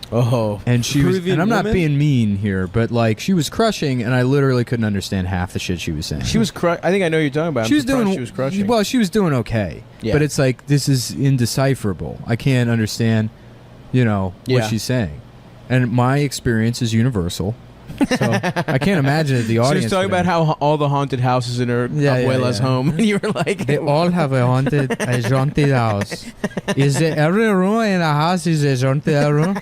Oh, and she was, Peruvian and I'm not woman? being mean here, but like she was crushing, and I literally couldn't understand half the shit she was saying. She was I think I know what you're talking about. She was doing. She was crushing. Well, she was doing okay, Yeah. but it's like this is indecipherable. I can't understand, what Yeah. she's saying, and my experience is universal. So I can't imagine that the She audience. was talking about how all the haunted houses in her abuela's home, and you were like, they all have a haunted house. Is there every room in a house is a haunted room?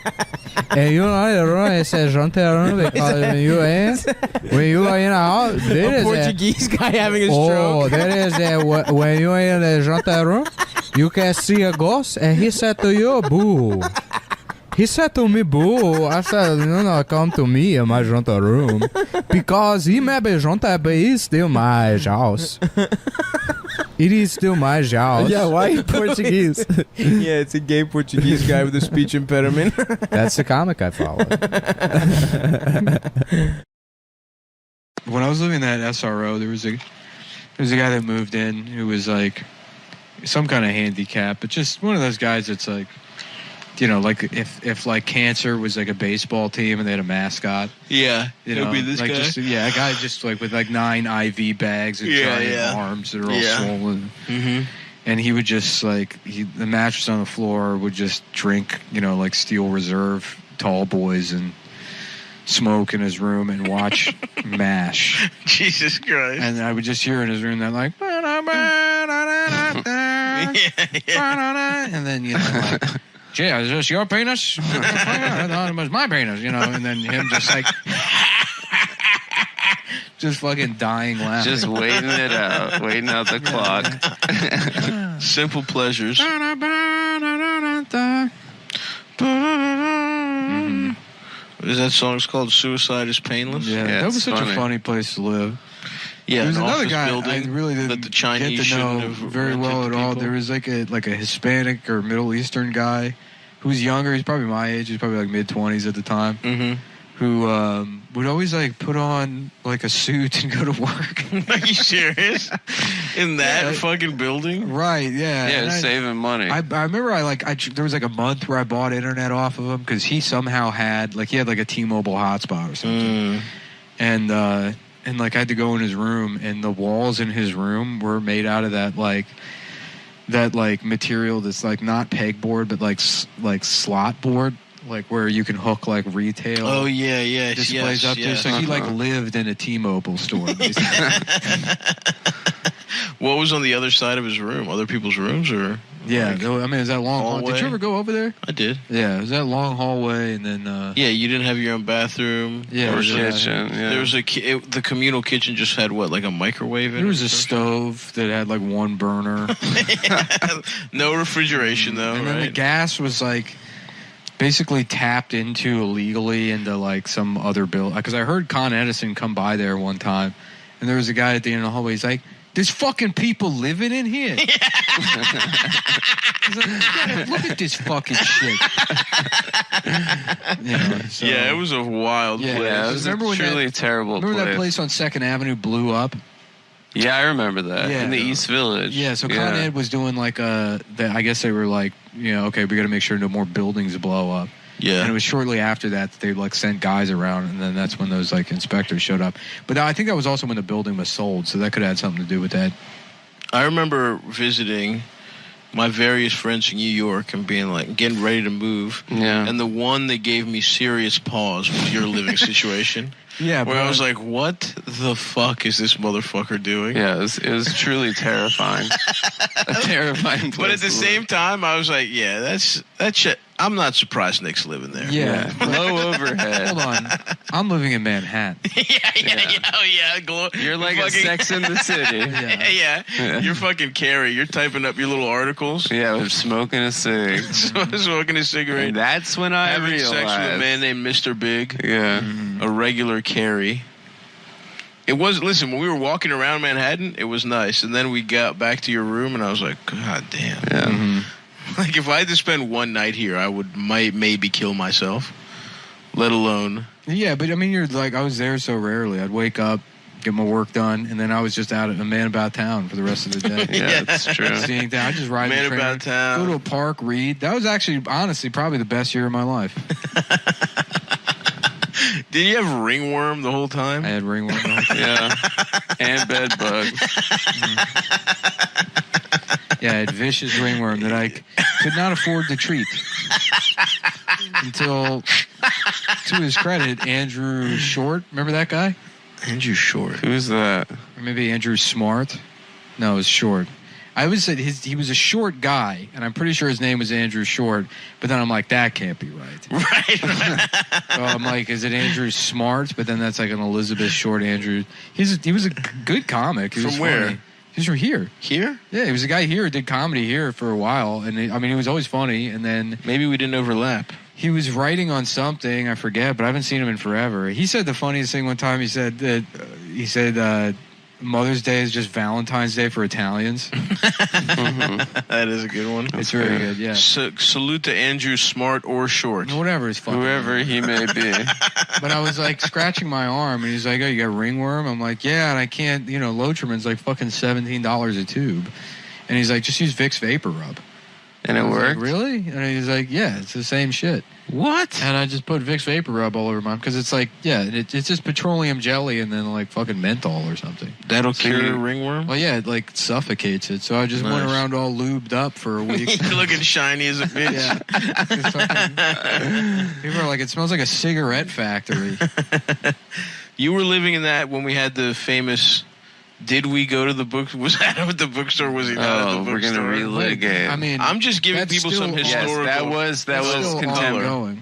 And you know the room is a haunted room because when you are in a house, there a is Portuguese guy having a stroke. Oh, there is when you are in the haunted room, you can see a ghost, and he said to you, "Boo." He said to me, "Boo." I said, "No, come to me in my haunted room because he may be haunted, but it's still my house." It is still my house. Yeah, why are you Portuguese? Yeah, it's a gay Portuguese guy with a speech impediment. That's the comic I follow. When I was living in that SRO, there was a guy that moved in who was like some kind of handicap, but just one of those guys that's like, like if like cancer was like a baseball team and they had a mascot. Yeah, it'd be this like guy. Just, a guy just like with like 9 IV bags and giant arms that are all swollen. Mm-hmm. And he would just like the mattress on the floor would just drink, like Steel Reserve Tall Boys and smoke in his room and watch MASH. Jesus Christ. And I would just hear in his room that like and then like, "Gee, is this your penis?" I thought it was my penis, and then him just like just fucking dying laughing. Just waiting it out, waiting out the clock. Simple pleasures. Is that song's called "Suicide Is Painless"? Yeah, that was such a funny place to live. Yeah, there was an another office guy building I really didn't that the Chinese get to know shouldn't have very well rented at to all. people. There was like a Hispanic or Middle Eastern guy who was younger. He's probably my age. He's probably like mid-20s at the time. Mm-hmm. Who would always like put on like a suit and go to work. Are you serious? In that fucking building? Right? Yeah. Yeah, And saving money. I remember there was like a month where I bought internet off of him because he somehow had like a T-Mobile hotspot or something, and like I had to go in his room, and the walls in his room were made out of that material that's like not pegboard but like slot board. Like where you can hook like retail. Oh yeah, displays up there. So he like lived in a T-Mobile store. What was on the other side of his room? Other people's rooms, or yeah? I mean, is that long hallway? Did you ever go over there? I did. Yeah, it was that long hallway, and then yeah, you didn't have your own bathroom. Yeah, or kitchen. Yeah. There was the communal kitchen just had what, like a microwave in it? There was a stove that had like one burner. No refrigeration though, and right? then the gas was like basically tapped into illegally into like some other building. Because I heard Con Edison come by there one time, and there was a guy at the end of the hallway. He's like, "There's fucking people living in here." He's like, look at this fucking shit. Yeah, it was a wild place. Yeah, it was truly a terrible place. Remember that place on 2nd Avenue blew up? Yeah, I remember that. In the East Village. Yeah, so Con Ed was doing like I guess they were like, okay, we got to make sure no more buildings blow up. Yeah. And it was shortly after that they like sent guys around, and then that's when those like inspectors showed up. But I think that was also when the building was sold, so that could have had something to do with that. I remember visiting my various friends in New York and being like, getting ready to move. Yeah. And the one that gave me serious pause was your living situation. Yeah, where I was like, what the fuck is this motherfucker doing? Yeah, it was truly terrifying. A terrifying place. But at the same time, I was like, yeah, that shit. I'm not surprised Nick's living there. Yeah. Low overhead. Hold on. I'm living in Manhattan. You're like a Sex in the City. Yeah. You're fucking Carrie. You're typing up your little articles. Yeah, we're smoking a cig. Smoking a cigarette. And that's when I having realized. Sex with a man named Mr. Big. Yeah. A regular Carrie. It was, listen, when we were walking around Manhattan, it was nice. And then we got back to your room, and I was like, God damn. Yeah. Mm-hmm. Like, if I had to spend one night here, I might maybe kill myself, let alone. Yeah, but I mean, you're like, I was there so rarely. I'd wake up, get my work done, and then I was just out at a man about town for the rest of the day. Yeah, that's true. Seeing that, I just ride Man the train, about town. go to a park, read. That was actually, honestly, probably the best year of my life. Did you have ringworm the whole time? I had ringworm the whole time. Yeah. And bed bugs. Yeah, I had vicious ringworm that I could not afford to treat. Until, to his credit, Andrew Short, remember that guy? Andrew Short. Who's that? Or maybe Andrew Smart? No, it was Short. I always said he was a short guy, and I'm pretty sure his name was Andrew Short, but then I'm like, that can't be right. Right. So I'm like, is it Andrew Smart? But then that's like an Elizabeth Short Andrew. He was a good comic. He was From where? funny. He's from here. Here? Yeah, he was a guy here who did comedy here for a while, and he was always funny, and then maybe we didn't overlap. He was writing on something, I forget, but I haven't seen him in forever. He said the funniest thing one time. He said Mother's Day is just Valentine's Day for Italians. That is a good one. It's very good, yeah. Salute to Andrew Smart or Short. Whatever his fucking Whoever he may be. But I was like scratching my arm, and he's like, "Oh, you got ringworm?" I'm like, "Yeah," and I can't. Lotrimin's like fucking $17 a tube, and he's like, "Just use Vicks Vapor Rub." And it worked? Like, really? And he's like, "Yeah, it's the same shit." What? And I just put Vicks Vapor Rub all over mine because it's like, it's just petroleum jelly and then like fucking menthol or something. That'll cure ringworm? Well, yeah, it like suffocates it. So I just went around all lubed up for a week. You're looking shiny as a bitch. Yeah. People are like, it smells like a cigarette factory. You were living in that when we had the famous... Did we go to the book? Was Adam at the bookstore? Was he not at the bookstore? We're gonna relitigate. I mean, I'm just giving people some historical. Yes, that was contemporary.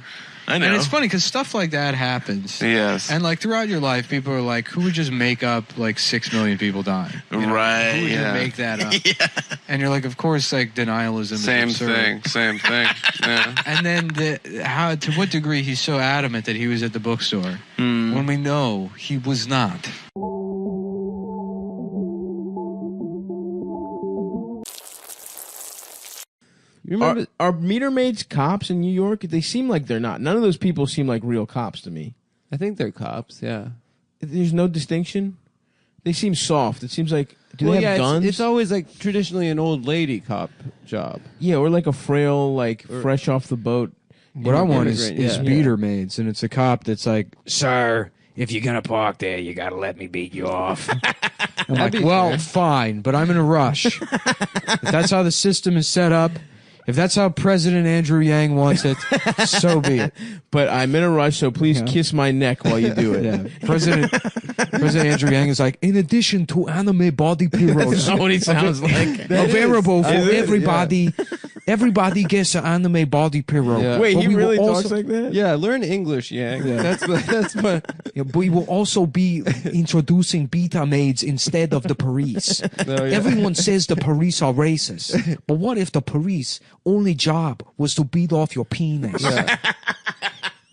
I know. And it's funny because stuff like that happens. Yes. And like throughout your life, people are like, who would just make up like 6 million people dying? You know? Right. Who would Yeah. just make that up? And you're like, of course, like denialism. Same is absurd. thing. Yeah. And then to what degree he's so adamant that he was at the bookstore when we know he was not. You remember? Are meter maids cops in New York? They seem like they're not. None of those people seem like real cops to me. I think they're cops. Yeah. There's no distinction. They seem soft. It seems like do they have guns? It's always like traditionally an old lady cop job. Yeah, or like a frail, like fresh off the boat. What I want is immigrant, beater maids, and it's a cop that's like, Sir, if you're going to park there, you got to let me beat you off. I'm like, well, fine, but I'm in a rush. If that's how the system is set up, if that's how President Andrew Yang wants it, so be it. But I'm in a rush, so please kiss my neck while you do it. Yeah. President Andrew Yang is like, in addition to anime body pillows, That's not what he sounds like. available for everybody. Everybody gets an anime body pillow. Yeah. Wait, But he we will really also- talks like that? Yeah, learn English, Yang. Yeah. That's what. Yeah, but we will also be introducing beta maids instead of the police. No, yeah. Everyone says the police are racist, but what if the police only job was to beat off your penis?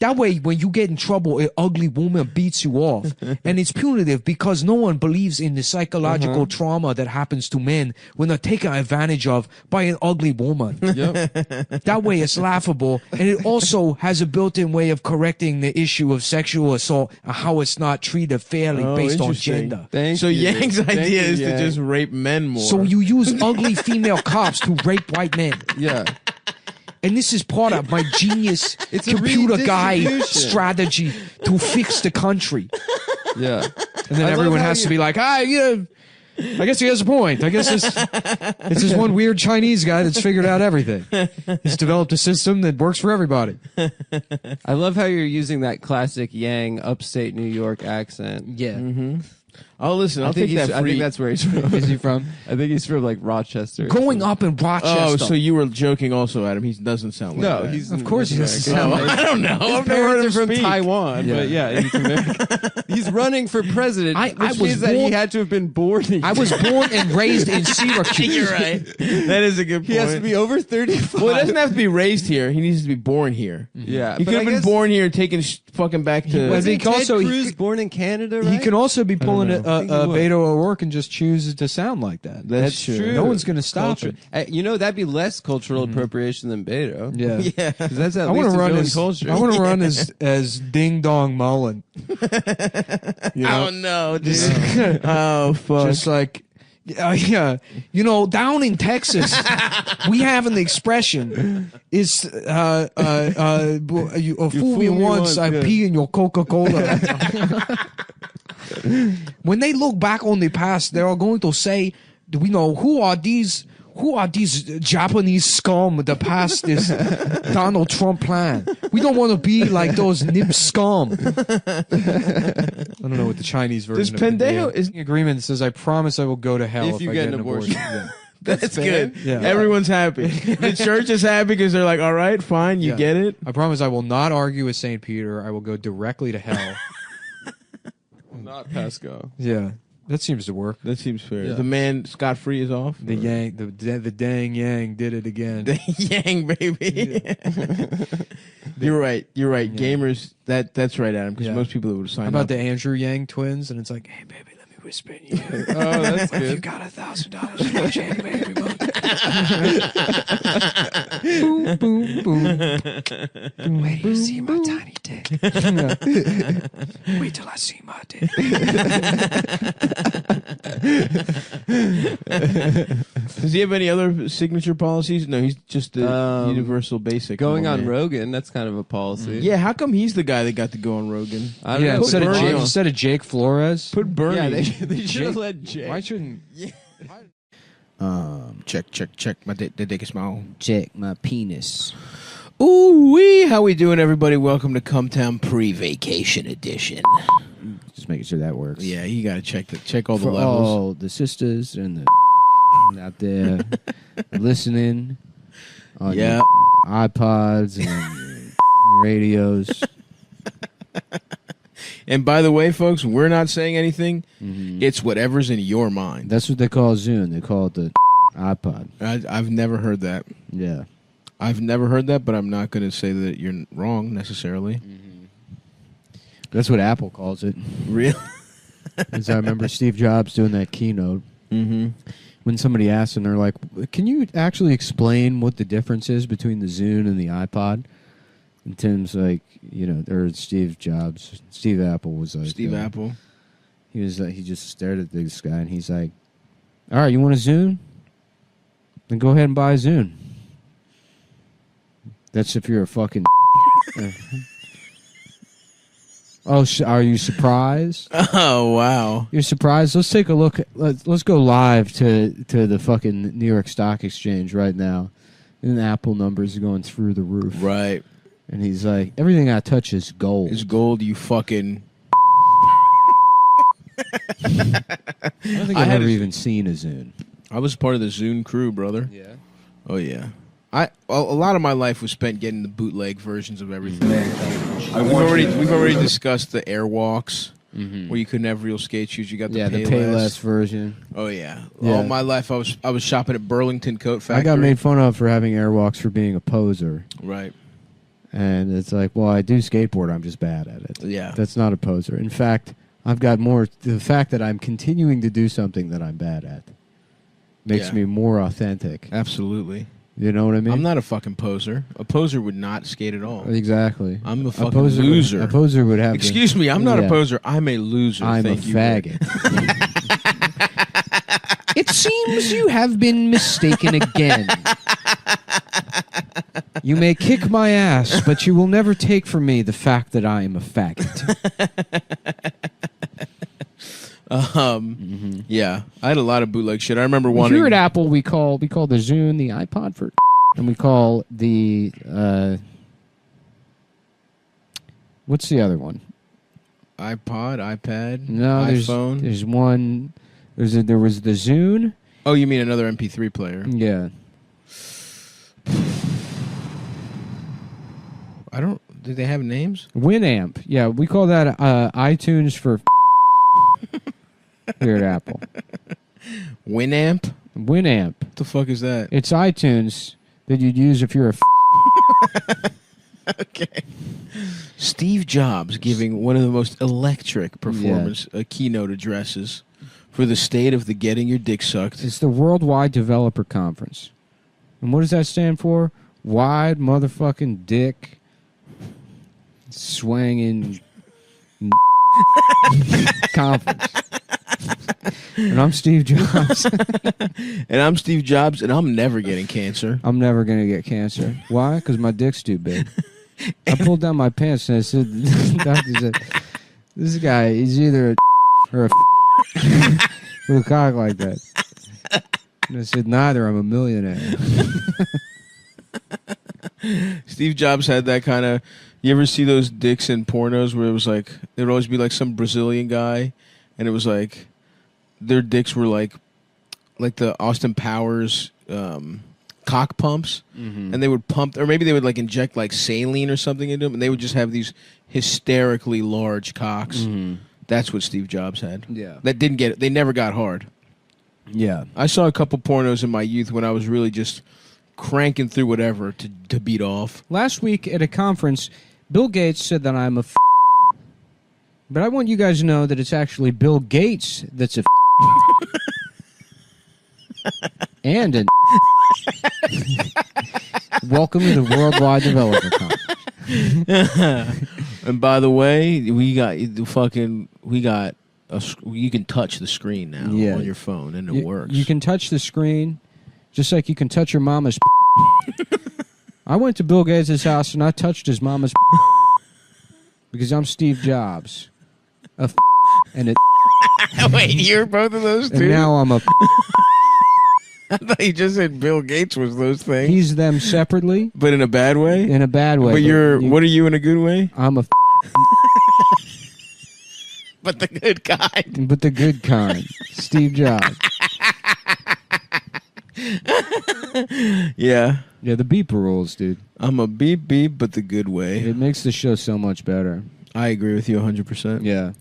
That way, when you get in trouble, an ugly woman beats you off. And it's punitive because no one believes in the psychological trauma that happens to men when they're taken advantage of by an ugly woman. Yep. That way, it's laughable. And it also has a built-in way of correcting the issue of sexual assault and how it's not treated fairly based on interesting. gender. So Yang's idea is to just rape men more. So you use ugly female cops to rape white men. Yeah. And this is part of my genius It's a computer guy redistribution. strategy to fix the country. Yeah. And then everyone has to be like, yeah, I guess he has a point. I guess it's this one weird Chinese guy that's figured out everything. He's developed a system that works for everybody. I love how you're using that classic Yang upstate New York accent. Yeah. Mm-hmm. Oh, listen, I'll take that I free. think that's where he's from. Is he from? I think he's from like Rochester. Going up in Rochester. Oh, so you were joking also, Adam. He doesn't sound like No, that. he's Of course he doesn't No, sound like I don't know. His I've never heard him parents are from speak. Taiwan, Yeah. but yeah, he's American. He's running for president, I which was means that he born- had to have been born here. I was born and raised in Syracuse. You're right. That is a good point. He has to be over 35. Well, he doesn't have to be raised here. He needs to be born here. Yeah, He but could have I been guess- born here, taken fucking back to. Well, Wasn't he can Ted also- he Cruz could- born in Canada, right? He can also be pulling a think he was. Beto O'Rourke and just choose to sound like that. That's true. No one's going to stop Culture. it. You know, that'd be less cultural appropriation than Beto. Yeah. Yeah. 'Cause that's at I least want to his run own as culture. I want to run as Ding Dong Mullen. You know? Oh no, dude. Oh fuck. Just like, yeah, you know, down in Texas, we have an expression. It's you fool me once, I pee in your Coca-Cola. When they look back on the past, they are going to say, "We know who are these." Who are these Japanese scum that passed this Donald Trump plan? We don't want to be like those nip scum. I don't know what the Chinese version This of pendejo the is- agreement that says, I promise I will go to hell if you I get get an an abortion. abortion. Yeah. That's good. Yeah. Everyone's happy. The church is happy because they're like, all right, fine, you Yeah. get it. I promise I will not argue with St. Peter. I will go directly to hell. Not Pasco. Yeah. That seems to work. That seems fair. Yeah. The man scot free is off. The dang Yang did it again. The Yang baby. You're right. You're right. Yeah. Gamers. That's right, Adam. Because Yeah. most people would sign How about up. the Andrew Yang twins? And it's like, hey, baby, let me whisper in your ear. Oh, that's If you good. got $1,000 to watch anime every month. Boom, boom, boom. Wait till you see my tiny dick. Wait till I see my dick. Does he have any other signature policies? No, he's just the universal basic. Going one on man. Rogan, that's kind of a policy. Yeah, how come he's the guy that got to go on Rogan? I don't Yeah, know. instead Bernie of, on. instead of Jake Flores. Put Bernie. Yeah, they should have let Jake. Why shouldn't... Check. The dick is small. Check my penis. Ooh wee! How we doing, everybody? Welcome to CumTown Pre-Vacation Edition. Just making sure that works. Yeah, you got to check all the For levels. all the sisters and the out there listening on Yep. your iPods and radios. And by the way, folks, we're not saying anything. It's whatever's in your mind. That's what they call Zune. They call it the iPod. I've never heard that. Yeah. I've never heard that, but I'm not going to say that you're wrong necessarily. That's what Apple calls it. Really? Because I remember Steve Jobs doing that keynote. When somebody asked him, they're like, can you actually explain what the difference is between the Zune and the iPod? And Tim's like, or Steve Jobs. Steve Apple was like... Steve Apple. He was like, he just stared at this guy, and he's like, all right, you want a Zune? Then go ahead and buy a Zune. That's if you're a fucking... Oh, are you surprised? Oh, wow. You're surprised? Let's take a look. Let's go live to the fucking New York Stock Exchange right now. And the Apple numbers are going through the roof. Right. And he's like, everything I touch is gold. It's gold, you fucking... I don't think I've ever even seen a Zune. I was part of the Zune crew, brother. Yeah. Oh, yeah. A lot of my life was spent getting the bootleg versions of everything. We've already discussed the Airwalks, where you couldn't have real skate shoes. You got the Payless version. Oh yeah. All my life I was shopping at Burlington Coat Factory. I got made fun of for having Airwalks for being a poser. Right. And it's like, well, I do skateboard. I'm just bad at it. Yeah. That's not a poser. In fact, I've got more. The fact that I'm continuing to do something that I'm bad at makes me more authentic. Absolutely. You know what I mean? I'm not a fucking poser. A poser would not skate at all. Exactly. I'm a fucking loser. A poser would have... Excuse me, I'm not a poser. I'm a loser. I'm a faggot. It seems you have been mistaken again. You may kick my ass, but you will never take from me the fact that I am a faggot. Yeah, I had a lot of bootleg shit. I remember wanting... Here at Apple, we call the Zune the iPod for... And we call the... what's the other one? iPod, iPad, no, iPhone? There's one... There was the Zune. Oh, you mean another MP3 player? Yeah. I don't... Did they have names? Winamp. Yeah, we call that iTunes for... Here at Apple. Winamp? Winamp. What the fuck is that? It's iTunes that you'd use if you're a... Okay. Steve Jobs giving one of the most electric performance keynote addresses for the state of the getting your dick sucked. It's the Worldwide Developer Conference. And what does that stand for? Wide motherfucking dick swanging conference. And I'm Steve Jobs. And I'm Steve Jobs, and I'm never getting cancer. I'm never going to get cancer. Why? Because my dick's too big. I pulled down my pants and I said, the doctor said, this guy is either a or a with a cock like that. And I said, neither. I'm a millionaire. Steve Jobs had that kind of... You ever see those dicks in pornos where it was like... There would always be like some Brazilian guy, and it was like... Their dicks were like the Austin Powers cock pumps, and they would pump, or maybe they would like inject like saline or something into them, and they would just have these hysterically large cocks. That's what Steve Jobs had. Yeah, that didn't get it. They never got hard. Yeah, I saw a couple pornos in my youth when I was really just cranking through whatever to beat off. Last week at a conference, Bill Gates said that I'm a. But I want you guys to know that it's actually Bill Gates that's a. And an. Welcome to the Worldwide Developer Conference. And by the way, we got you can touch the screen now on your phone, and it works. You can touch the screen, just like you can touch your mama's. I went to Bill Gates' house and I touched his mama's because I'm Steve Jobs. And it. Wait, you're both of those two? And now I'm a. I thought you just said Bill Gates was those things. He's them separately. But in a bad way? In a bad way. But what are you in a good way? I'm a. But the good kind. But the good kind. Steve Jobs. Yeah. Yeah, the beep rules, dude. I'm a beep, but the good way. It makes the show so much better. I agree with you 100%. Yeah.